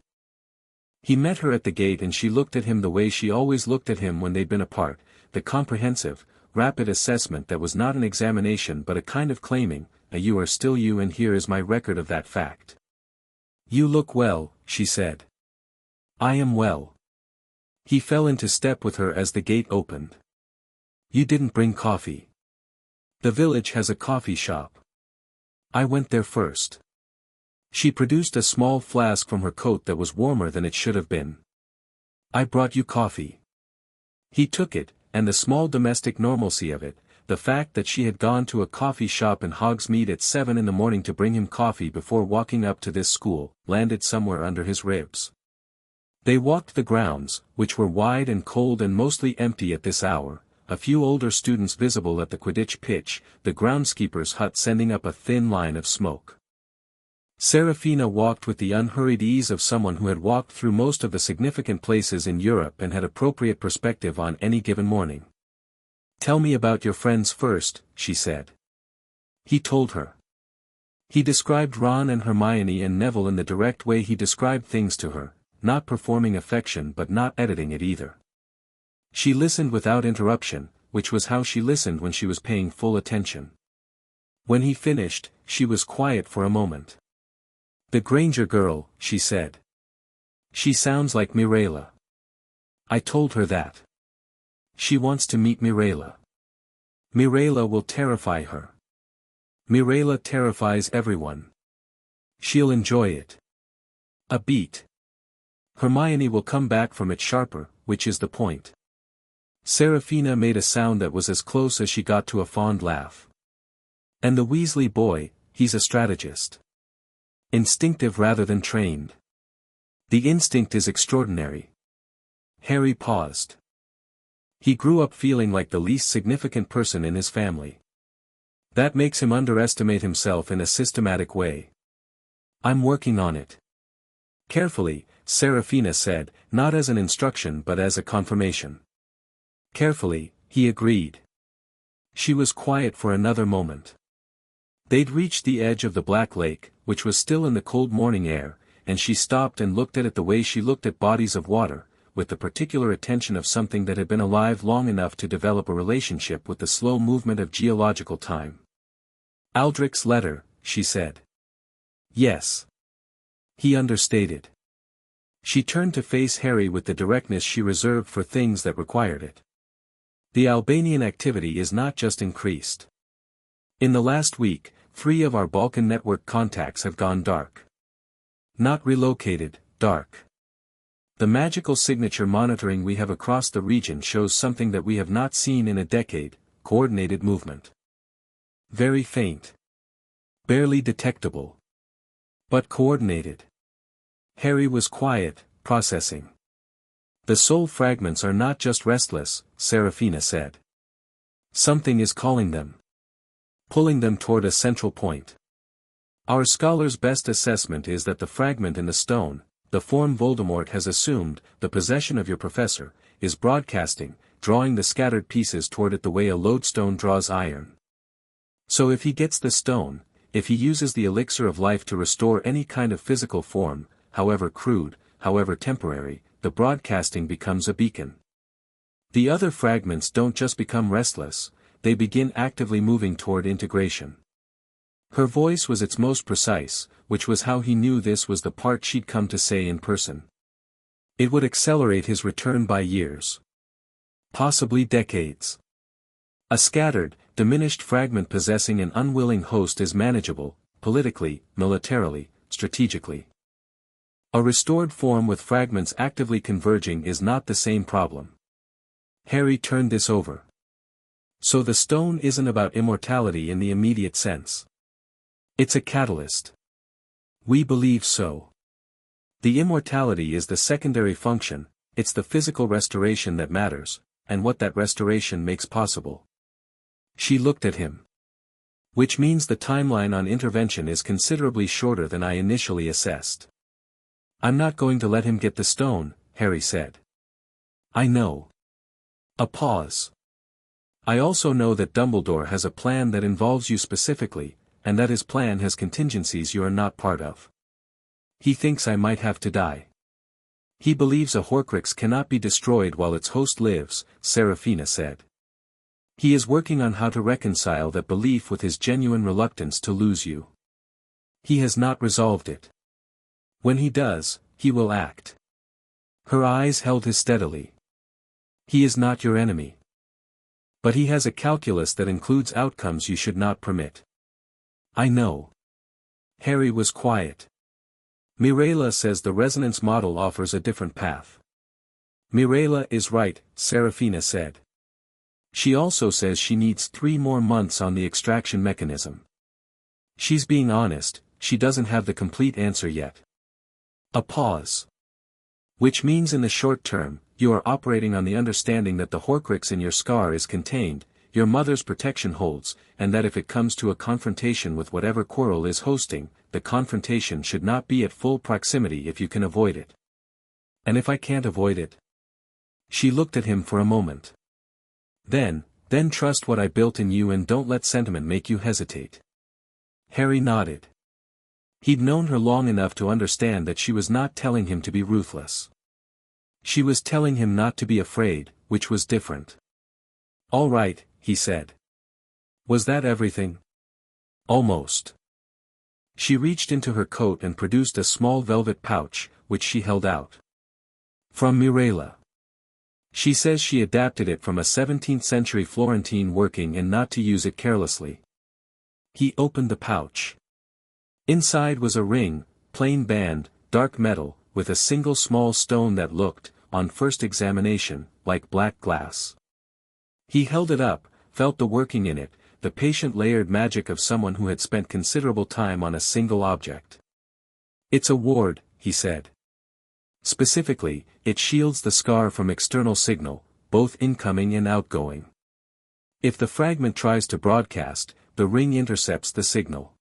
He met her at the gate and she looked at him the way she always looked at him when they'd been apart, the comprehensive, rapid assessment that was not an examination but a kind of claiming, you are still you and here is my record of that fact. You look well, she said. I am well. He fell into step with her as the gate opened. You didn't bring coffee. The village has a coffee shop. I went there first. She produced a small flask from her coat that was warmer than it should have been. I brought you coffee. He took it, and the small domestic normalcy of it, the fact that she had gone to a coffee shop in Hogsmeade at 7 in the morning to bring him coffee before walking up to this school, landed somewhere under his ribs. They walked the grounds, which were wide and cold and mostly empty at this hour, a few older students visible at the Quidditch pitch, the groundskeeper's hut sending up a thin line of smoke. Seraphina walked with the unhurried ease of someone who had walked through most of the significant places in Europe and had appropriate perspective on any given morning. Tell me about your friends first, she said. He told her. He described Ron and Hermione and Neville in the direct way he described things to her, not performing affection but not editing it either. She listened without interruption, which was how she listened when she was paying full attention. When he finished, she was quiet for a moment. The Granger girl, she said. She sounds like Mirella. I told her that. She wants to meet Mirella. Mirella will terrify her. Mirella terrifies everyone. She'll enjoy it. A beat. Hermione will come back from it sharper, which is the point. Seraphina made a sound that was as close as she got to a fond laugh. And the Weasley boy, he's a strategist. Instinctive rather than trained. The instinct is extraordinary. Harry paused. He grew up feeling like the least significant person in his family. That makes him underestimate himself in a systematic way. I'm working on it. Carefully, Serafina said, not as an instruction but as a confirmation. Carefully, he agreed. She was quiet for another moment. They'd reached the edge of the Black Lake, which was still in the cold morning air, and she stopped and looked at it the way she looked at bodies of water, with the particular attention of something that had been alive long enough to develop a relationship with the slow movement of geological time. Aldrich's letter, she said. Yes. He understated. She turned to face Harry with the directness she reserved for things that required it. The Albanian activity is not just increased. In the last week, 3 of our Balkan network contacts have gone dark. Not relocated, dark. The magical signature monitoring we have across the region shows something that we have not seen in a decade, coordinated movement. Very faint. Barely detectable. But coordinated. Harry was quiet, processing. The soul fragments are not just restless, Serafina said. Something is calling them. Pulling them toward a central point. Our scholar's best assessment is that the fragment in the stone, the form Voldemort has assumed, the possession of your professor, is broadcasting, drawing the scattered pieces toward it the way a lodestone draws iron. So if he gets the stone, if he uses the elixir of life to restore any kind of physical form, however crude, however temporary, the broadcasting becomes a beacon. The other fragments don't just become restless, they begin actively moving toward integration. Her voice was its most precise, which was how he knew this was the part she'd come to say in person. It would accelerate his return by years. Possibly decades. A scattered, diminished fragment possessing an unwilling host is manageable, politically, militarily, strategically. A restored form with fragments actively converging is not the same problem. Harry turned this over. So the stone isn't about immortality in the immediate sense. It's a catalyst. We believe so. The immortality is the secondary function, it's the physical restoration that matters, and what that restoration makes possible. She looked at him. Which means the timeline on intervention is considerably shorter than I initially assessed. I'm not going to let him get the stone, Harry said. I know. A pause. I also know that Dumbledore has a plan that involves you specifically, and that his plan has contingencies you are not part of. He thinks I might have to die. He believes a Horcrux cannot be destroyed while its host lives, Serafina said. He is working on how to reconcile that belief with his genuine reluctance to lose you. He has not resolved it. When he does, he will act. Her eyes held his steadily. He is not your enemy. But he has a calculus that includes outcomes you should not permit. I know. Harry was quiet. Mirella says the resonance model offers a different path. Mirella is right, Serafina said. She also says she needs 3 more months on the extraction mechanism. She's being honest, she doesn't have the complete answer yet. A pause. Which means in the short term, you are operating on the understanding that the Horcrux in your scar is contained, your mother's protection holds, and that if it comes to a confrontation with whatever Quirrell is hosting, the confrontation should not be at full proximity if you can avoid it. And if I can't avoid it? She looked at him for a moment. Then trust what I built in you and don't let sentiment make you hesitate. Harry nodded. He'd known her long enough to understand that she was not telling him to be ruthless. She was telling him not to be afraid, which was different. All right, he said. Was that everything? Almost. She reached into her coat and produced a small velvet pouch, which she held out. From Mirella. She says she adapted it from a 17th-century Florentine working and not to use it carelessly. He opened the pouch. Inside was a ring, plain band, dark metal, with a single small stone that looked, on first examination, like black glass. He held it up, felt the working in it, the patient layered magic of someone who had spent considerable time on a single object. It's a ward, he said. Specifically, it shields the scar from external signal, both incoming and outgoing. If the fragment tries to broadcast, the ring intercepts the signal.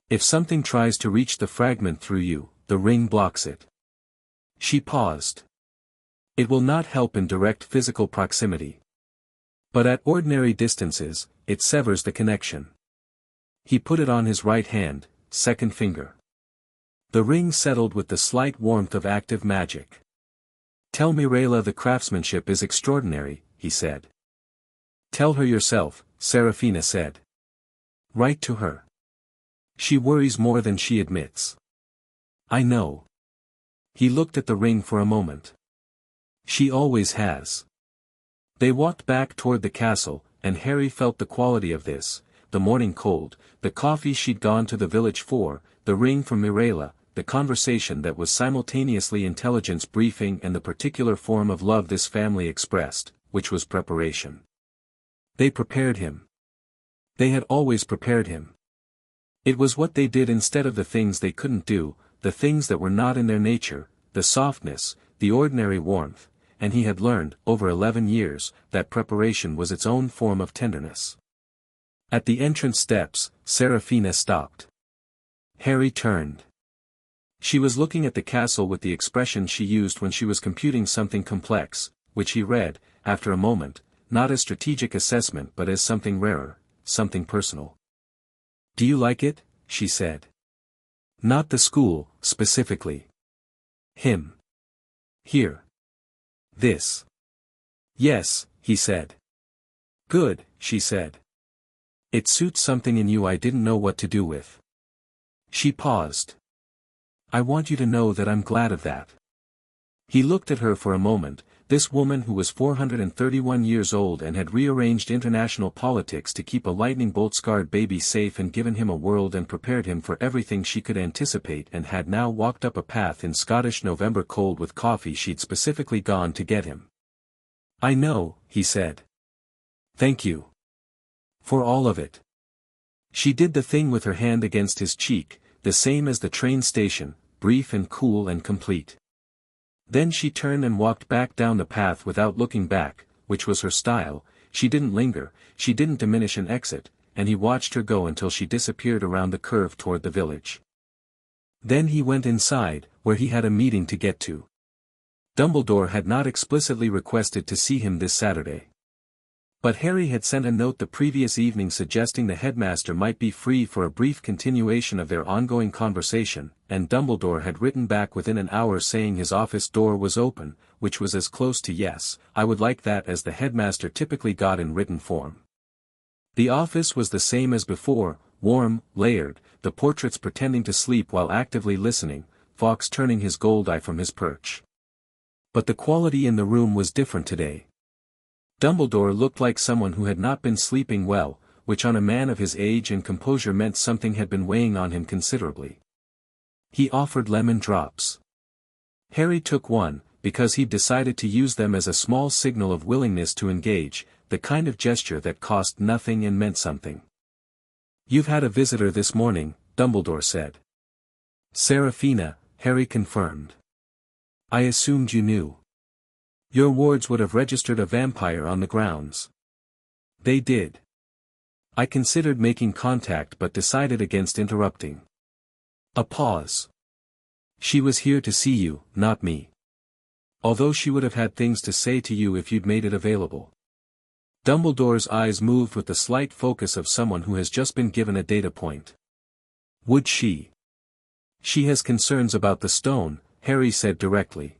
If something tries to reach the fragment through you, the ring blocks it. She paused. It will not help in direct physical proximity. But at ordinary distances, it severs the connection. He put it on his right hand, second finger. The ring settled with the slight warmth of active magic. Tell Mirella the craftsmanship is extraordinary, he said. Tell her yourself, Serafina said. Write to her. She worries more than she admits. I know. He looked at the ring for a moment. She always has. They walked back toward the castle, and Harry felt the quality of this, the morning cold, the coffee she'd gone to the village for, the ring from Mirella, the conversation that was simultaneously intelligence briefing and the particular form of love this family expressed, which was preparation. They prepared him. They had always prepared him. It was what they did instead of the things they couldn't do, the things that were not in their nature, the softness, the ordinary warmth, and he had learned, over 11 years, that preparation was its own form of tenderness. At the entrance steps, Serafina stopped. Harry turned. She was looking at the castle with the expression she used when she was computing something complex, which he read, after a moment, not as strategic assessment but as something rarer, something personal. Do you like it? She said. Not the school, specifically. Him. Here. This. Yes, he said. Good, she said. It suits something in you I didn't know what to do with. She paused. I want you to know that I'm glad of that. He looked at her for a moment, this woman who was 431 years old and had rearranged international politics to keep a lightning bolt-scarred baby safe and given him a world and prepared him for everything she could anticipate and had now walked up a path in Scottish November cold with coffee she'd specifically gone to get him. I know, he said. Thank you. For all of it. She did the thing with her hand against his cheek, the same as the train station, brief and cool and complete. Then she turned and walked back down the path without looking back, which was her style. She didn't linger, she didn't diminish an exit, and he watched her go until she disappeared around the curve toward the village. Then he went inside, where he had a meeting to get to. Dumbledore had not explicitly requested to see him this Saturday. But Harry had sent a note the previous evening suggesting the headmaster might be free for a brief continuation of their ongoing conversation, and Dumbledore had written back within an hour saying his office door was open, which was as close to yes, I would like that as the headmaster typically got in written form. The office was the same as before, warm, layered, the portraits pretending to sleep while actively listening, Fawkes turning his gold eye from his perch. But the quality in the room was different today. Dumbledore looked like someone who had not been sleeping well, which on a man of his age and composure meant something had been weighing on him considerably. He offered lemon drops. Harry took one, because he'd decided to use them as a small signal of willingness to engage, the kind of gesture that cost nothing and meant something. You've had a visitor this morning, Dumbledore said. Serafina, Harry confirmed. I assumed you knew. Your wards would have registered a vampire on the grounds. They did. I considered making contact but decided against interrupting. A pause. She was here to see you, not me. Although she would have had things to say to you if you'd made it available. Dumbledore's eyes moved with the slight focus of someone who has just been given a data point. Would she? She has concerns about the stone, Harry said directly.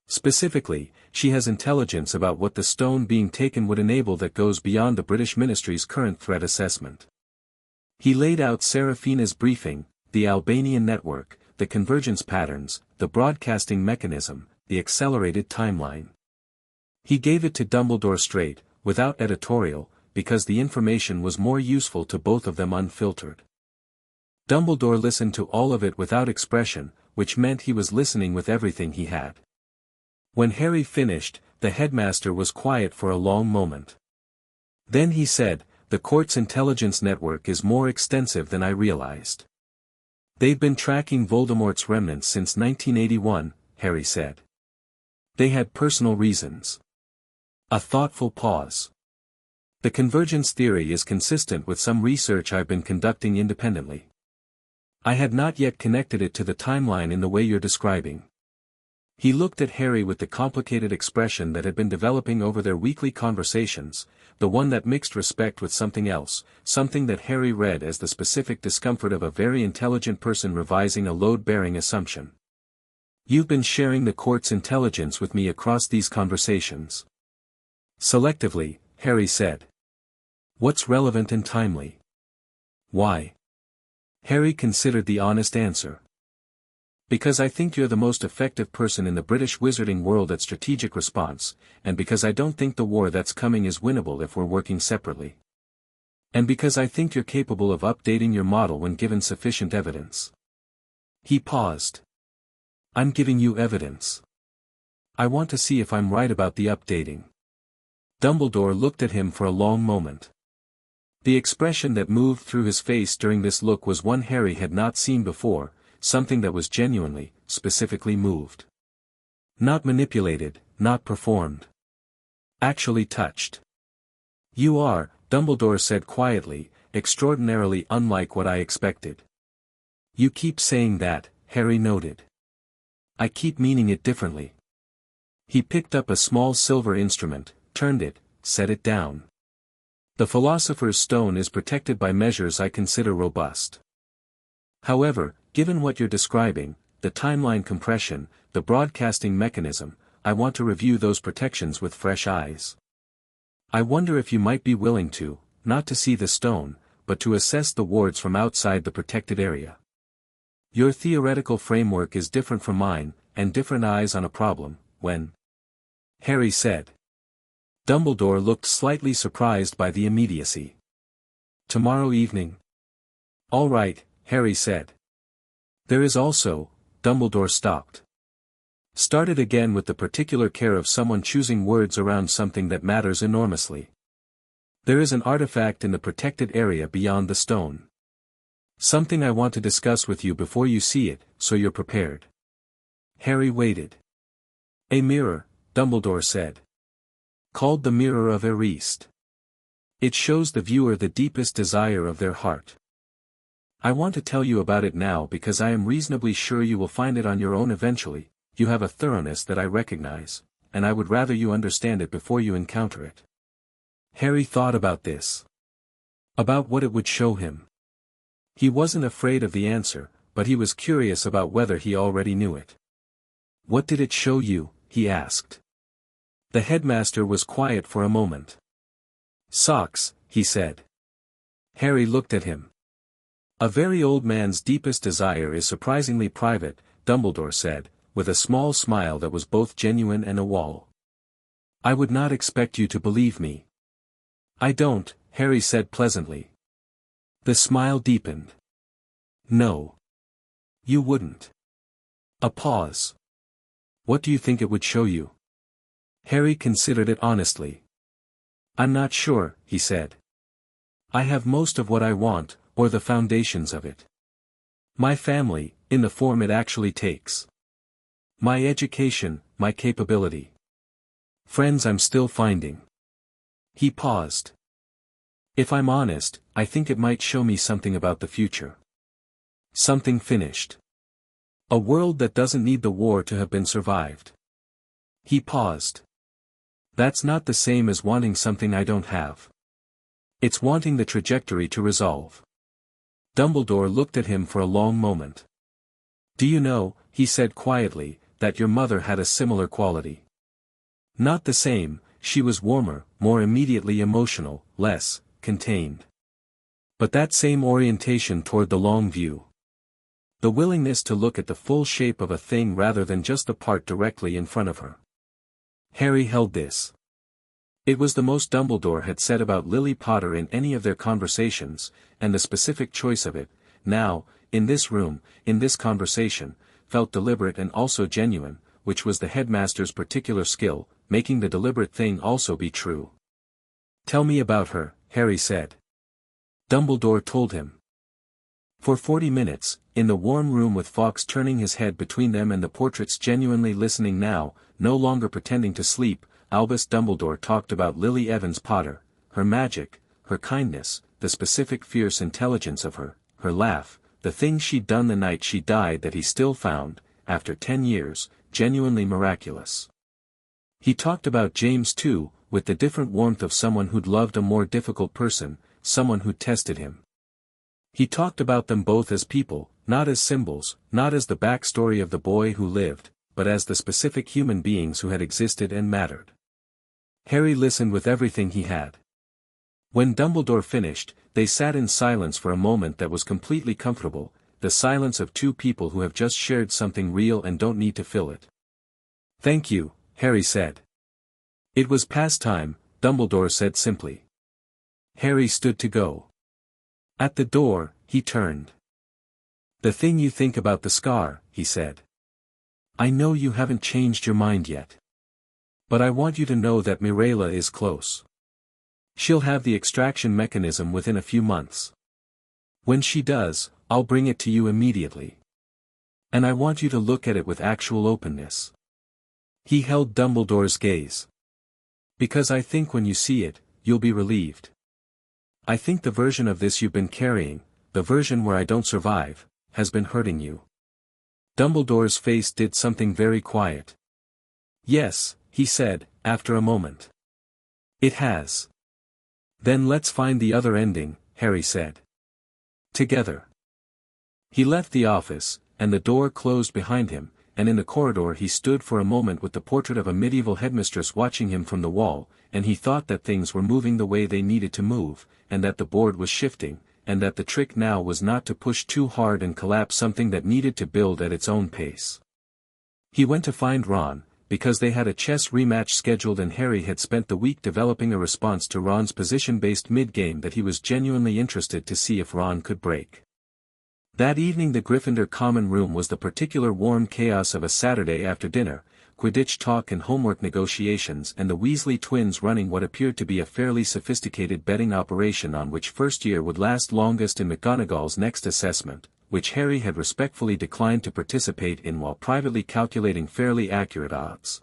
Specifically, she has intelligence about what the stone being taken would enable that goes beyond the British Ministry's current threat assessment. He laid out Serafina's briefing, the Albanian network, the convergence patterns, the broadcasting mechanism, the accelerated timeline. He gave it to Dumbledore straight, without editorial, because the information was more useful to both of them unfiltered. Dumbledore listened to all of it without expression, which meant he was listening with everything he had. When Harry finished, the headmaster was quiet for a long moment. Then he said, the court's intelligence network is more extensive than I realized. They've been tracking Voldemort's remnants since 1981, Harry said. They had personal reasons. A thoughtful pause. The convergence theory is consistent with some research I've been conducting independently. I had not yet connected it to the timeline in the way you're describing. He looked at Harry with the complicated expression that had been developing over their weekly conversations, the one that mixed respect with something else, something that Harry read as the specific discomfort of a very intelligent person revising a load-bearing assumption. You've been sharing the court's intelligence with me across these conversations. Selectively, Harry said. What's relevant and timely? Why? Harry considered the honest answer. Because I think you're the most effective person in the British wizarding world at strategic response, and because I don't think the war that's coming is winnable if we're working separately. And because I think you're capable of updating your model when given sufficient evidence. He paused. I'm giving you evidence. I want to see if I'm right about the updating. Dumbledore looked at him for a long moment. The expression that moved through his face during this look was one Harry had not seen before, something that was genuinely, specifically moved. Not manipulated, not performed. Actually touched. You are, Dumbledore said quietly, extraordinarily unlike what I expected. You keep saying that, Harry noted. I keep meaning it differently. He picked up a small silver instrument, turned it, set it down. The Philosopher's Stone is protected by measures I consider robust. However, given what you're describing, the timeline compression, the broadcasting mechanism, I want to review those protections with fresh eyes. I wonder if you might be willing to, not to see the stone, but to assess the wards from outside the protected area. Your theoretical framework is different from mine, and different eyes on a problem, when? Harry said. Dumbledore looked slightly surprised by the immediacy. Tomorrow evening. All right, Harry said. There is also, Dumbledore stopped. Started again with the particular care of someone choosing words around something that matters enormously. There is an artifact in the protected area beyond the stone. Something I want to discuss with you before you see it, so you're prepared. Harry waited. A mirror, Dumbledore said. Called the Mirror of Erist. It shows the viewer the deepest desire of their heart. I want to tell you about it now because I am reasonably sure you will find it on your own eventually. You have a thoroughness that I recognize, and I would rather you understand it before you encounter it. Harry thought about this. About what it would show him. He wasn't afraid of the answer, but he was curious about whether he already knew it. What did it show you? He asked. The headmaster was quiet for a moment. Socks, he said. Harry looked at him. A very old man's deepest desire is surprisingly private, Dumbledore said, with a small smile that was both genuine and a wall. I would not expect you to believe me. I don't, Harry said pleasantly. The smile deepened. No. You wouldn't. A pause. What do you think it would show you? Harry considered it honestly. I'm not sure, he said. I have most of what I want, or the foundations of it. My family, in the form it actually takes. My education, my capability. Friends I'm still finding. He paused. If I'm honest, I think it might show me something about the future. Something finished. A world that doesn't need the war to have been survived. He paused. That's not the same as wanting something I don't have. It's wanting the trajectory to resolve. Dumbledore looked at him for a long moment. Do you know, he said quietly, that your mother had a similar quality? Not the same, she was warmer, more immediately emotional, less contained. But that same orientation toward the long view. The willingness to look at the full shape of a thing rather than just the part directly in front of her. Harry held this. It was the most Dumbledore had said about Lily Potter in any of their conversations, and the specific choice of it, now, in this room, in this conversation, felt deliberate and also genuine, which was the headmaster's particular skill, making the deliberate thing also be true. Tell me about her, Harry said. Dumbledore told him. For 40 minutes, in the warm room with Fawkes turning his head between them and the portraits genuinely listening now, no longer pretending to sleep, Albus Dumbledore talked about Lily Evans Potter, her magic, her kindness, the specific fierce intelligence of her, her laugh, the things she'd done the night she died that he still found, after 10 years, genuinely miraculous. He talked about James too, with the different warmth of someone who'd loved a more difficult person, someone who'd tested him. He talked about them both as people, not as symbols, not as the backstory of the boy who lived, but as the specific human beings who had existed and mattered. Harry listened with everything he had. When Dumbledore finished, they sat in silence for a moment that was completely comfortable, the silence of two people who have just shared something real and don't need to fill it. "Thank you," Harry said. "It was past time," Dumbledore said simply. Harry stood to go. At the door, he turned. "The thing you think about the scar," he said. "I know you haven't changed your mind yet. But I want you to know that Mirella is close. She'll have the extraction mechanism within a few months. When she does, I'll bring it to you immediately. And I want you to look at it with actual openness." He held Dumbledore's gaze. "Because I think when you see it, you'll be relieved. I think the version of this you've been carrying, the version where I don't survive, has been hurting you." Dumbledore's face did something very quiet. "Yes," he said, after a moment. "It has." "Then let's find the other ending," Harry said. "Together." He left the office, and the door closed behind him, and in the corridor he stood for a moment with the portrait of a medieval headmistress watching him from the wall, and he thought that things were moving the way they needed to move, and that the board was shifting, and that the trick now was not to push too hard and collapse something that needed to build at its own pace. He went to find Ron, because they had a chess rematch scheduled and Harry had spent the week developing a response to Ron's position-based mid-game that he was genuinely interested to see if Ron could break. That evening the Gryffindor common room was the particular warm chaos of a Saturday after dinner, Quidditch talk and homework negotiations and the Weasley twins running what appeared to be a fairly sophisticated betting operation on which first year would last longest in McGonagall's next assessment, which Harry had respectfully declined to participate in while privately calculating fairly accurate odds.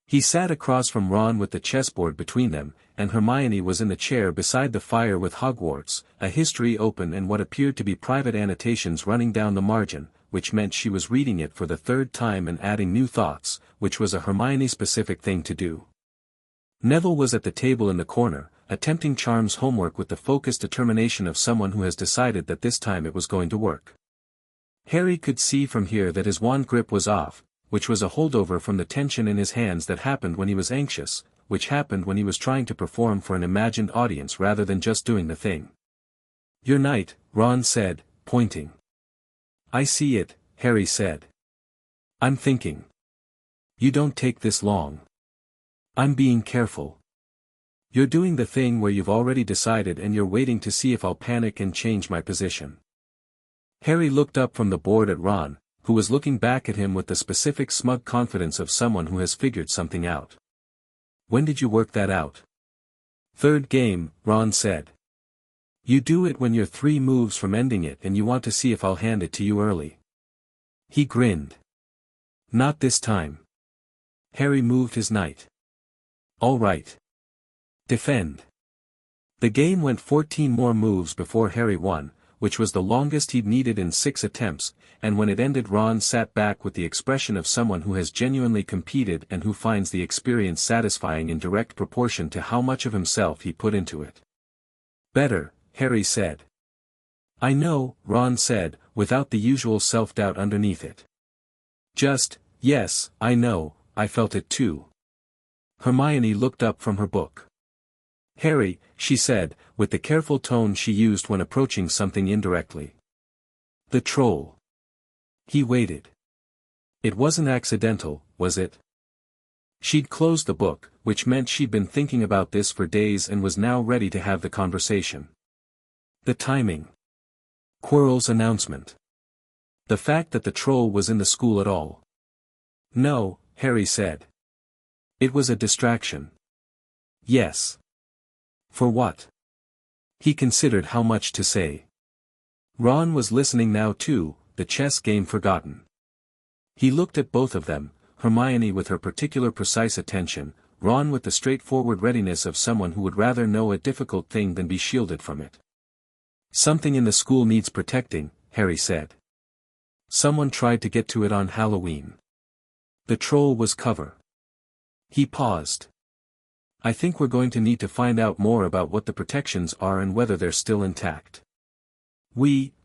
He sat across from Ron with the chessboard between them, and Hermione was in the chair beside the fire with Hogwarts, a history open and what appeared to be private annotations running down the margin, which meant she was reading it for the third time and adding new thoughts, which was a Hermione-specific thing to do. Neville was at the table in the corner, attempting Charm's homework with the focused determination of someone who has decided that this time it was going to work. Harry could see from here that his wand grip was off, which was a holdover from the tension in his hands that happened when he was anxious, which happened when he was trying to perform for an imagined audience rather than just doing the thing. "Your knight," Ron said, pointing. "I see it," Harry said. "I'm thinking. You don't take this long. I'm being careful. You're doing the thing where you've already decided and you're waiting to see if I'll panic and change my position." Harry looked up from the board at Ron, who was looking back at him with the specific smug confidence of someone who has figured something out. "When did you work that out?" "Third game," Ron said. "You do it when you're 3 moves from ending it and you want to see if I'll hand it to you early." He grinned. "Not this time." Harry moved his knight. "All right. Defend." The game went 14 more moves before Harry won, which was the longest he'd needed in 6 attempts, and when it ended Ron sat back with the expression of someone who has genuinely competed and who finds the experience satisfying in direct proportion to how much of himself he put into it. "Better," Harry said. "I know," Ron said, without the usual self-doubt underneath it. "Just, yes, I know, I felt it too." Hermione looked up from her book. "Harry," she said, with the careful tone she used when approaching something indirectly. "The troll." He waited. "It wasn't accidental, was it?" She'd closed the book, which meant she'd been thinking about this for days and was now ready to have the conversation. The timing. Quirrell's announcement. The fact that the troll was in the school at all. "No," Harry said. "It was a distraction." "Yes. For what?" He considered how much to say. Ron was listening now too, the chess game forgotten. He looked at both of them, Hermione with her particular precise attention, Ron with the straightforward readiness of someone who would rather know a difficult thing than be shielded from it. Something in the school needs protecting, Harry said. Someone tried to get to it on Halloween. The troll was cover. He paused. I think we're going to need to find out more about what the protections are and whether they're still intact.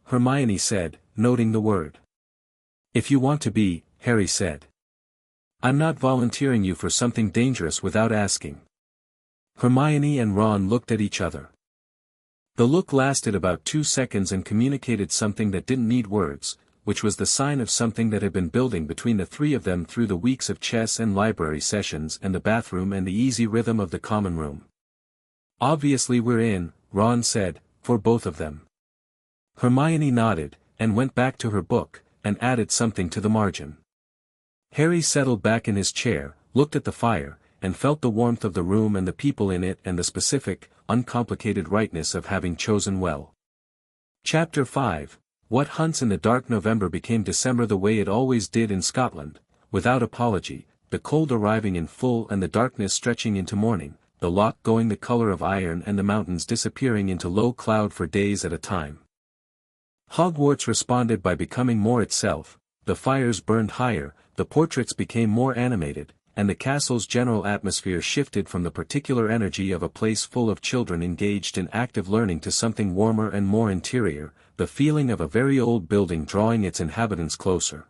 Hermione said, noting the word. If you want to be, Harry said. I'm not volunteering you for something dangerous without asking. Hermione and Ron looked at each other. The look lasted about 2 seconds and communicated something that didn't need words, which was the sign of something that had been building between the three of them through the weeks of chess and library sessions and the bathroom and the easy rhythm of the common room. Obviously we're in, Ron said, for both of them. Hermione nodded, and went back to her book, and added something to the margin. Harry settled back in his chair, looked at the fire, and felt the warmth of the room and the people in it and the specific, uncomplicated rightness of having chosen well. Chapter 5. What hunts in the dark. November became December the way it always did in Scotland, without apology, the cold arriving in full and the darkness stretching into morning, the loch going the color of iron and the mountains disappearing into low cloud for days at a time. Hogwarts responded by becoming more itself, the fires burned higher, the portraits became more animated, and the castle's general atmosphere shifted from the particular energy of a place full of children engaged in active learning to something warmer and more interior, the feeling of a very old building drawing its inhabitants closer.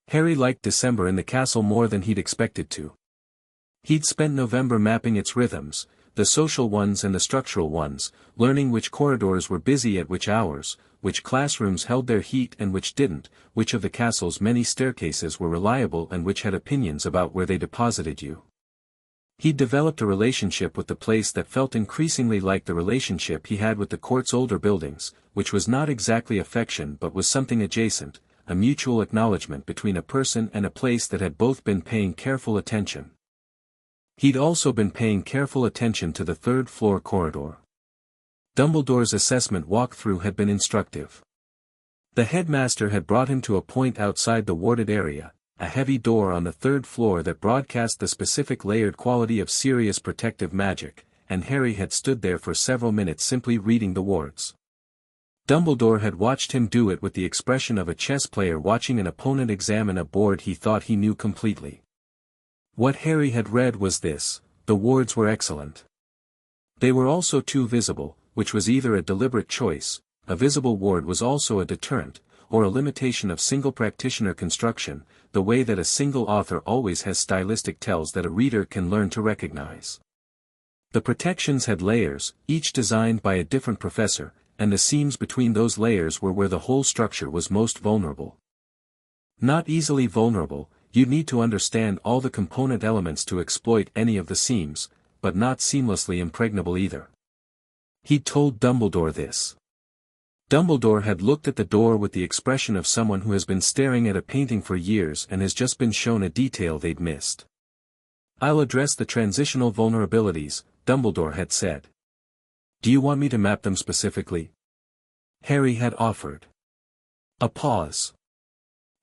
Harry liked December in the castle more than he'd expected to. He'd spent November mapping its rhythms, the social ones and the structural ones, learning which corridors were busy at which hours, which classrooms held their heat and which didn't, which of the castle's many staircases were reliable and which had opinions about where they deposited you. He'd developed a relationship with the place that felt increasingly like the relationship he had with the court's older buildings, which was not exactly affection but was something adjacent, a mutual acknowledgement between a person and a place that had both been paying careful attention. He'd also been paying careful attention to the third-floor corridor. Dumbledore's assessment walkthrough had been instructive. The headmaster had brought him to a point outside the warded area, a heavy door on the third floor that broadcast the specific layered quality of serious protective magic, and Harry had stood there for several minutes simply reading the wards. Dumbledore had watched him do it with the expression of a chess player watching an opponent examine a board he thought he knew completely. What Harry had read was this: the wards were excellent. They were also too visible, which was either a deliberate choice, a visible ward was also a deterrent, or a limitation of single practitioner construction, the way that a single author always has stylistic tells that a reader can learn to recognize. The protections had layers, each designed by a different professor, and the seams between those layers were where the whole structure was most vulnerable. Not easily vulnerable, you'd need to understand all the component elements to exploit any of the seams, but not seamlessly impregnable either. He'd told Dumbledore this. Dumbledore had looked at the door with the expression of someone who has been staring at a painting for years and has just been shown a detail they'd missed. I'll address the transitional vulnerabilities, Dumbledore had said. Do you want me to map them specifically? Harry had offered. A pause.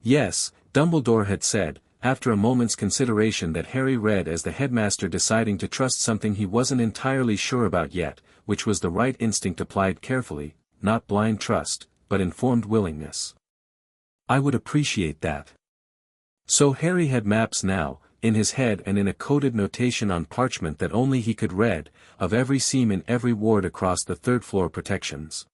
Yes, Dumbledore had said, after a moment's consideration that Harry read as the headmaster deciding to trust something he wasn't entirely sure about yet, which was the right instinct applied carefully, not blind trust, but informed willingness. I would appreciate that. So Harry had maps now, in his head and in a coded notation on parchment that only he could read, of every seam in every ward across the third-floor protections.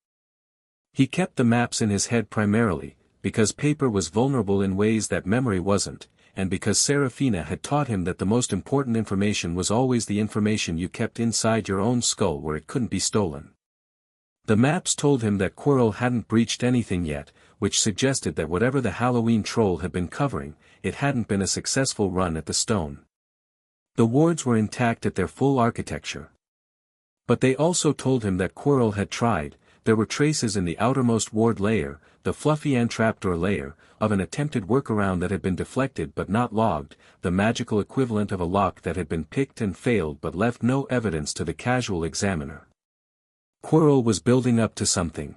He kept the maps in his head primarily, because paper was vulnerable in ways that memory wasn't, and because Seraphina had taught him that the most important information was always the information you kept inside your own skull where it couldn't be stolen. The maps told him that Quirrell hadn't breached anything yet, which suggested that whatever the Halloween troll had been covering, it hadn't been a successful run at the stone. The wards were intact at their full architecture. But they also told him that Quirrell had tried. There were traces in the outermost ward layer, the fluffy and trapdoor layer, of an attempted workaround that had been deflected but not logged, the magical equivalent of a lock that had been picked and failed but left no evidence to the casual examiner. Quirrell was building up to something.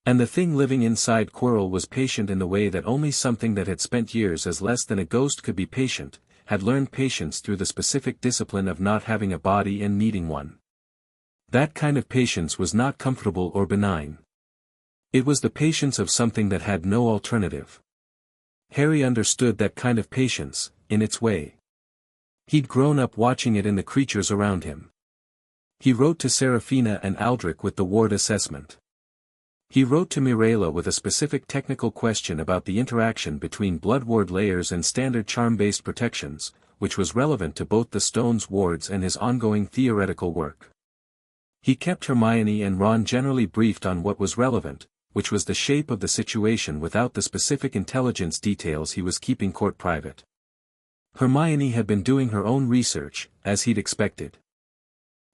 And the thing living inside Quirrell was patient in the way that only something that had spent years as less than a ghost could be patient, had learned patience through the specific discipline of not having a body and needing one. That kind of patience was not comfortable or benign. It was the patience of something that had no alternative. Harry understood that kind of patience, in its way. He'd grown up watching it in the creatures around him. He wrote to Seraphina and Aldrich with the ward assessment. He wrote to Mirella with a specific technical question about the interaction between blood ward layers and standard charm-based protections, which was relevant to both the stone's wards and his ongoing theoretical work. He kept Hermione and Ron generally briefed on what was relevant, which was the shape of the situation without the specific intelligence details he was keeping court private. Hermione had been doing her own research, as he'd expected.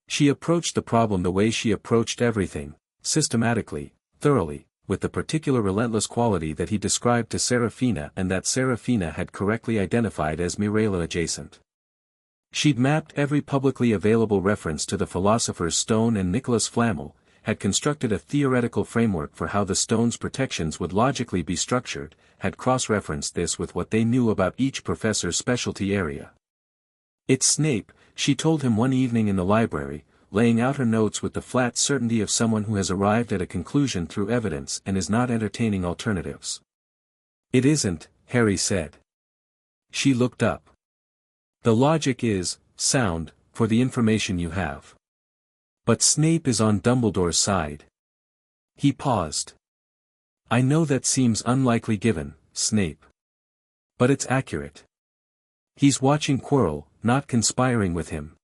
She approached the problem the way she approached everything, systematically, thoroughly, with the particular relentless quality that he described to Seraphina and that Seraphina had correctly identified as Mirella adjacent. She'd mapped every publicly available reference to the Philosopher's Stone and Nicholas Flamel, had constructed a theoretical framework for how the stone's protections would logically be structured, had cross-referenced this with what they knew about each professor's specialty area. "It's Snape," she told him one evening in the library, laying out her notes with the flat certainty of someone who has arrived at a conclusion through evidence and is not entertaining alternatives. "It isn't," Harry said. She looked up. "The logic is sound, for the information you have. But Snape is on Dumbledore's side." He paused. "I know that seems unlikely given, Snape. But it's accurate. He's watching Quirrell, not conspiring with him."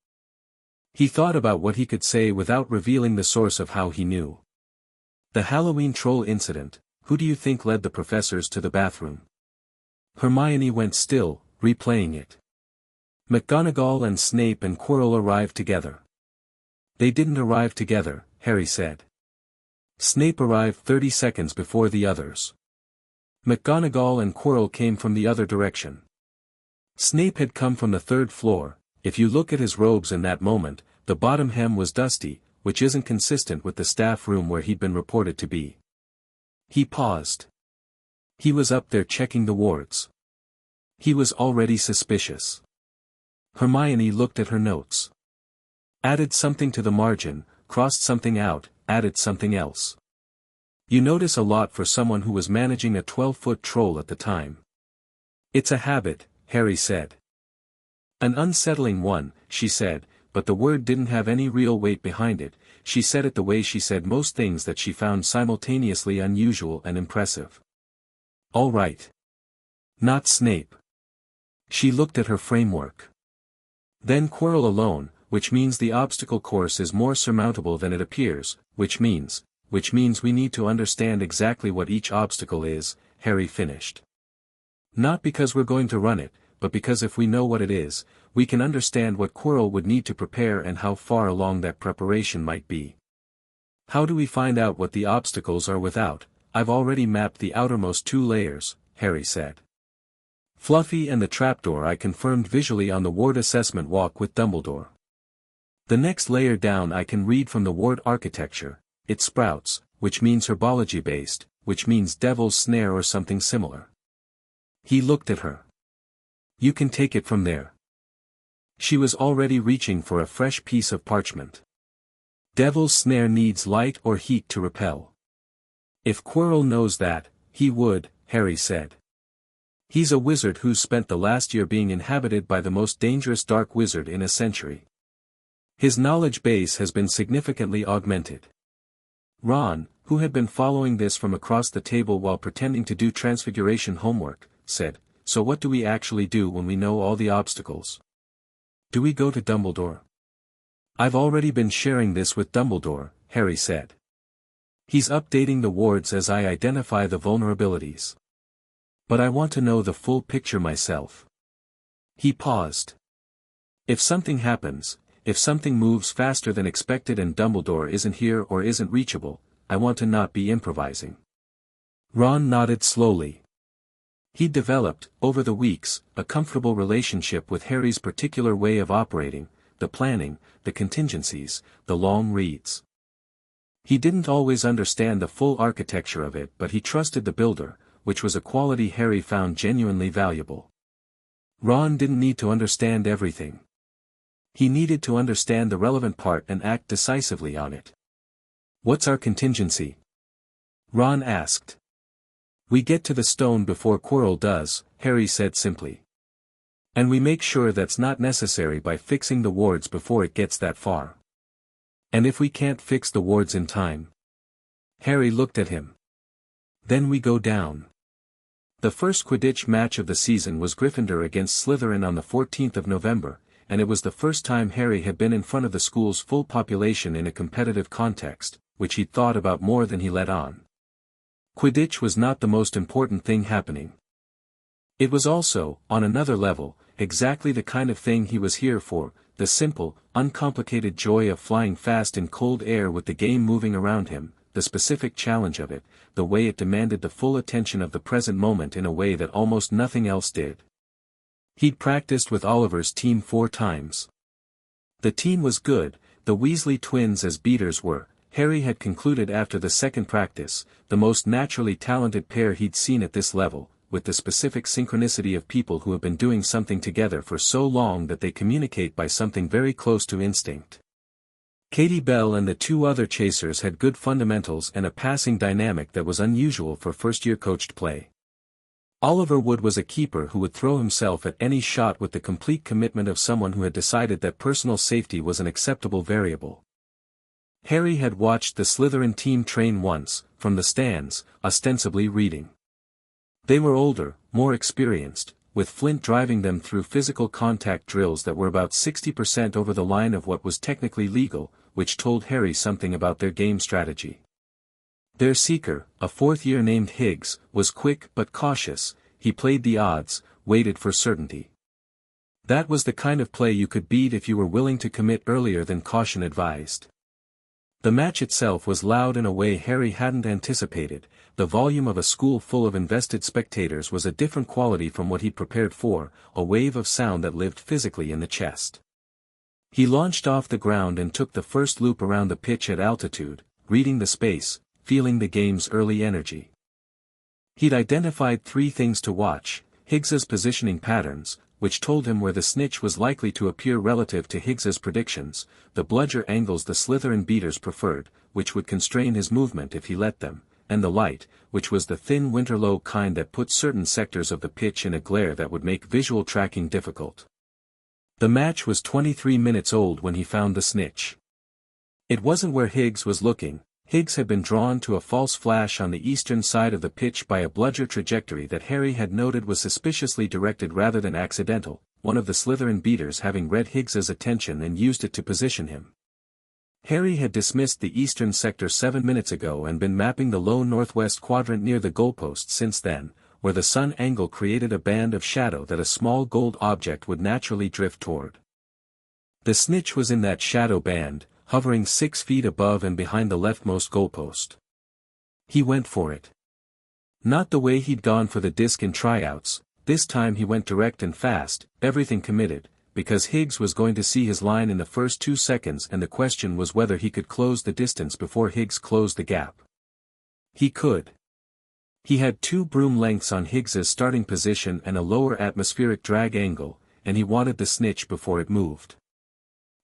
He thought about what he could say without revealing the source of how he knew. "The Halloween troll incident, who do you think led the professors to the bathroom?" Hermione went still, replaying it. "McGonagall and Snape and Quirrell arrived together." "They didn't arrive together," Harry said. "Snape arrived 30 seconds before the others. McGonagall and Quirrell came from the other direction. Snape had come from the 3rd floor. If you look at his robes in that moment, the bottom hem was dusty, which isn't consistent with the staff room where he'd been reported to be." He paused. He was up there checking the wards. He was already suspicious. Hermione looked at her notes. Added something to the margin, crossed something out, added something else. "You notice a lot for someone who was managing a 12-foot troll at the time." "It's a habit," Harry said. "An unsettling one," she said, but the word didn't have any real weight behind it. She said it the way she said most things that she found simultaneously unusual and impressive. "All right. Not Snape." She looked at her framework. "Then Quirrell alone, which means the obstacle course is more surmountable than it appears, which means we need to understand exactly what each obstacle is," Harry finished. "Not because we're going to run it, but because if we know what it is, we can understand what Quirrell would need to prepare and how far along that preparation might be." "How do we find out what the obstacles are without? I've already mapped the outermost 2 layers, Harry said. "Fluffy and the trapdoor I confirmed visually on the ward assessment walk with Dumbledore. The next layer down I can read from the ward architecture. It sprouts, which means herbology-based, which means devil's snare or something similar." He looked at her. "You can take it from there." She was already reaching for a fresh piece of parchment. "Devil's snare needs light or heat to repel." "If Quirrell knows that, he would," Harry said. "He's a wizard who's spent the last year being inhabited by the most dangerous dark wizard in a century. His knowledge base has been significantly augmented." Ron, who had been following this from across the table while pretending to do transfiguration homework, said, "So what do we actually do when we know all the obstacles? Do we go to Dumbledore?" "I've already been sharing this with Dumbledore," Harry said. "He's updating the wards as I identify the vulnerabilities. But I want to know the full picture myself." He paused. "If something happens, if something moves faster than expected and Dumbledore isn't here or isn't reachable, I want to not be improvising." Ron nodded slowly. He'd developed, over the weeks, a comfortable relationship with Harry's particular way of operating, the planning, the contingencies, the long reads. He didn't always understand the full architecture of it, but he trusted the builder, which was a quality Harry found genuinely valuable. Ron didn't need to understand everything. He needed to understand the relevant part and act decisively on it. "What's our contingency?" Ron asked. "We get to the stone before Quirrell does," Harry said simply. "And we make sure that's not necessary by fixing the wards before it gets that far." "And if we can't fix the wards in time?" Harry looked at him. "Then we go down." The first Quidditch match of the season was Gryffindor against Slytherin on the 14th of November, and it was the first time Harry had been in front of the school's full population in a competitive context, which he'd thought about more than he let on. Quidditch was not the most important thing happening. It was also, on another level, exactly the kind of thing he was here for, the simple, uncomplicated joy of flying fast in cold air with the game moving around him, the specific challenge of it, the way it demanded the full attention of the present moment in a way that almost nothing else did. He'd practiced with Oliver's team 4 times. The team was good, the Weasley twins as beaters were, Harry had concluded after the second practice, the most naturally talented pair he'd seen at this level, with the specific synchronicity of people who have been doing something together for so long that they communicate by something very close to instinct. Katie Bell and the 2 other chasers had good fundamentals and a passing dynamic that was unusual for first-year coached play. Oliver Wood was a keeper who would throw himself at any shot with the complete commitment of someone who had decided that personal safety was an acceptable variable. Harry had watched the Slytherin team train once, from the stands, ostensibly reading. They were older, more experienced, with Flint driving them through physical contact drills that were about 60% over the line of what was technically legal, which told Harry something about their game strategy. Their seeker, a 4th-year named Higgs, was quick but cautious. He played the odds, waited for certainty. That was the kind of play you could beat if you were willing to commit earlier than caution advised. The match itself was loud in a way Harry hadn't anticipated. The volume of a school full of invested spectators was a different quality from what he'd prepared for, a wave of sound that lived physically in the chest. He launched off the ground and took the first loop around the pitch at altitude, reading the space, feeling the game's early energy. He'd identified 3 things to watch: Higgs's positioning patterns, which told him where the snitch was likely to appear relative to Higgs's predictions, the bludger angles the Slytherin beaters preferred, which would constrain his movement if he let them, and the light, which was the thin winterlow kind that put certain sectors of the pitch in a glare that would make visual tracking difficult. The match was 23 minutes old when he found the snitch. It wasn't where Higgs was looking. Higgs had been drawn to a false flash on the eastern side of the pitch by a bludger trajectory that Harry had noted was suspiciously directed rather than accidental, one of the Slytherin beaters having read Higgs's attention and used it to position him. Harry had dismissed the eastern sector 7 minutes ago and been mapping the low northwest quadrant near the goalpost since then, where the sun angle created a band of shadow that a small gold object would naturally drift toward. The snitch was in that shadow band, hovering 6 feet above and behind the leftmost goalpost. He went for it. Not the way he'd gone for the disc in tryouts. This time he went direct and fast, everything committed, because Higgs was going to see his line in the first 2 seconds and the question was whether he could close the distance before Higgs closed the gap. He could. He had 2 broom lengths on Higgs's starting position and a lower atmospheric drag angle, and he wanted the snitch before it moved.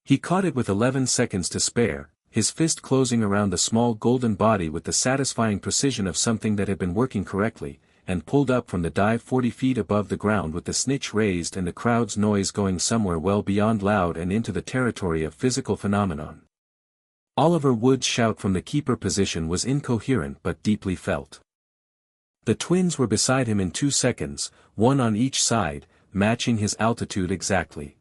He caught it with 11 seconds to spare, his fist closing around the small golden body with the satisfying precision of something that had been working correctly, and pulled up from the dive 40 feet above the ground with the snitch raised and the crowd's noise going somewhere well beyond loud and into the territory of physical phenomenon. Oliver Wood's shout from the keeper position was incoherent but deeply felt. The twins were beside him in 2 seconds, one on each side, matching his altitude exactly.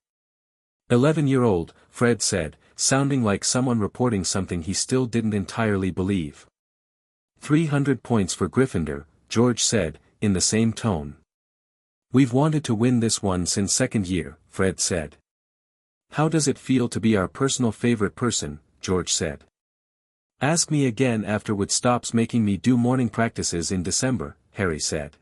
11-year-old, Fred said, sounding like someone reporting something he still didn't entirely believe. 300 points for Gryffindor, George said, in the same tone. We've wanted to win this one since second year, Fred said. How does it feel to be our personal favorite person, George said. Ask me again after Wood stops making me do morning practices in December, Harry said.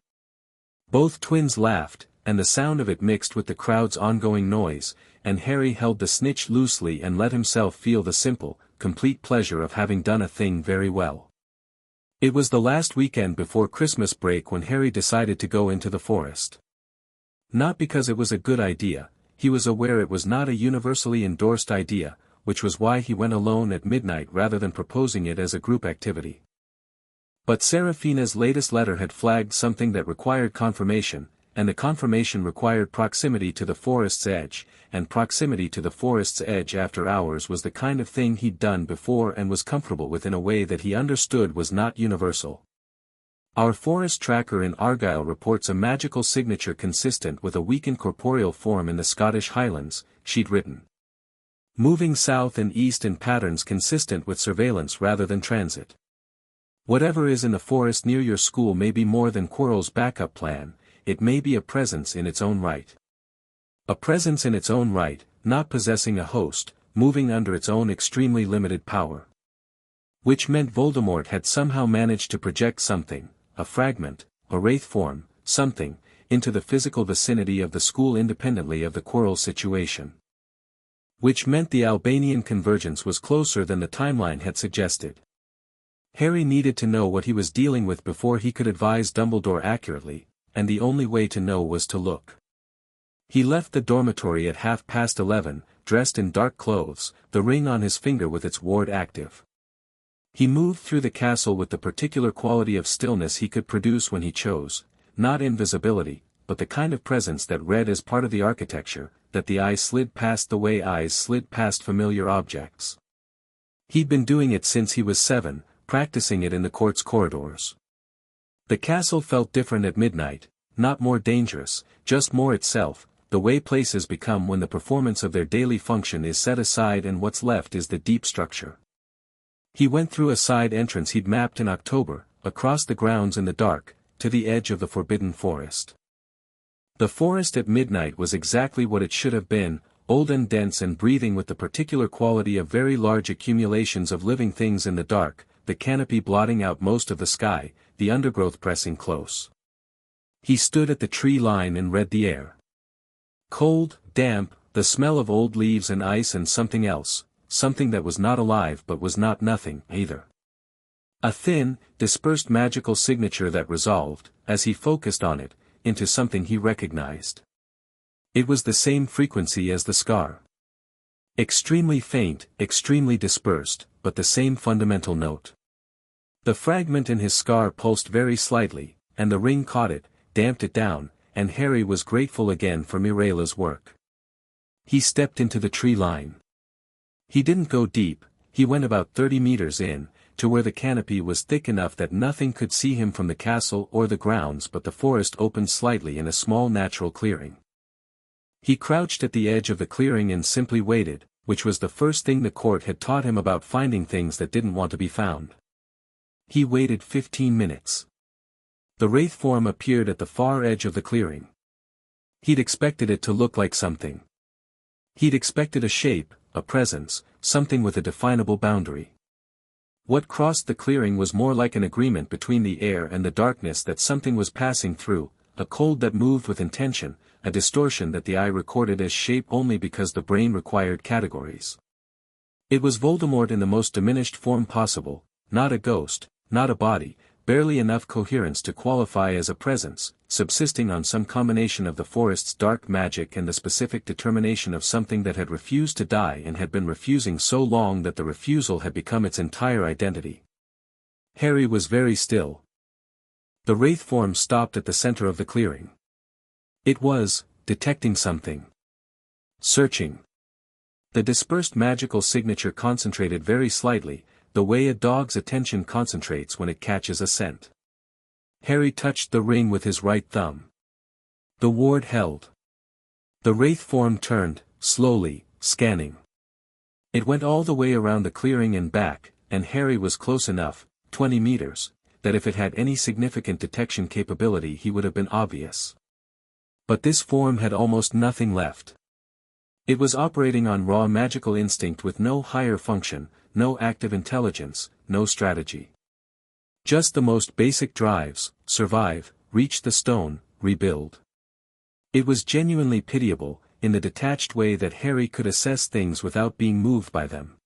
Both twins laughed, and the sound of it mixed with the crowd's ongoing noise, and Harry held the snitch loosely and let himself feel the simple, complete pleasure of having done a thing very well. It was the last weekend before Christmas break when Harry decided to go into the forest. Not because it was a good idea, he was aware it was not a universally endorsed idea, which was why he went alone at midnight rather than proposing it as a group activity. But Serafina's latest letter had flagged something that required confirmation, and the confirmation required proximity to the forest's edge, and proximity to the forest's edge after hours was the kind of thing he'd done before and was comfortable with in a way that he understood was not universal. Our forest tracker in Argyll reports a magical signature consistent with a weakened corporeal form in the Scottish Highlands, she'd written. Moving south and east in patterns consistent with surveillance rather than transit. Whatever is in the forest near your school may be more than Quirrell's backup plan, it may be a presence in its own right. A presence in its own right, not possessing a host, moving under its own extremely limited power. Which meant Voldemort had somehow managed to project something, a fragment, a wraith form, something, into the physical vicinity of the school independently of the Quirrell situation. Which meant the Albanian convergence was closer than the timeline had suggested. Harry needed to know what he was dealing with before he could advise Dumbledore accurately, and the only way to know was to look. He left the dormitory at 11:30, dressed in dark clothes, the ring on his finger with its ward active. He moved through the castle with the particular quality of stillness he could produce when he chose, not invisibility, but the kind of presence that read as part of the architecture, that the eye slid past the way eyes slid past familiar objects. He'd been doing it since he was 7, practicing it in the court's corridors. The castle felt different at midnight, not more dangerous, just more itself, the way places become when the performance of their daily function is set aside and what's left is the deep structure. He went through a side entrance he'd mapped in October, across the grounds in the dark, to the edge of the forbidden forest. The forest at midnight was exactly what it should have been, old and dense and breathing with the particular quality of very large accumulations of living things in the dark, the canopy blotting out most of the sky, the undergrowth pressing close. He stood at the tree line and read the air. Cold, damp, the smell of old leaves and ice and something else, something that was not alive but was not nothing, either. A thin, dispersed magical signature that resolved, as he focused on it, into something he recognized. It was the same frequency as the scar. Extremely faint, extremely dispersed, but the same fundamental note. The fragment in his scar pulsed very slightly, and the ring caught it, damped it down, and Harry was grateful again for Mireille's work. He stepped into the tree line. He didn't go deep, he went about 30 meters in, to where the canopy was thick enough that nothing could see him from the castle or the grounds but the forest opened slightly in a small natural clearing. He crouched at the edge of the clearing and simply waited, which was the first thing the court had taught him about finding things that didn't want to be found. He waited 15 minutes. The wraith form appeared at the far edge of the clearing. He'd expected it to look like something. He'd expected a shape, a presence, something with a definable boundary. What crossed the clearing was more like an agreement between the air and the darkness that something was passing through, a cold that moved with intention, a distortion that the eye recorded as shape only because the brain required categories. It was Voldemort in the most diminished form possible, not a ghost, not a body, barely enough coherence to qualify as a presence, subsisting on some combination of the forest's dark magic and the specific determination of something that had refused to die and had been refusing so long that the refusal had become its entire identity. Harry was very still. The wraith form stopped at the center of the clearing. It was, detecting something. Searching. The dispersed magical signature concentrated very slightly, the way a dog's attention concentrates when it catches a scent. Harry touched the ring with his right thumb. The ward held. The wraith form turned, slowly, scanning. It went all the way around the clearing and back, and Harry was close enough, 20 meters, that if it had any significant detection capability he would have been obvious. But this form had almost nothing left. It was operating on raw magical instinct with no higher function, no active intelligence, no strategy. Just the most basic drives, survive, reach the stone, rebuild. It was genuinely pitiable, in the detached way that Harry could assess things without being moved by them.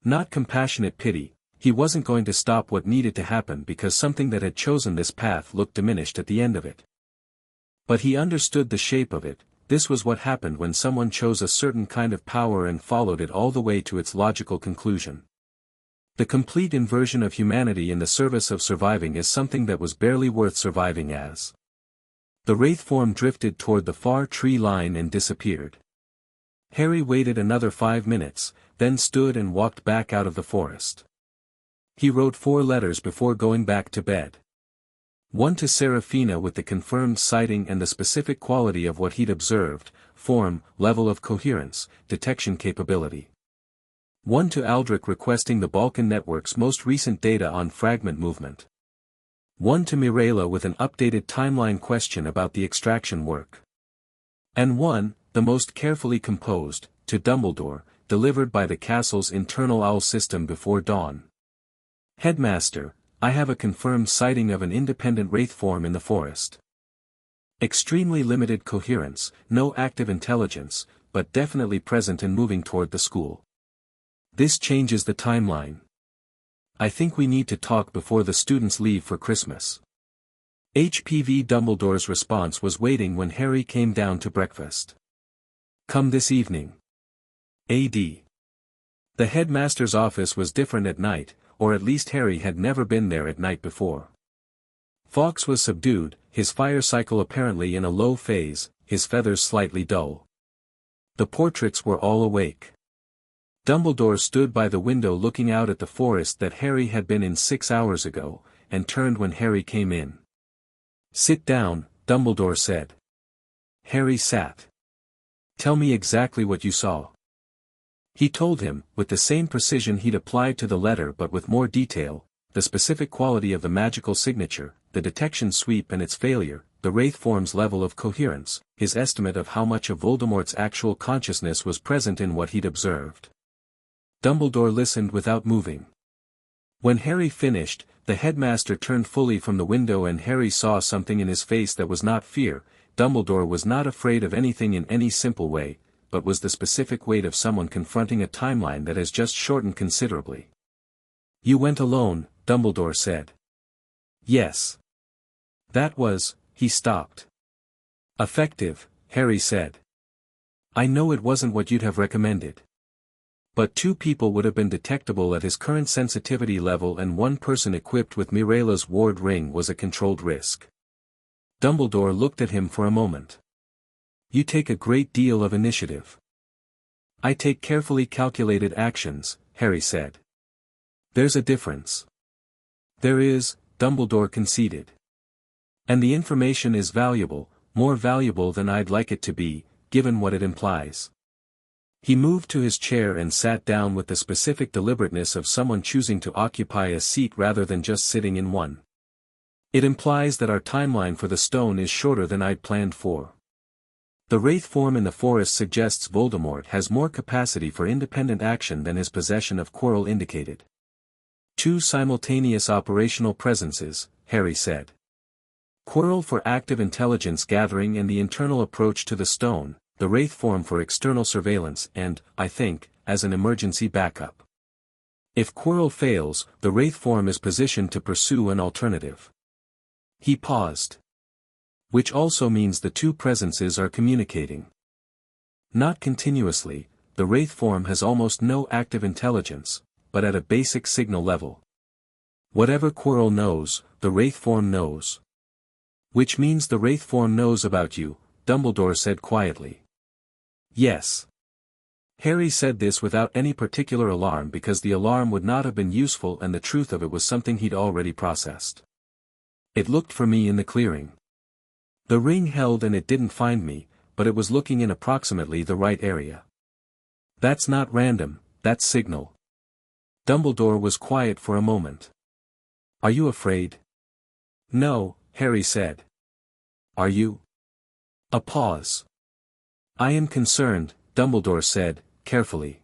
Not compassionate pity, he wasn't going to stop what needed to happen because something that had chosen this path looked diminished at the end of it. But he understood the shape of it. This was what happened when someone chose a certain kind of power and followed it all the way to its logical conclusion. The complete inversion of humanity in the service of surviving is something that was barely worth surviving as. The wraith form drifted toward the far tree line and disappeared. Harry waited another 5 minutes, then stood and walked back out of the forest. He wrote 4 letters before going back to bed. One to Serafina with the confirmed sighting and the specific quality of what he'd observed, form, level of coherence, detection capability. One to Aldrich requesting the Balkan network's most recent data on fragment movement. One to Mirela with an updated timeline question about the extraction work. And one, the most carefully composed, to Dumbledore, delivered by the castle's internal owl system before dawn. Headmaster, I have a confirmed sighting of an independent wraith form in the forest. Extremely limited coherence, no active intelligence, but definitely present and moving toward the school. This changes the timeline. I think we need to talk before the students leave for Christmas. HPV Dumbledore's response was waiting when Harry came down to breakfast. Come this evening. A.D. The headmaster's office was different at night, or at least Harry had never been there at night before. Fawkes was subdued, his fire cycle apparently in a low phase, his feathers slightly dull. The portraits were all awake. Dumbledore stood by the window looking out at the forest that Harry had been in 6 hours ago, and turned when Harry came in. Sit down, Dumbledore said. Harry sat. Tell me exactly what you saw. He told him, with the same precision he'd applied to the letter but with more detail, the specific quality of the magical signature, the detection sweep and its failure, the wraith form's level of coherence, his estimate of how much of Voldemort's actual consciousness was present in what he'd observed. Dumbledore listened without moving. When Harry finished, the headmaster turned fully from the window and Harry saw something in his face that was not fear. Dumbledore was not afraid of anything in any simple way, but was the specific weight of someone confronting a timeline that has just shortened considerably. You went alone, Dumbledore said. Yes. That was, he stopped. Effective, Harry said. I know it wasn't what you'd have recommended. But 2 people would have been detectable at his current sensitivity level and 1 person equipped with Mirela's ward ring was a controlled risk. Dumbledore looked at him for a moment. You take a great deal of initiative. I take carefully calculated actions, Harry said. There's a difference. There is, Dumbledore conceded. And the information is valuable, more valuable than I'd like it to be, given what it implies. He moved to his chair and sat down with the specific deliberateness of someone choosing to occupy a seat rather than just sitting in one. It implies that our timeline for the stone is shorter than I'd planned for. The wraith form in the forest suggests Voldemort has more capacity for independent action than his possession of Quirrell indicated. 2 simultaneous operational presences, Harry said. Quirrell for active intelligence gathering and the internal approach to the stone, the wraith form for external surveillance and, I think, as an emergency backup. If Quirrell fails, the wraith form is positioned to pursue an alternative. He paused. Which also means the 2 presences are communicating. Not continuously, the wraith form has almost no active intelligence, but at a basic signal level. Whatever Quirrell knows, the wraith form knows. Which means the wraith form knows about you, Dumbledore said quietly. Yes. Harry said this without any particular alarm because the alarm would not have been useful and the truth of it was something he'd already processed. It looked for me in the clearing. The ring held and it didn't find me, but it was looking in approximately the right area. That's not random, that's signal. Dumbledore was quiet for a moment. Are you afraid? No, Harry said. Are you? A pause. I am concerned, Dumbledore said, carefully.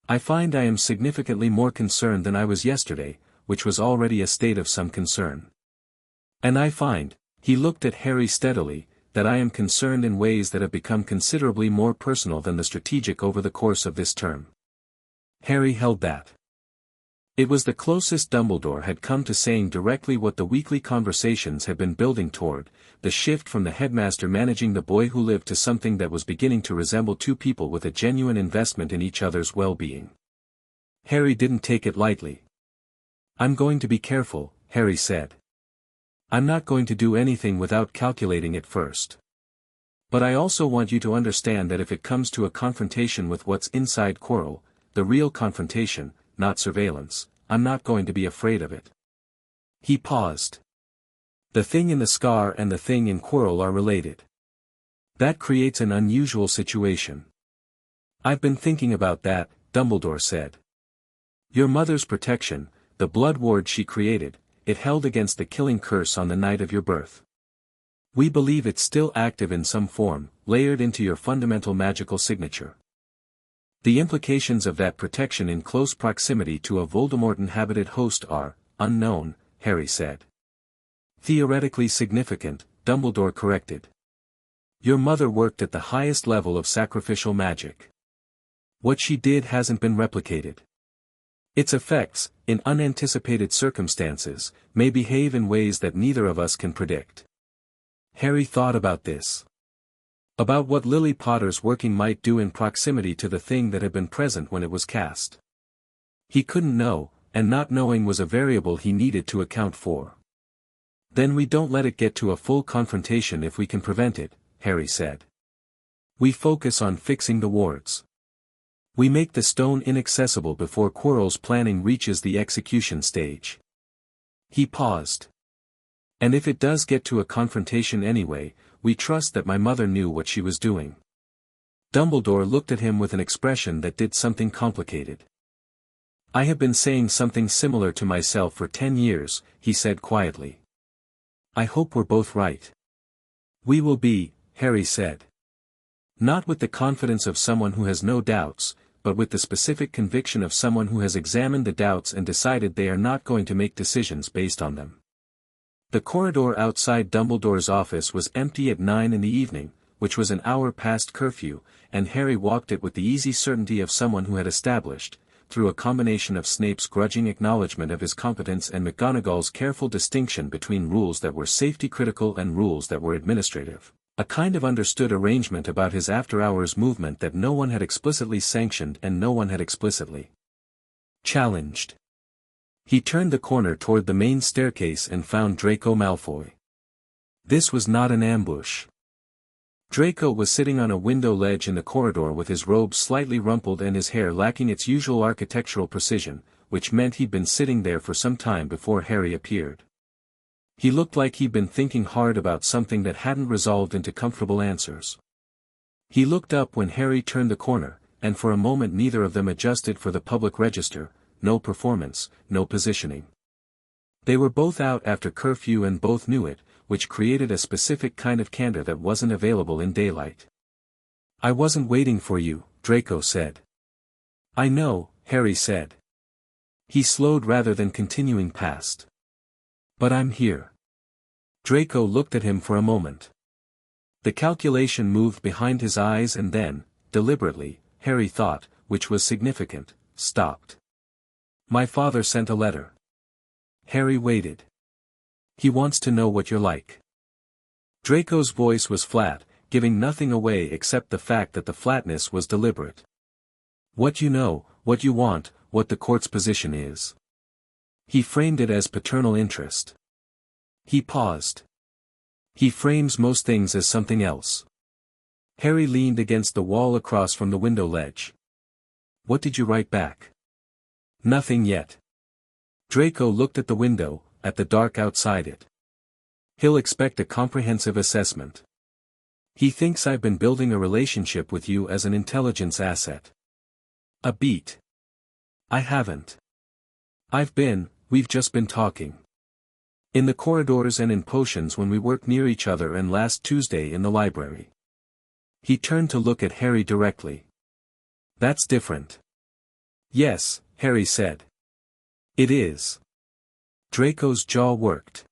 I find I am significantly more concerned than I was yesterday, which was already a state of some concern. And I find, he looked at Harry steadily, that I am concerned in ways that have become considerably more personal than the strategic over the course of this term. Harry held that. It was the closest Dumbledore had come to saying directly what the weekly conversations had been building toward, the shift from the headmaster managing the boy who lived to something that was beginning to resemble two people with a genuine investment in each other's well-being. Harry didn't take it lightly. "I'm going to be careful," Harry said. "I'm not going to do anything without calculating it first. But I also want you to understand that if it comes to a confrontation with what's inside Quirrell, the real confrontation, not surveillance, I'm not going to be afraid of it." He paused. "The thing in the scar and the thing in Quirrell are related. That creates an unusual situation." "I've been thinking about that," Dumbledore said. "Your mother's protection, the blood ward she created, it held against the killing curse on the night of your birth. We believe it's still active in some form, layered into your fundamental magical signature. The implications of that protection in close proximity to a Voldemort-inhabited host are unknown," Harry said. "Theoretically significant," Dumbledore corrected. "Your mother worked at the highest level of sacrificial magic. What she did hasn't been replicated. Its effects, in unanticipated circumstances, may behave in ways that neither of us can predict." Harry thought about this. About what Lily Potter's working might do in proximity to the thing that had been present when it was cast. He couldn't know, and not knowing was a variable he needed to account for. "Then we don't let it get to a full confrontation if we can prevent it," Harry said. "We focus on fixing the wards. We make the stone inaccessible before Quirrell's planning reaches the execution stage." He paused. "And if it does get to a confrontation anyway, we trust that my mother knew what she was doing." Dumbledore looked at him with an expression that did something complicated. "I have been saying something similar to myself for 10 years, he said quietly. "I hope we're both right." "We will be," Harry said. "Not with the confidence of someone who has no doubts, but with the specific conviction of someone who has examined the doubts and decided they are not going to make decisions based on them." The corridor outside Dumbledore's office was empty at 9 in the evening, which was an hour past curfew, and Harry walked it with the easy certainty of someone who had established, through a combination of Snape's grudging acknowledgement of his competence and McGonagall's careful distinction between rules that were safety-critical and rules that were administrative, a kind of understood arrangement about his after-hours movement that no one had explicitly sanctioned and no one had explicitly challenged. He turned the corner toward the main staircase and found Draco Malfoy. This was not an ambush. Draco was sitting on a window ledge in the corridor with his robe slightly rumpled and his hair lacking its usual architectural precision, which meant he'd been sitting there for some time before Harry appeared. He looked like he'd been thinking hard about something that hadn't resolved into comfortable answers. He looked up when Harry turned the corner, and for a moment neither of them adjusted for the public register. No performance, no positioning. They were both out after curfew and both knew it, which created a specific kind of candor that wasn't available in daylight. "I wasn't waiting for you," Draco said. "I know," Harry said. He slowed rather than continuing past. "But I'm here." Draco looked at him for a moment. The calculation moved behind his eyes and then, deliberately, Harry thought, which was significant, stopped. "My father sent a letter." Harry waited. "He wants to know what you're like." Draco's voice was flat, giving nothing away except the fact that the flatness was deliberate. "What you know, what you want, what the court's position is." He framed it as paternal interest. He paused. "He frames most things as something else." Harry leaned against the wall across from the window ledge. "What did you write back?" "Nothing yet." Draco looked at the window, at the dark outside it. "He'll expect a comprehensive assessment. He thinks I've been building a relationship with you as an intelligence asset." "A beat." "I haven't. We've just been talking. In the corridors and in potions when we worked near each other and last Tuesday in the library." He turned to look at Harry directly. "That's different." "Yes," Harry said. "It is." Draco's jaw worked.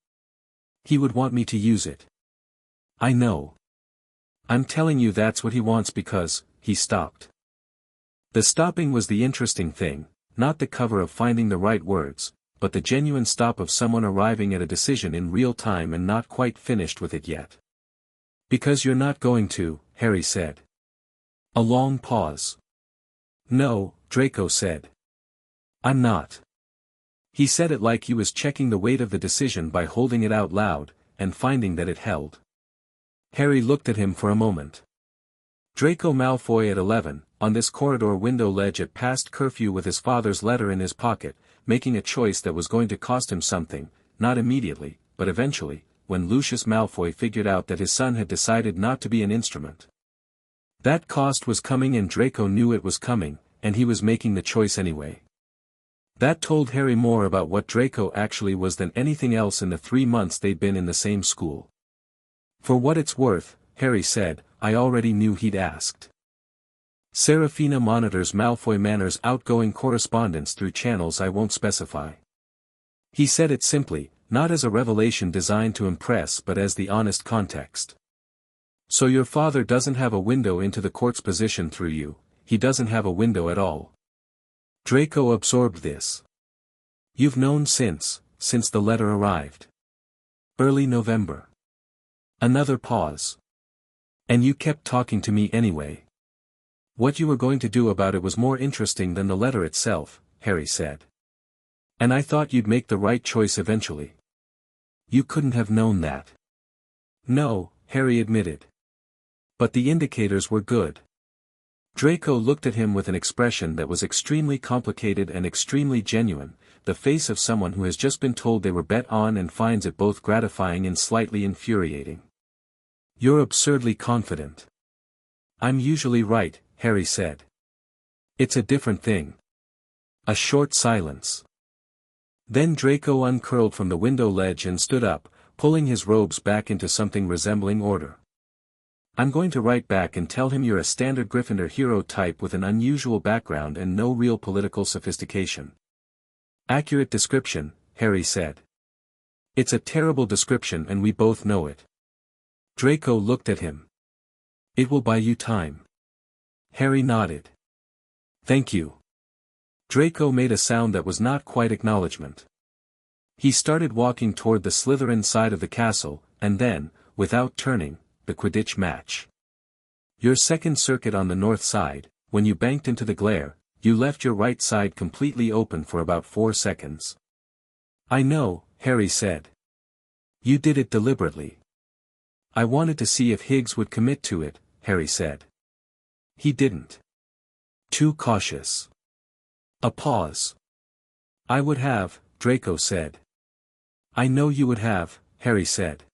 "He would want me to use it." "I know. I'm telling you that's what he wants because," he stopped. The stopping was the interesting thing, not the cover of finding the right words, but the genuine stop of someone arriving at a decision in real time and not quite finished with it yet. Because you're not going to, Harry said. A long pause. No, Draco said. I'm not. He said it like he was checking the weight of the decision by holding it out loud, and finding that it held. Harry looked at him for a moment. Draco Malfoy at 11, on this corridor window ledge at past curfew with his father's letter in his pocket, making a choice that was going to cost him something, not immediately, but eventually, when Lucius Malfoy figured out that his son had decided not to be an instrument. That cost was coming and Draco knew it was coming, and he was making the choice anyway. That told Harry more about what Draco actually was than anything else in the 3 months they'd been in the same school. For what it's worth, Harry said, I already knew he'd asked. Serafina monitors Malfoy Manor's outgoing correspondence through channels I won't specify. He said it simply, not as a revelation designed to impress but as the honest context. So your father doesn't have a window into the court's position through you, he doesn't have a window at all. Draco absorbed this. You've known since the letter arrived. Early November. Another pause. And you kept talking to me anyway. What you were going to do about it was more interesting than the letter itself, Harry said. And I thought you'd make the right choice eventually. You couldn't have known that. No, Harry admitted. But the indicators were good. Draco looked at him with an expression that was extremely complicated and extremely genuine, the face of someone who has just been told they were bet on and finds it both gratifying and slightly infuriating. You're absurdly confident. I'm usually right, Harry said. It's a different thing. A short silence. Then Draco uncurled from the window ledge and stood up, pulling his robes back into something resembling order. I'm going to write back and tell him you're a standard Gryffindor hero type with an unusual background and no real political sophistication. Accurate description, Harry said. It's a terrible description and we both know it. Draco looked at him. It will buy you time. Harry nodded. Thank you. Draco made a sound that was not quite acknowledgement. He started walking toward the Slytherin side of the castle, and then, without turning, the Quidditch match. Your second circuit on the north side, when you banked into the glare, you left your right side completely open for about 4 seconds. I know, Harry said. You did it deliberately. I wanted to see if Higgs would commit to it, Harry said. He didn't. Too cautious. A pause. I would have, Draco said. I know you would have, Harry said.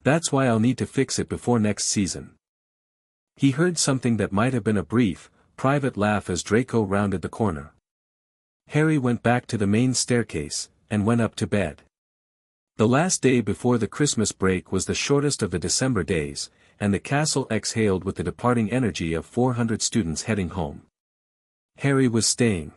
That's why I'll need to fix it before next season. He heard something that might have been a brief, private laugh as Draco rounded the corner. Harry went back to the main staircase, and went up to bed. The last day before the Christmas break was the shortest of the December days, and the castle exhaled with the departing energy of 400 students heading home. Harry was staying.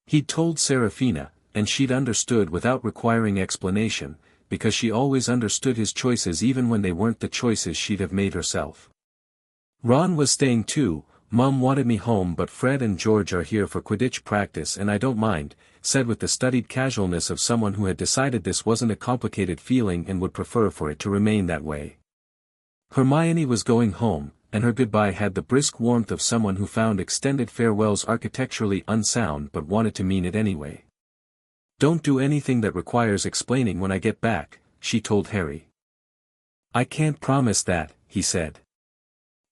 He'd told Serafina, and she'd understood without requiring explanation, because she always understood his choices even when they weren't the choices she'd have made herself. Ron was staying too. Mum wanted me home but Fred and George are here for Quidditch practice and I don't mind, said with the studied casualness of someone who had decided this wasn't a complicated feeling and would prefer for it to remain that way. Hermione was going home, and her goodbye had the brisk warmth of someone who found extended farewells architecturally unsound but wanted to mean it anyway. Don't do anything that requires explaining when I get back, she told Harry. I can't promise that, he said.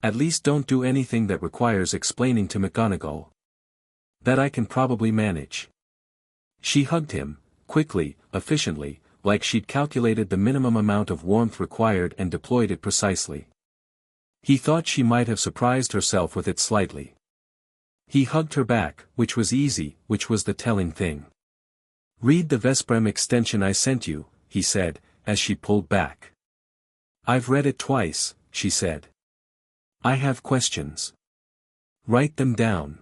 At least don't do anything that requires explaining to McGonagall. That I can probably manage. She hugged him, quickly, efficiently, like she'd calculated the minimum amount of warmth required and deployed it precisely. He thought she might have surprised herself with it slightly. He hugged her back, which was easy, which was the telling thing. Read the Vesprem extension I sent you, he said, as she pulled back. I've read it twice, she said. I have questions. Write them down.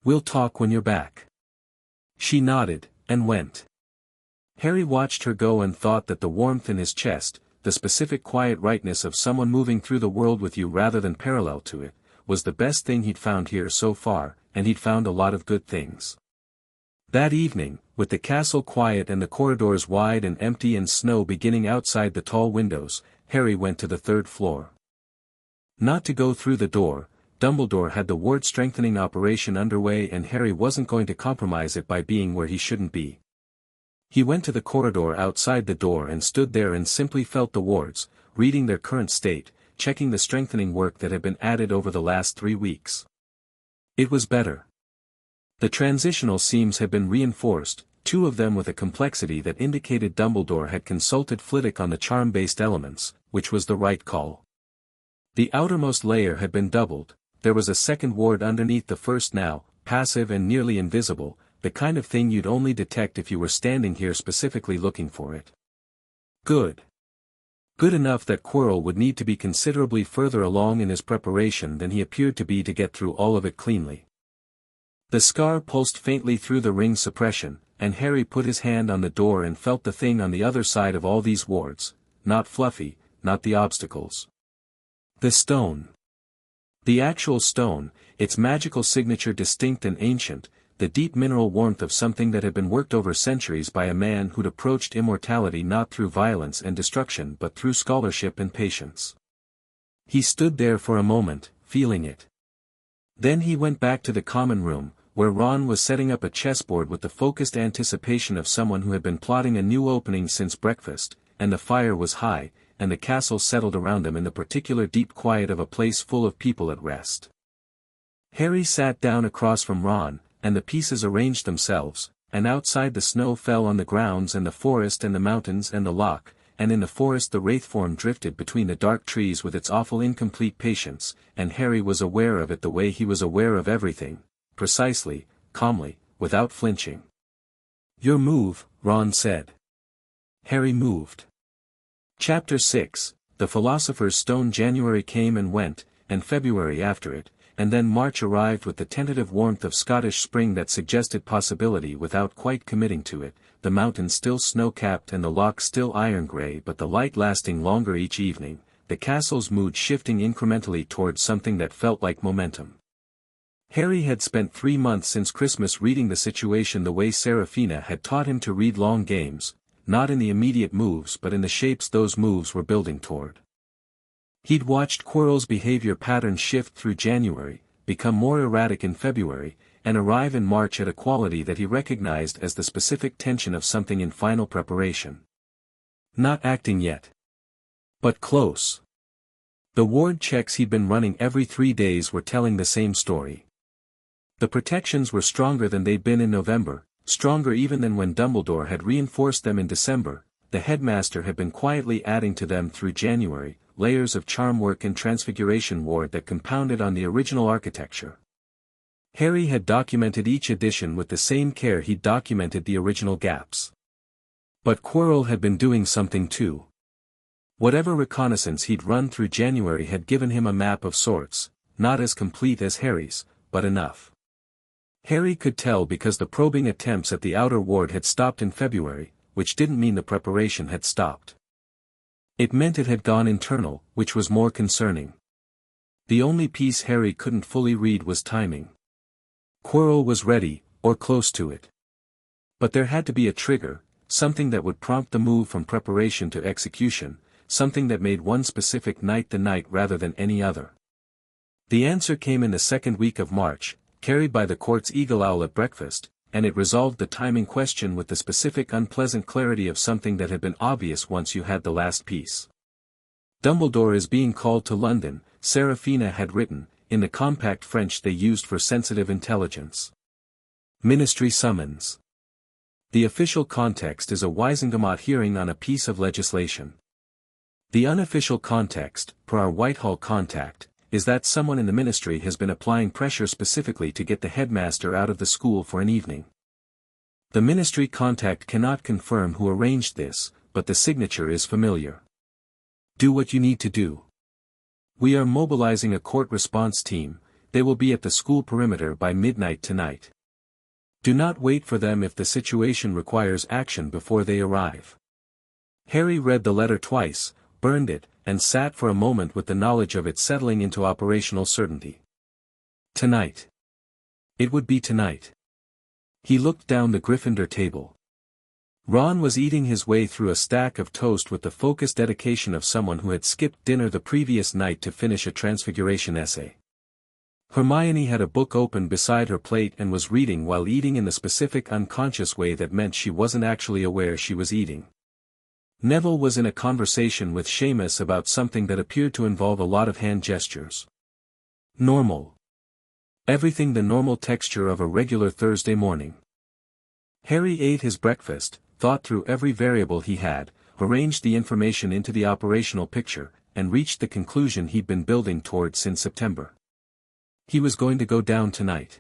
We'll talk when you're back. She nodded, and went. Harry watched her go and thought that the warmth in his chest, the specific quiet rightness of someone moving through the world with you rather than parallel to it, was the best thing he'd found here so far, and he'd found a lot of good things. That evening, with the castle quiet and the corridors wide and empty and snow beginning outside the tall windows, Harry went to the third floor. Not to go through the door, Dumbledore had the ward-strengthening operation underway and Harry wasn't going to compromise it by being where he shouldn't be. He went to the corridor outside the door and stood there and simply felt the wards, reading their current state, checking the strengthening work that had been added over the last 3 weeks. It was better. The transitional seams had been reinforced, 2 of them with a complexity that indicated Dumbledore had consulted Flitwick on the charm-based elements, which was the right call. The outermost layer had been doubled, there was a second ward underneath the first now, passive and nearly invisible, the kind of thing you'd only detect if you were standing here specifically looking for it. Good. Good enough that Quirrell would need to be considerably further along in his preparation than he appeared to be to get through all of it cleanly. The scar pulsed faintly through the ring suppression, and Harry put his hand on the door and felt the thing on the other side of all these wards, not Fluffy, not the obstacles. The stone. The actual stone, its magical signature distinct and ancient, the deep mineral warmth of something that had been worked over centuries by a man who'd approached immortality not through violence and destruction but through scholarship and patience. He stood there for a moment, feeling it. Then he went back to the common room, where Ron was setting up a chessboard with the focused anticipation of someone who had been plotting a new opening since breakfast, and the fire was high, and the castle settled around him in the particular deep quiet of a place full of people at rest. Harry sat down across from Ron, and the pieces arranged themselves, and outside the snow fell on the grounds and the forest and the mountains and the loch, and in the forest the wraith form drifted between the dark trees with its awful incomplete patience, and Harry was aware of it the way he was aware of everything, precisely, calmly, without flinching. "Your move," Ron said. Harry moved. Chapter 6, The Philosopher's Stone. January came and went, and February after it, and then March arrived with the tentative warmth of Scottish spring that suggested possibility without quite committing to it, the mountains still snow-capped and the loch still iron-grey but the light lasting longer each evening, the castle's mood shifting incrementally towards something that felt like momentum. Harry had spent 3 months since Christmas reading the situation the way Seraphina had taught him to read long games, not in the immediate moves but in the shapes those moves were building toward. He'd watched Quirrell's behavior pattern shift through January, become more erratic in February, and arrive in March at a quality that he recognized as the specific tension of something in final preparation. Not acting yet. But close. The ward checks he'd been running every 3 days were telling the same story. The protections were stronger than they'd been in November, stronger even than when Dumbledore had reinforced them in December. The headmaster had been quietly adding to them through January, layers of charm work and transfiguration ward that compounded on the original architecture. Harry had documented each addition with the same care he'd documented the original gaps. But Quirrell had been doing something too. Whatever reconnaissance he'd run through January had given him a map of sorts, not as complete as Harry's, but enough. Harry could tell because the probing attempts at the outer ward had stopped in February, which didn't mean the preparation had stopped. It meant it had gone internal, which was more concerning. The only piece Harry couldn't fully read was timing. Quirrell was ready, or close to it. But there had to be a trigger, something that would prompt the move from preparation to execution, something that made one specific night the night rather than any other. The answer came in the second week of March, carried by the court's eagle owl at breakfast, and it resolved the timing question with the specific unpleasant clarity of something that had been obvious once you had the last piece. Dumbledore is being called to London, Seraphina had written, in the compact French they used for sensitive intelligence. Ministry summons. The official context is a Wisengamot hearing on a piece of legislation. The unofficial context, per our Whitehall contact, is that someone in the ministry has been applying pressure specifically to get the headmaster out of the school for an evening. The ministry contact cannot confirm who arranged this, but the signature is familiar. Do what you need to do. We are mobilizing a court response team, they will be at the school perimeter by midnight tonight. Do not wait for them if the situation requires action before they arrive. Harry read the letter twice, burned it, and sat for a moment with the knowledge of it settling into operational certainty. Tonight. It would be tonight. He looked down the Gryffindor table. Ron was eating his way through a stack of toast with the focused dedication of someone who had skipped dinner the previous night to finish a transfiguration essay. Hermione had a book open beside her plate and was reading while eating in the specific unconscious way that meant she wasn't actually aware she was eating. Neville was in a conversation with Seamus about something that appeared to involve a lot of hand gestures. Normal. Everything the normal texture of a regular Thursday morning. Harry ate his breakfast, thought through every variable he had, arranged the information into the operational picture, and reached the conclusion he'd been building toward since September. He was going to go down tonight.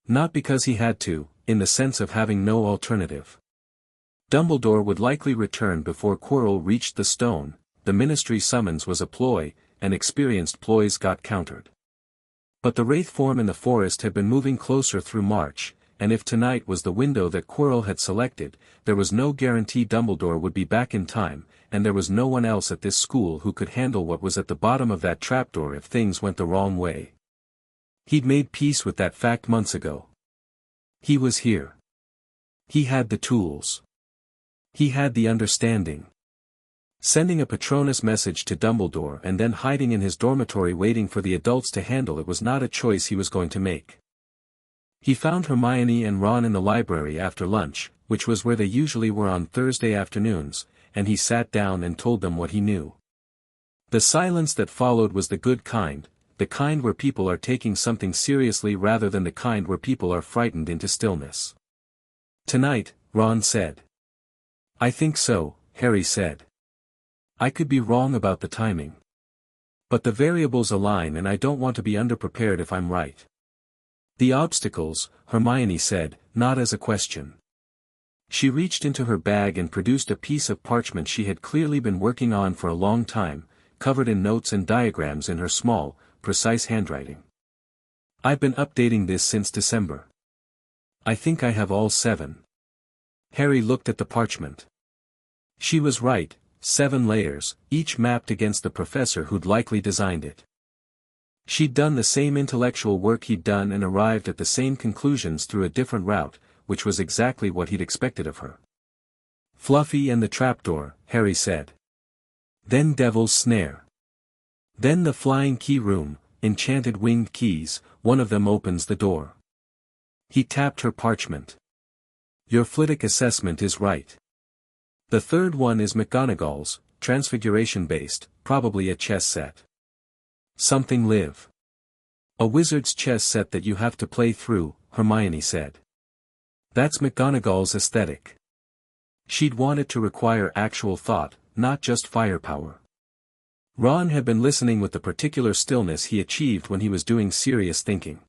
Not because he had to, in the sense of having no alternative. Dumbledore would likely return before Quirrell reached the stone, the Ministry summons was a ploy, and experienced ploys got countered. But the wraith form in the forest had been moving closer through March, and if tonight was the window that Quirrell had selected, there was no guarantee Dumbledore would be back in time, and there was no one else at this school who could handle what was at the bottom of that trapdoor if things went the wrong way. He'd made peace with that fact months ago. He was here. He had the tools. He had the understanding. Sending a Patronus message to Dumbledore and then hiding in his dormitory waiting for the adults to handle it was not a choice he was going to make. He found Hermione and Ron in the library after lunch, which was where they usually were on Thursday afternoons, and he sat down and told them what he knew. The silence that followed was the good kind, the kind where people are taking something seriously rather than the kind where people are frightened into stillness. Tonight, Ron said. I think so, Harry said. I could be wrong about the timing. But the variables align and I don't want to be underprepared if I'm right. The obstacles, Hermione said, not as a question. She reached into her bag and produced a piece of parchment she had clearly been working on for a long time, covered in notes and diagrams in her small, precise handwriting. I've been updating this since December. I think I have all 7. Harry looked at the parchment. She was right, 7 layers, each mapped against the professor who'd likely designed it. She'd done the same intellectual work he'd done and arrived at the same conclusions through a different route, which was exactly what he'd expected of her. Fluffy and the trapdoor, Harry said. Then Devil's Snare. Then the flying key room, enchanted winged keys, one of them opens the door. He tapped her parchment. Your Flitwick assessment is right. The third one is McGonagall's, transfiguration-based, probably a chess set. Something live. A wizard's chess set that you have to play through, Hermione said. That's McGonagall's aesthetic. She'd want it to require actual thought, not just firepower. Ron had been listening with the particular stillness he achieved when he was doing serious thinking.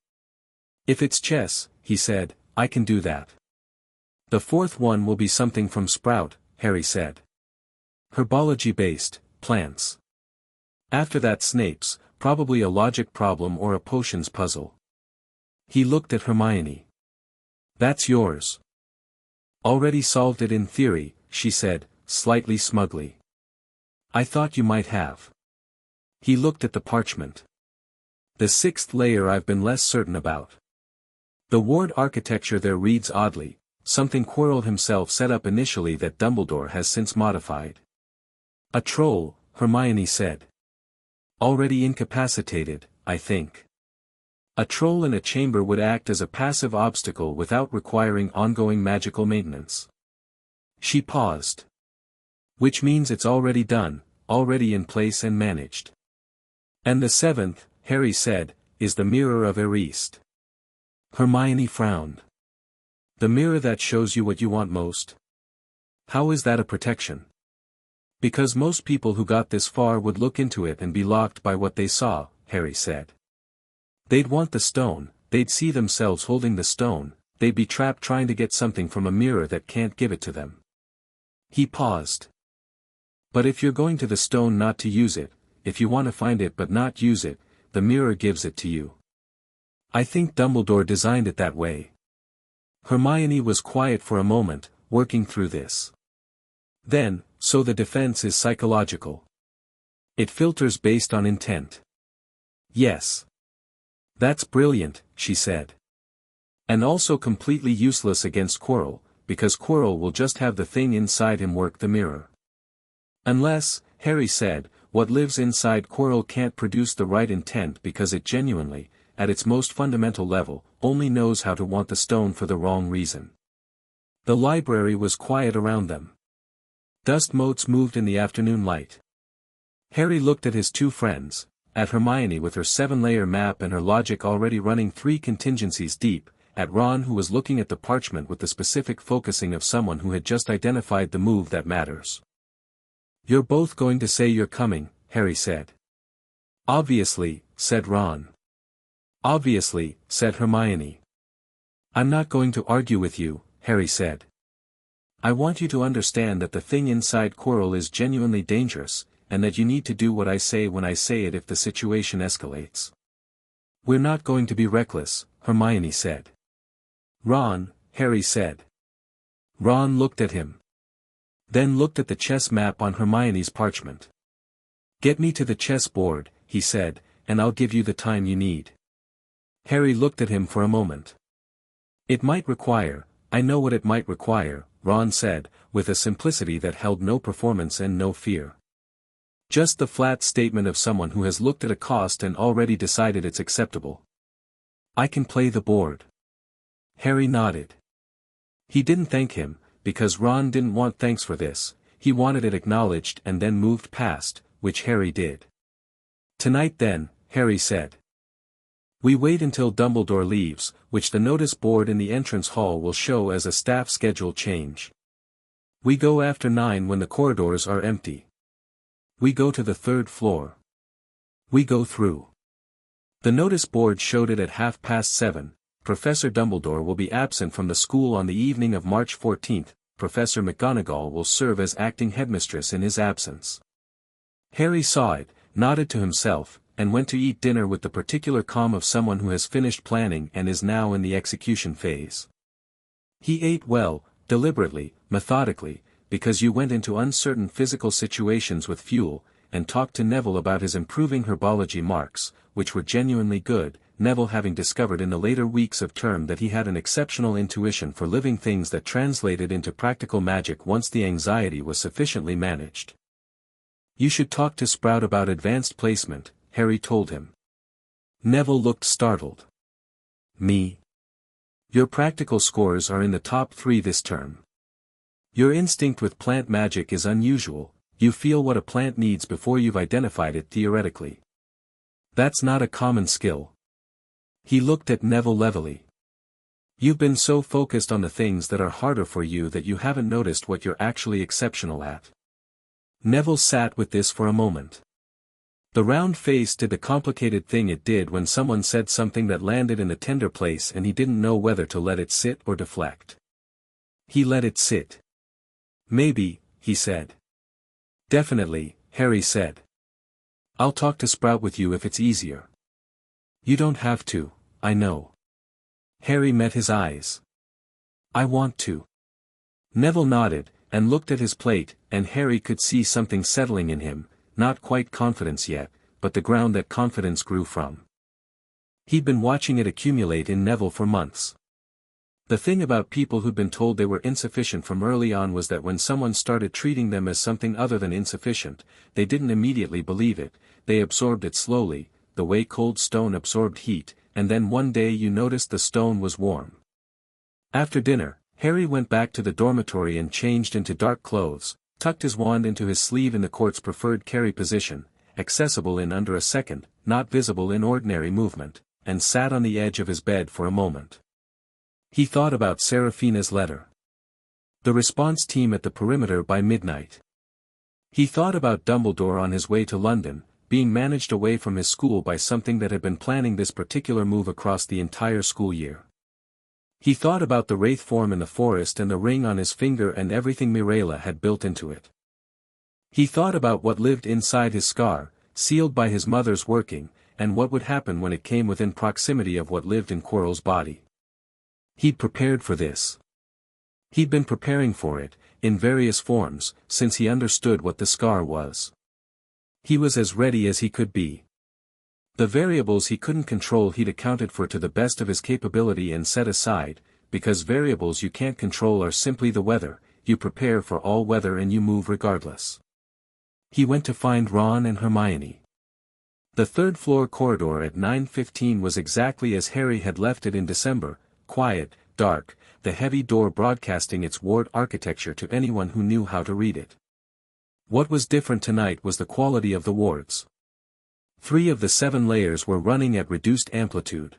If it's chess, he said, I can do that. The fourth one will be something from Sprout, Harry said. Herbology-based, plants. After that Snape's, probably a logic problem or a potions puzzle. He looked at Hermione. That's yours. Already solved it in theory, she said, slightly smugly. I thought you might have. He looked at the parchment. The 6th layer I've been less certain about. The ward architecture there reads oddly, something Quirrell himself set up initially that Dumbledore has since modified. A troll, Hermione said. Already incapacitated, I think. A troll in a chamber would act as a passive obstacle without requiring ongoing magical maintenance. She paused. Which means it's already done, already in place and managed. And the 7th, Harry said, is the mirror of Erist. Hermione frowned. The mirror that shows you what you want most? How is that a protection? Because most people who got this far would look into it and be locked by what they saw, Harry said. They'd want the stone, they'd see themselves holding the stone, they'd be trapped trying to get something from a mirror that can't give it to them. He paused. But if you're going to the stone not to use it, if you want to find it but not use it, the mirror gives it to you. I think Dumbledore designed it that way. Hermione was quiet for a moment, working through this. Then, so the defense is psychological. It filters based on intent. Yes. That's brilliant, she said. And also completely useless against Quirrell, because Quirrell will just have the thing inside him work the mirror. Unless, Harry said, what lives inside Quirrell can't produce the right intent because it genuinely, at its most fundamental level, only knows how to want the stone for the wrong reason. The library was quiet around them. Dust motes moved in the afternoon light. Harry looked at his two friends, at Hermione with her 7-layer map and her logic already running 3 contingencies deep, at Ron who was looking at the parchment with the specific focusing of someone who had just identified the move that matters. "You're both going to say you're coming," Harry said. "Obviously," said Ron. "Obviously," said Hermione. "I'm not going to argue with you," Harry said. "I want you to understand that the thing inside Quirrell is genuinely dangerous, and that you need to do what I say when I say it if the situation escalates." "We're not going to be reckless," Hermione said. "Ron," Harry said. Ron looked at him. Then looked at the chess map on Hermione's parchment. "Get me to the chess board," he said, "and I'll give you the time you need." Harry looked at him for a moment. "It might require, I know what it might require," Ron said, with a simplicity that held no performance and no fear. Just the flat statement of someone who has looked at a cost and already decided it's acceptable. "I can play the board." Harry nodded. He didn't thank him, because Ron didn't want thanks for this, he wanted it acknowledged and then moved past, which Harry did. "Tonight then," Harry said. "We wait until Dumbledore leaves, which the notice board in the entrance hall will show as a staff schedule change. We go after 9 when the corridors are empty. We go to the 3rd floor. We go through. The notice board showed it at 7:30. Professor Dumbledore will be absent from the school on the evening of March 14. Professor McGonagall will serve as acting headmistress in his absence." Harry saw it, nodded to himself, and went to eat dinner with the particular calm of someone who has finished planning and is now in the execution phase. He ate well, deliberately, methodically, because you went into uncertain physical situations with fuel, and talked to Neville about his improving herbology marks, which were genuinely good, Neville having discovered in the later weeks of term that he had an exceptional intuition for living things that translated into practical magic once the anxiety was sufficiently managed. "You should talk to Sprout about advanced placement," Harry told him. Neville looked startled. "Me? Your practical scores are in the top 3 this term. Your instinct with plant magic is unusual, you feel what a plant needs before you've identified it theoretically. That's not a common skill." He looked at Neville levelly. "You've been so focused on the things that are harder for you that you haven't noticed what you're actually exceptional at." Neville sat with this for a moment. The round face did the complicated thing it did when someone said something that landed in a tender place and he didn't know whether to let it sit or deflect. He let it sit. "Maybe," he said. "Definitely," Harry said. "I'll talk to Sprout with you if it's easier." "You don't have to, I know." Harry met his eyes. "I want to." Neville nodded, and looked at his plate, and Harry could see something settling in him, not quite confidence yet, but the ground that confidence grew from. He'd been watching it accumulate in Neville for months. The thing about people who'd been told they were insufficient from early on was that when someone started treating them as something other than insufficient, they didn't immediately believe it, they absorbed it slowly, the way cold stone absorbed heat, and then one day you noticed the stone was warm. After dinner, Harry went back to the dormitory and changed into dark clothes, tucked his wand into his sleeve in the court's preferred carry position, accessible in under a second, not visible in ordinary movement, and sat on the edge of his bed for a moment. He thought about Seraphina's letter. The response team at the perimeter by midnight. He thought about Dumbledore on his way to London, being managed away from his school by something that had been planning this particular move across the entire school year. He thought about the wraith form in the forest and the ring on his finger and everything Mirella had built into it. He thought about what lived inside his scar, sealed by his mother's working, and what would happen when it came within proximity of what lived in Quirrell's body. He'd prepared for this. He'd been preparing for it, in various forms, since he understood what the scar was. He was as ready as he could be. The variables he couldn't control he'd accounted for to the best of his capability and set aside, because variables you can't control are simply the weather, you prepare for all weather and you move regardless. He went to find Ron and Hermione. The third-floor corridor at 9:15 was exactly as Harry had left it in December, quiet, dark, the heavy door broadcasting its ward architecture to anyone who knew how to read it. What was different tonight was the quality of the wards. 3 of the 7 layers were running at reduced amplitude.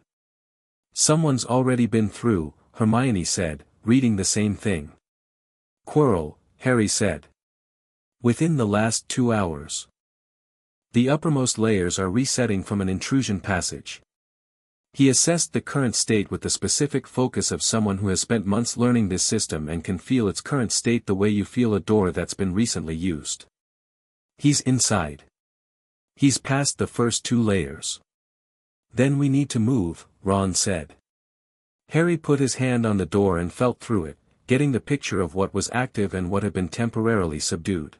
"Someone's already been through," Hermione said, reading the same thing. "Quirrell," Harry said. "Within the last 2 hours. The uppermost layers are resetting from an intrusion passage." He assessed the current state with the specific focus of someone who has spent months learning this system and can feel its current state the way you feel a door that's been recently used. "He's inside. He's past the first 2 layers. Then we need to move," Ron said. Harry put his hand on the door and felt through it, getting the picture of what was active and what had been temporarily subdued.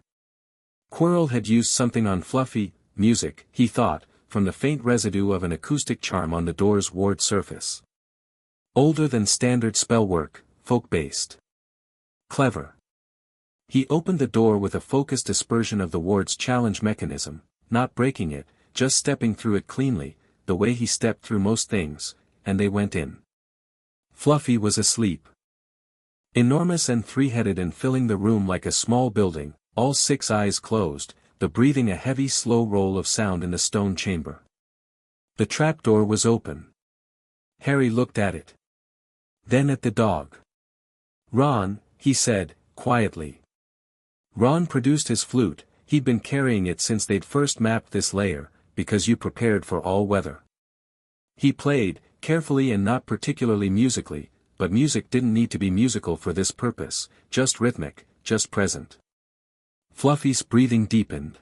Quirrell had used something on Fluffy, music, he thought, from the faint residue of an acoustic charm on the door's ward surface. Older than standard spell work, folk-based. Clever. He opened the door with a focused dispersion of the ward's challenge mechanism, not breaking it, just stepping through it cleanly, the way he stepped through most things, and they went in. Fluffy was asleep. Enormous and 3-headed and filling the room like a small building, all 6 eyes closed, the breathing a heavy slow roll of sound in the stone chamber. The trapdoor was open. Harry looked at it. Then at the dog. "Ron," he said, quietly. Ron produced his flute, he'd been carrying it since they'd first mapped this layer, because you prepared for all weather. He played, carefully and not particularly musically, but music didn't need to be musical for this purpose, just rhythmic, just present. Fluffy's breathing deepened.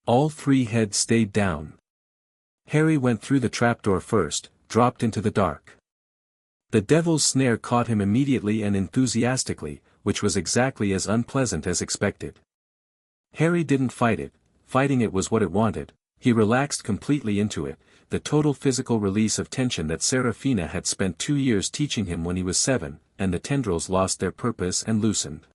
All 3 heads stayed down. Harry went through the trapdoor first, dropped into the dark. The devil's snare caught him immediately and enthusiastically, which was exactly as unpleasant as expected. Harry didn't fight it, fighting it was what it wanted, he relaxed completely into it, the total physical release of tension that Seraphina had spent 2 years teaching him when he was 7, and the tendrils lost their purpose and loosened.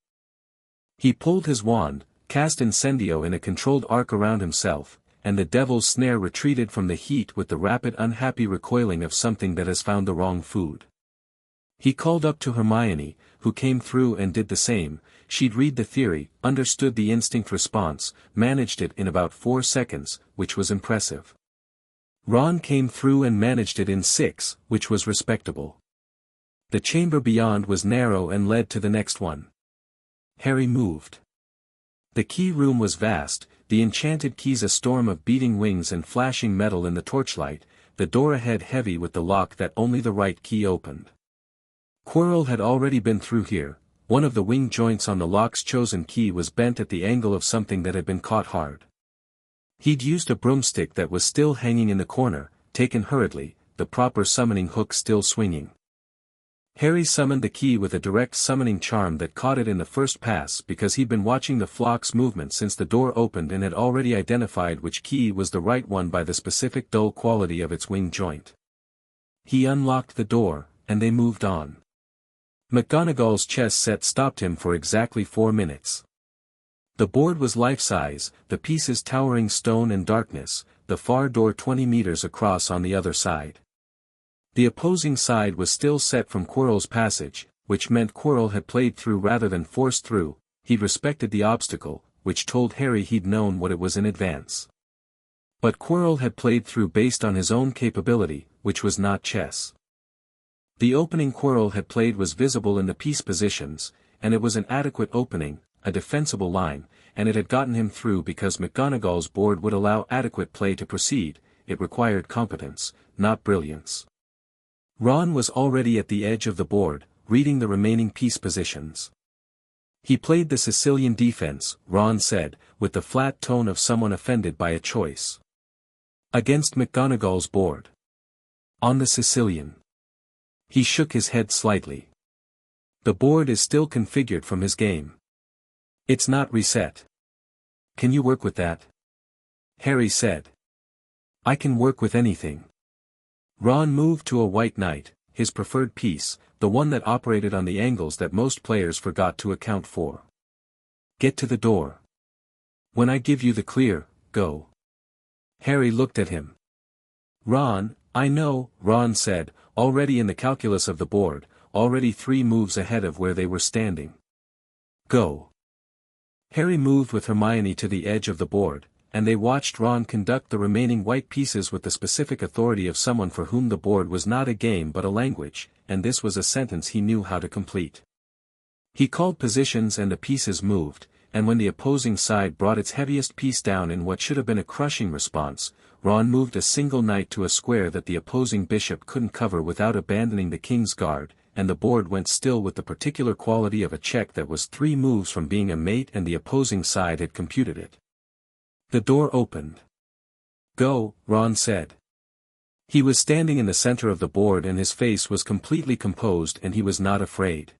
He pulled his wand, cast Incendio in a controlled arc around himself, and the devil's snare retreated from the heat with the rapid unhappy recoiling of something that has found the wrong food. He called up to Hermione, who came through and did the same. She'd read the theory, understood the instinct response, managed it in about 4 seconds, which was impressive. Ron came through and managed it in 6, which was respectable. The chamber beyond was narrow and led to the next one. Harry moved. The key room was vast, the enchanted keys a storm of beating wings and flashing metal in the torchlight, the door ahead heavy with the lock that only the right key opened. Quirrell had already been through here, one of the wing joints on the lock's chosen key was bent at the angle of something that had been caught hard. He'd used a broomstick that was still hanging in the corner, taken hurriedly, the proper summoning hook still swinging. Harry summoned the key with a direct summoning charm that caught it in the first pass because he'd been watching the flock's movement since the door opened and had already identified which key was the right one by the specific dull quality of its wing joint. He unlocked the door, and they moved on. McGonagall's chess set stopped him for exactly 4 minutes. The board was life-size, the pieces towering stone and darkness, the far door 20 meters across on the other side. The opposing side was still set from Quirrell's passage, which meant Quirrell had played through rather than forced through, he'd respected the obstacle, which told Harry he'd known what it was in advance. But Quirrell had played through based on his own capability, which was not chess. The opening Quirrell had played was visible in the piece positions, and it was an adequate opening, a defensible line, and it had gotten him through because McGonagall's board would allow adequate play to proceed, it required competence, not brilliance. Ron was already at the edge of the board, reading the remaining piece positions. He played the Sicilian defense, Ron said, with the flat tone of someone offended by a choice. Against McGonagall's board. On the Sicilian. He shook his head slightly. The board is still configured from his game. It's not reset. Can you work with that? Harry said. I can work with anything. Ron moved to a white knight, his preferred piece, the one that operated on the angles that most players forgot to account for. Get to the door. When I give you the clear, go. Harry looked at him. Ron, I know, Ron said, already in the calculus of the board, already 3 moves ahead of where they were standing. Go. Harry moved with Hermione to the edge of the board, and they watched Ron conduct the remaining white pieces with the specific authority of someone for whom the board was not a game but a language, and this was a sentence he knew how to complete. He called positions and the pieces moved, and when the opposing side brought its heaviest piece down in what should have been a crushing response, Ron moved a single knight to a square that the opposing bishop couldn't cover without abandoning the king's guard, and the board went still with the particular quality of a check that was 3 moves from being a mate and the opposing side had computed it. The door opened. Go, Ron said. He was standing in the center of the board and his face was completely composed and he was not afraid.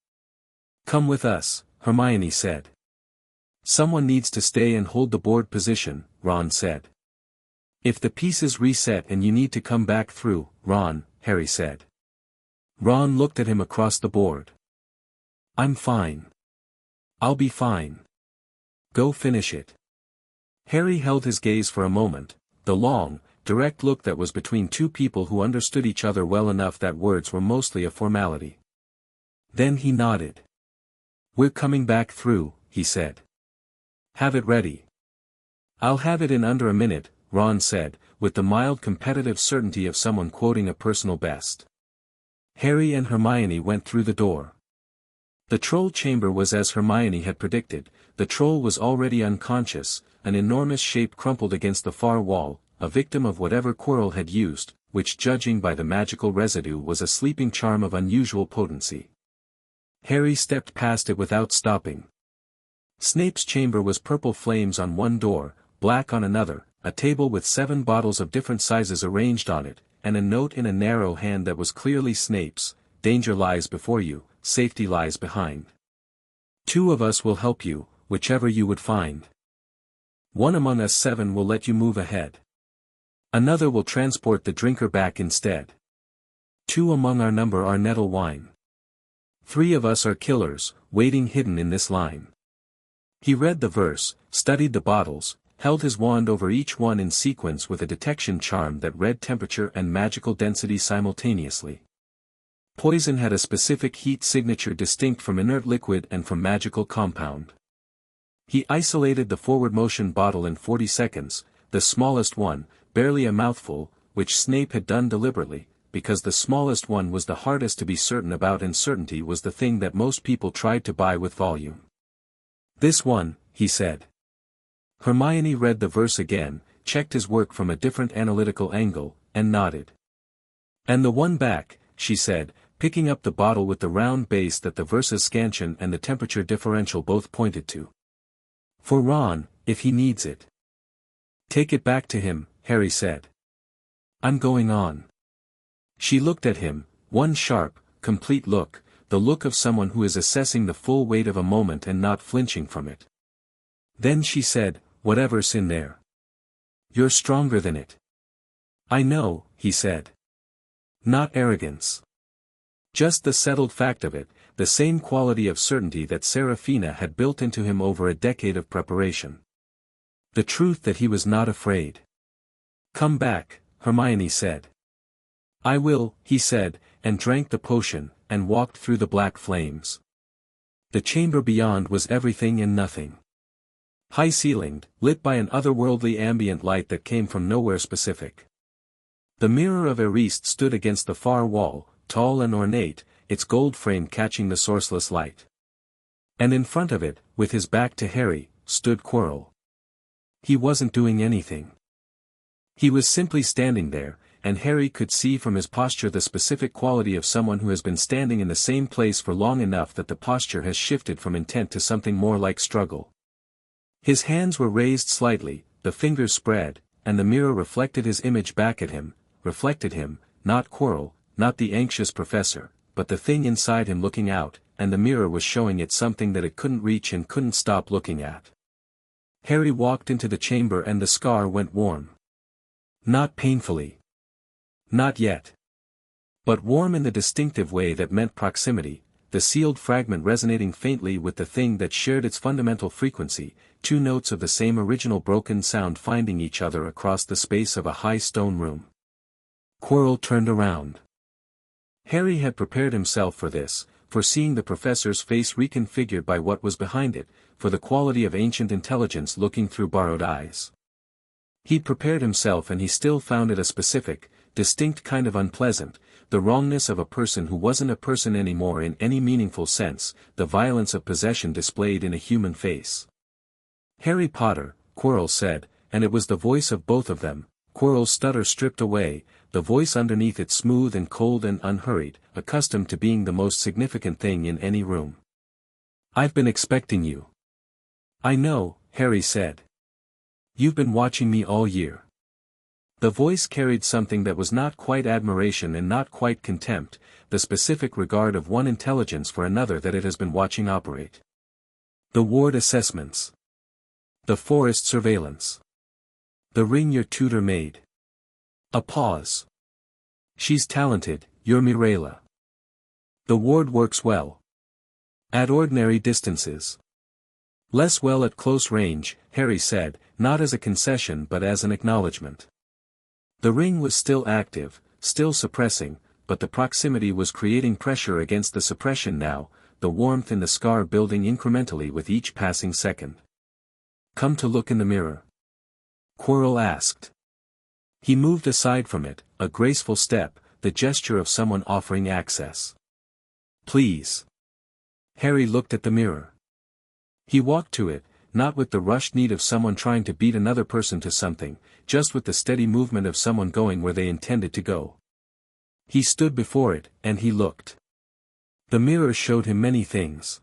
Come with us, Hermione said. Someone needs to stay and hold the board position, Ron said. If the pieces reset and you need to come back through, Ron, Harry said. Ron looked at him across the board. I'm fine. I'll be fine. Go finish it. Harry held his gaze for a moment, the long, direct look that was between 2 people who understood each other well enough that words were mostly a formality. Then he nodded. We're coming back through, he said. Have it ready. I'll have it in under a minute, Ron said, with the mild competitive certainty of someone quoting a personal best. Harry and Hermione went through the door. The troll chamber was as Hermione had predicted. The troll was already unconscious, an enormous shape crumpled against the far wall, a victim of whatever Quirrell had used, which judging by the magical residue was a sleeping charm of unusual potency. Harry stepped past it without stopping. Snape's chamber was purple flames on one door, black on another, a table with 7 bottles of different sizes arranged on it, and a note in a narrow hand that was clearly Snape's, danger lies before you, safety lies behind. 2 of us will help you, whichever you would find. 1 among us 7 will let you move ahead. Another will transport the drinker back instead. 2 among our number are nettle wine. 3 of us are killers, waiting hidden in this line. He read the verse, studied the bottles, held his wand over each one in sequence with a detection charm that read temperature and magical density simultaneously. Poison had a specific heat signature distinct from inert liquid and from magical compound. He isolated the forward motion bottle in 40 seconds, the smallest one, barely a mouthful, which Snape had done deliberately, because the smallest one was the hardest to be certain about and certainty was the thing that most people tried to buy with volume. This one, he said. Hermione read the verse again, checked his work from a different analytical angle, and nodded. And the one back, she said, picking up the bottle with the round base that the verse's scansion and the temperature differential both pointed to. For Ron, if he needs it. Take it back to him, Harry said. I'm going on. She looked at him, one sharp, complete look, the look of someone who is assessing the full weight of a moment and not flinching from it. Then she said, whatever's in there. You're stronger than it. I know, he said. Not arrogance. Just the settled fact of it, the same quality of certainty that Seraphina had built into him over a decade of preparation. The truth that he was not afraid. Come back, Hermione said. I will, he said, and drank the potion, and walked through the black flames. The chamber beyond was everything and nothing. High-ceilinged, lit by an otherworldly ambient light that came from nowhere specific. The mirror of Eriste stood against the far wall, tall and ornate, its gold frame catching the sourceless light. And in front of it, with his back to Harry, stood Quirrell. He wasn't doing anything. He was simply standing there, and Harry could see from his posture the specific quality of someone who has been standing in the same place for long enough that the posture has shifted from intent to something more like struggle. His hands were raised slightly, the fingers spread, and the mirror reflected his image back at him, reflected him, not Quirrell, not the anxious professor, but the thing inside him looking out, and the mirror was showing it something that it couldn't reach and couldn't stop looking at. Harry walked into the chamber and the scar went warm. Not painfully. Not yet. But warm in the distinctive way that meant proximity, the sealed fragment resonating faintly with the thing that shared its fundamental frequency, two notes of the same original broken sound finding each other across the space of a high stone room. Quirrell turned around. Harry had prepared himself for this, for seeing the professor's face reconfigured by what was behind it, for the quality of ancient intelligence looking through borrowed eyes. He'd prepared himself and he still found it a specific, distinct kind of unpleasant, the wrongness of a person who wasn't a person anymore in any meaningful sense, the violence of possession displayed in a human face. Harry Potter, Quirrell said, and it was the voice of both of them, Quirrell's stutter stripped away, the voice underneath it smooth and cold and unhurried, accustomed to being the most significant thing in any room. "I've been expecting you." "I know," Harry said. "You've been watching me all year." The voice carried something that was not quite admiration and not quite contempt, the specific regard of one intelligence for another that it has been watching operate. "The ward assessments. The forest surveillance. The ring your tutor made." A pause. "She's talented, your Mirella. The ward works well. At ordinary distances. Less well at close range," Harry said, not as a concession but as an acknowledgement. The ring was still active, still suppressing, but the proximity was creating pressure against the suppression now, the warmth in the scar building incrementally with each passing second. "Come to look in the mirror?" Quirrell asked. He moved aside from it, a graceful step, the gesture of someone offering access. "Please." Harry looked at the mirror. He walked to it, not with the rushed need of someone trying to beat another person to something, just with the steady movement of someone going where they intended to go. He stood before it, and he looked. The mirror showed him many things.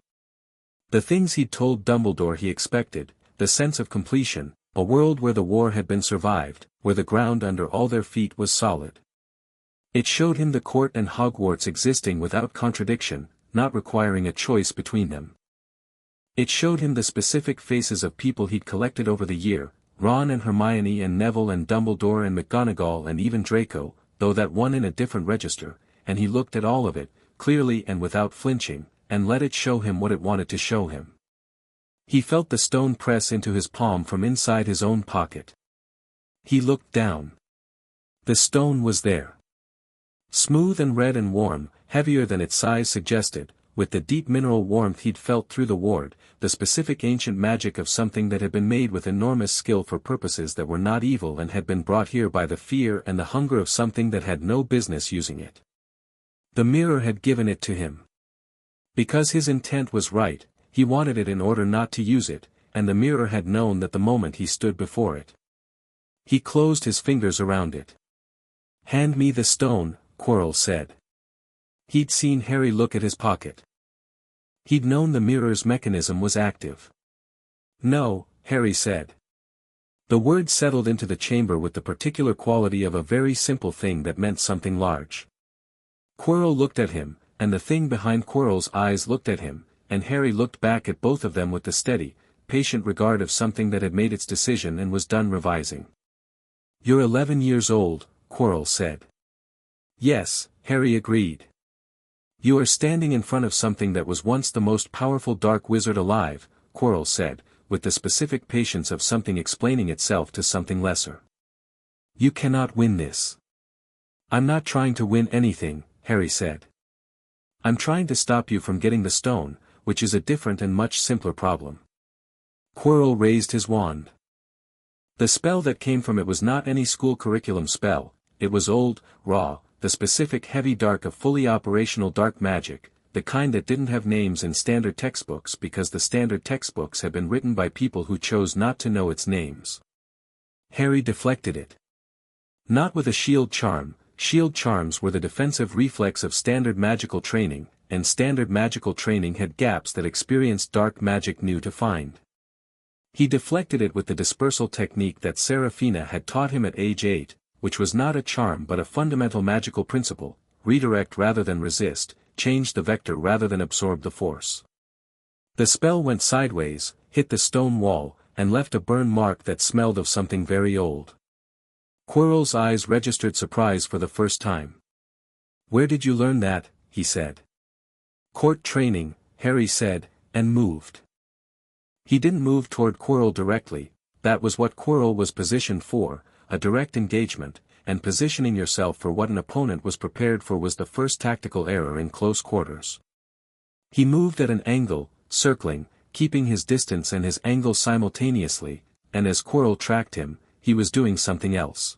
The things he'd told Dumbledore he expected, the sense of completion, a world where the war had been survived, where the ground under all their feet was solid. It showed him the court and Hogwarts existing without contradiction, not requiring a choice between them. It showed him the specific faces of people he'd collected over the year, Ron and Hermione and Neville and Dumbledore and McGonagall and even Draco, though that one in a different register, and he looked at all of it, clearly and without flinching, and let it show him what it wanted to show him. He felt the stone press into his palm from inside his own pocket. He looked down. The stone was there. Smooth and red and warm, heavier than its size suggested, with the deep mineral warmth he'd felt through the ward, the specific ancient magic of something that had been made with enormous skill for purposes that were not evil and had been brought here by the fear and the hunger of something that had no business using it. The mirror had given it to him. Because his intent was right, he wanted it in order not to use it, and the mirror had known that the moment he stood before it. He closed his fingers around it. "Hand me the stone," Quirrell said. He'd seen Harry look at his pocket. He'd known the mirror's mechanism was active. "No," Harry said. The word settled into the chamber with the particular quality of a very simple thing that meant something large. Quirrell looked at him, and the thing behind Quirrell's eyes looked at him, and Harry looked back at both of them with the steady, patient regard of something that had made its decision and was done revising. "You're 11 years old," Quirrell said. "Yes," Harry agreed. "You are standing in front of something that was once the most powerful dark wizard alive," Quirrell said, with the specific patience of something explaining itself to something lesser. "You cannot win this." "I'm not trying to win anything," Harry said. "I'm trying to stop you from getting the stone, which is a different and much simpler problem." Quirrell raised his wand. The spell that came from it was not any school curriculum spell, it was old, raw, the specific heavy dark of fully operational dark magic, the kind that didn't have names in standard textbooks because the standard textbooks had been written by people who chose not to know its names. Harry deflected it. Not with a shield charm. Shield charms were the defensive reflex of standard magical training, and standard magical training had gaps that experienced dark magic knew to find. He deflected it with the dispersal technique that Serafina had taught him at age 8, which was not a charm but a fundamental magical principle: redirect rather than resist, change the vector rather than absorb the force. The spell went sideways, hit the stone wall, and left a burn mark that smelled of something very old. Quirrell's eyes registered surprise for the first time. "Where did you learn that?" he said. "Court training," Harry said, and moved. He didn't move toward Quirrell directly. That was what Quirrell was positioned for, a direct engagement, and positioning yourself for what an opponent was prepared for was the first tactical error in close quarters. He moved at an angle, circling, keeping his distance and his angle simultaneously, and as Quirrell tracked him, he was doing something else.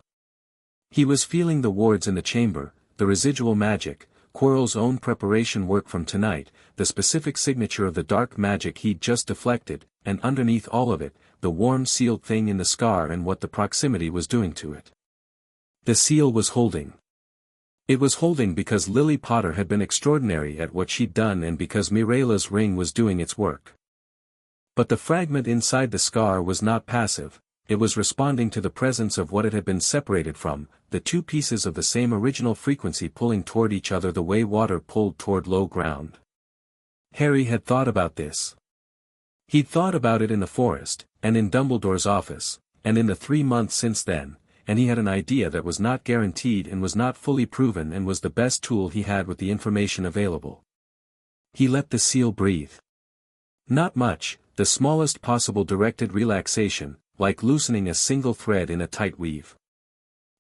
He was feeling the wards in the chamber, the residual magic, Quirrell's own preparation work from tonight, the specific signature of the dark magic he'd just deflected, and underneath all of it, the warm sealed thing in the scar and what the proximity was doing to it. The seal was holding. It was holding because Lily Potter had been extraordinary at what she'd done and because Mireille's ring was doing its work. But the fragment inside the scar was not passive, it was responding to the presence of what it had been separated from, the two pieces of the same original frequency pulling toward each other the way water pulled toward low ground. Harry had thought about this. He'd thought about it in the forest, and in Dumbledore's office, and in the 3 months since then, and he had an idea that was not guaranteed and was not fully proven and was the best tool he had with the information available. He let the seal breathe. Not much, the smallest possible directed relaxation, like loosening a single thread in a tight weave.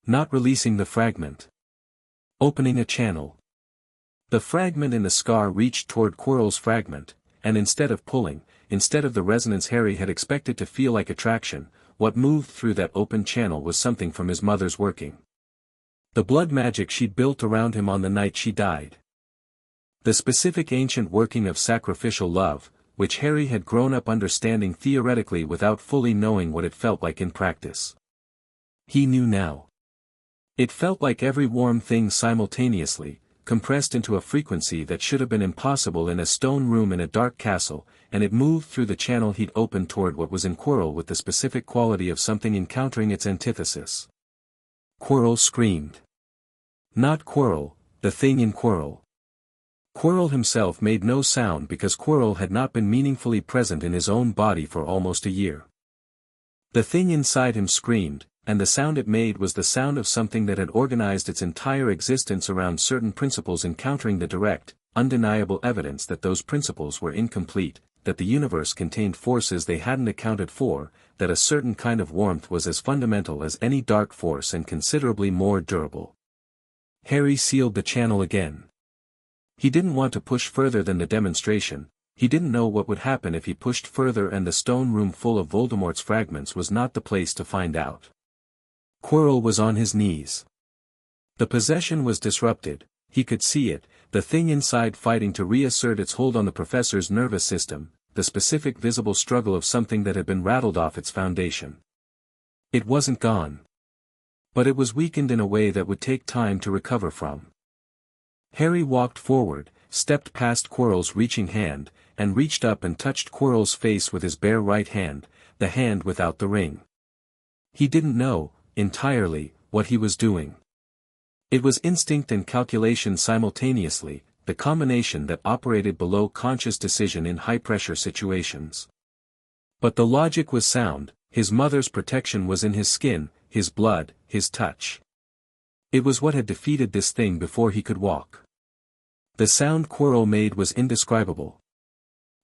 Not releasing the fragment. Opening a channel. The fragment in the scar reached toward Quirrell's fragment, and instead of pulling, instead of the resonance Harry had expected to feel like attraction, what moved through that open channel was something from his mother's working. The blood magic she'd built around him on the night she died. The specific ancient working of sacrificial love, which Harry had grown up understanding theoretically without fully knowing what it felt like in practice. He knew now. It felt like every warm thing simultaneously, compressed into a frequency that should have been impossible in a stone room in a dark castle, and it moved through the channel he'd opened toward what was in Quirrell with the specific quality of something encountering its antithesis. Quirrell screamed. Not Quirrell, the thing in Quirrell. Quirrell himself made no sound because Quirrell had not been meaningfully present in his own body for almost a year. The thing inside him screamed, and the sound it made was the sound of something that had organized its entire existence around certain principles encountering the direct, undeniable evidence that those principles were incomplete, that the universe contained forces they hadn't accounted for, that a certain kind of warmth was as fundamental as any dark force and considerably more durable. Harry sealed the channel again. He didn't want to push further than the demonstration, he didn't know what would happen if he pushed further and the stone room full of Voldemort's fragments was not the place to find out. Quirrell was on his knees. The possession was disrupted, he could see it, the thing inside fighting to reassert its hold on the professor's nervous system, the specific visible struggle of something that had been rattled off its foundation. It wasn't gone. But it was weakened in a way that would take time to recover from. Harry walked forward, stepped past Quirrell's reaching hand, and reached up and touched Quirrell's face with his bare right hand, the hand without the ring. He didn't know, entirely, what he was doing. It was instinct and calculation simultaneously, the combination that operated below conscious decision in high-pressure situations. But the logic was sound, his mother's protection was in his skin, his blood, his touch. It was what had defeated this thing before he could walk. The sound Quirrell made was indescribable.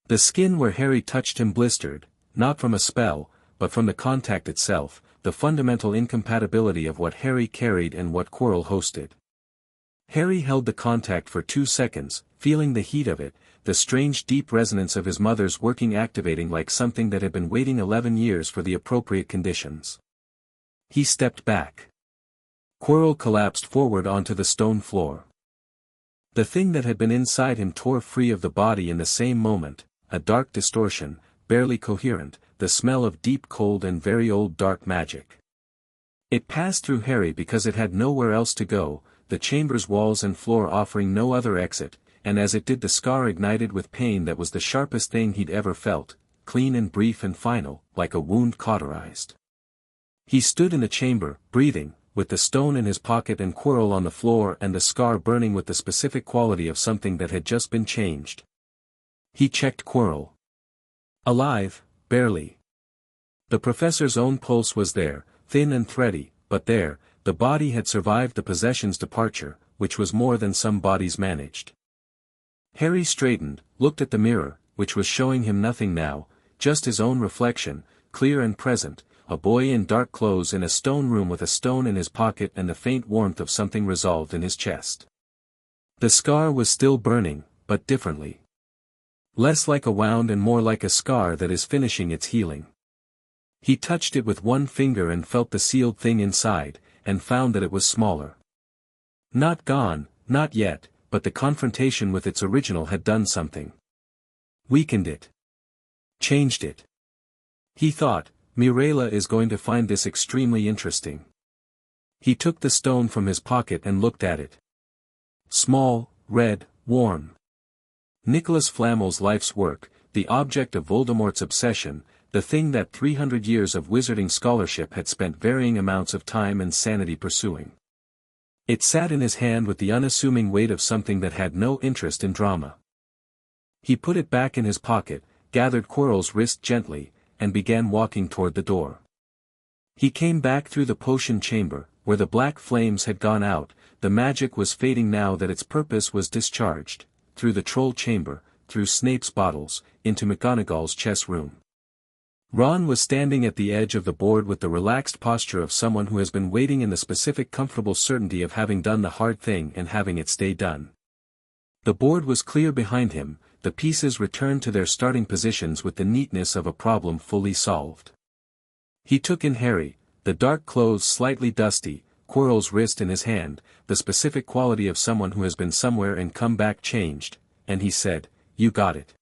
The skin where Harry touched him blistered, not from a spell, but from the contact itself, the fundamental incompatibility of what Harry carried and what Quirrell hosted. Harry held the contact for 2 seconds, feeling the heat of it, the strange deep resonance of his mother's working activating like something that had been waiting 11 years for the appropriate conditions. He stepped back. Quirrell collapsed forward onto the stone floor. The thing that had been inside him tore free of the body in the same moment, a dark distortion, barely coherent, the smell of deep cold and very old dark magic. It passed through Harry because it had nowhere else to go, the chamber's walls and floor offering no other exit, and as it did the scar ignited with pain that was the sharpest thing he'd ever felt, clean and brief and final, like a wound cauterized. He stood in the chamber, breathing, with the stone in his pocket and Quirrell on the floor and the scar burning with the specific quality of something that had just been changed. He checked Quirrell. Alive, barely. The professor's own pulse was there, thin and thready, but there, the body had survived the possession's departure, which was more than some bodies managed. Harry straightened, looked at the mirror, which was showing him nothing now, just his own reflection, clear and present, a boy in dark clothes in a stone room with a stone in his pocket and the faint warmth of something resolved in his chest. The scar was still burning, but differently. Less like a wound and more like a scar that is finishing its healing. He touched it with one finger and felt the sealed thing inside, and found that it was smaller. Not gone, not yet, but the confrontation with its original had done something. Weakened it. Changed it. He thought, Mirella is going to find this extremely interesting. He took the stone from his pocket and looked at it. Small, red, warm. Nicholas Flamel's life's work, the object of Voldemort's obsession, the thing that 300 years of wizarding scholarship had spent varying amounts of time and sanity pursuing. It sat in his hand with the unassuming weight of something that had no interest in drama. He put it back in his pocket, gathered Quirrell's wrist gently, and began walking toward the door. He came back through the potion chamber, where the black flames had gone out, the magic was fading now that its purpose was discharged, through the troll chamber, through Snape's bottles, into McGonagall's chess room. Ron was standing at the edge of the board with the relaxed posture of someone who has been waiting in the specific comfortable certainty of having done the hard thing and having it stay done. The board was clear behind him, the pieces returned to their starting positions with the neatness of a problem fully solved. He took in Harry, the dark clothes slightly dusty, Quirrell's wrist in his hand, the specific quality of someone who has been somewhere and come back changed, and he said, "You got it."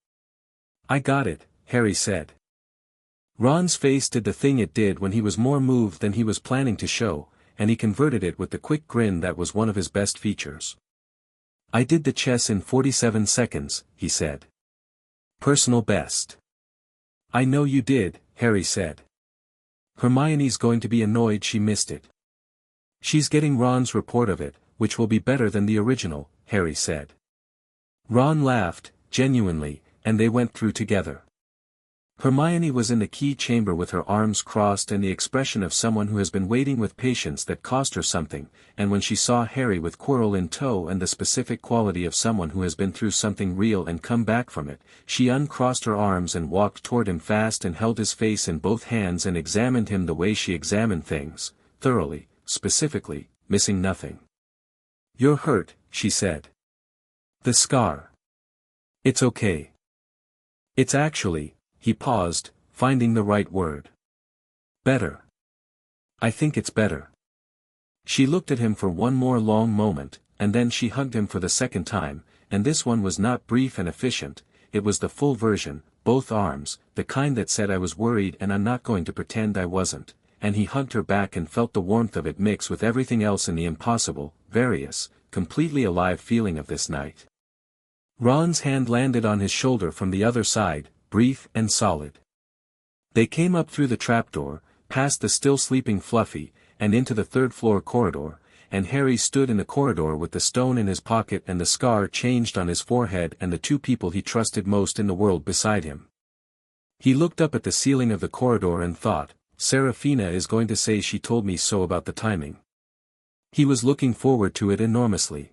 "I got it," Harry said. Ron's face did the thing it did when he was more moved than he was planning to show, and he converted it with the quick grin that was one of his best features. "I did the chess in 47 seconds, he said. "Personal best." "I know you did," Harry said. "Hermione's going to be annoyed she missed it." "She's getting Ron's report of it, which will be better than the original," Harry said. Ron laughed, genuinely, and they went through together. Hermione was in the key chamber with her arms crossed and the expression of someone who has been waiting with patience that cost her something, and when she saw Harry with Quirrell in tow and the specific quality of someone who has been through something real and come back from it, she uncrossed her arms and walked toward him fast and held his face in both hands and examined him the way she examined things, thoroughly, specifically, missing nothing. "You're hurt," she said. "The scar. It's okay. It's actually," he paused, finding the right word. "Better. I think it's better." She looked at him for one more long moment, and then she hugged him for the second time, and this one was not brief and efficient, it was the full version, both arms, the kind that said I was worried and I'm not going to pretend I wasn't, and he hugged her back and felt the warmth of it mix with everything else in the impossible, various, completely alive feeling of this night. Ron's hand landed on his shoulder from the other side, brief and solid. They came up through the trapdoor, past the still sleeping Fluffy, and into the third-floor corridor, and Harry stood in the corridor with the stone in his pocket and the scar changed on his forehead and the two people he trusted most in the world beside him. He looked up at the ceiling of the corridor and thought, Serafina is going to say she told me so about the timing. He was looking forward to it enormously.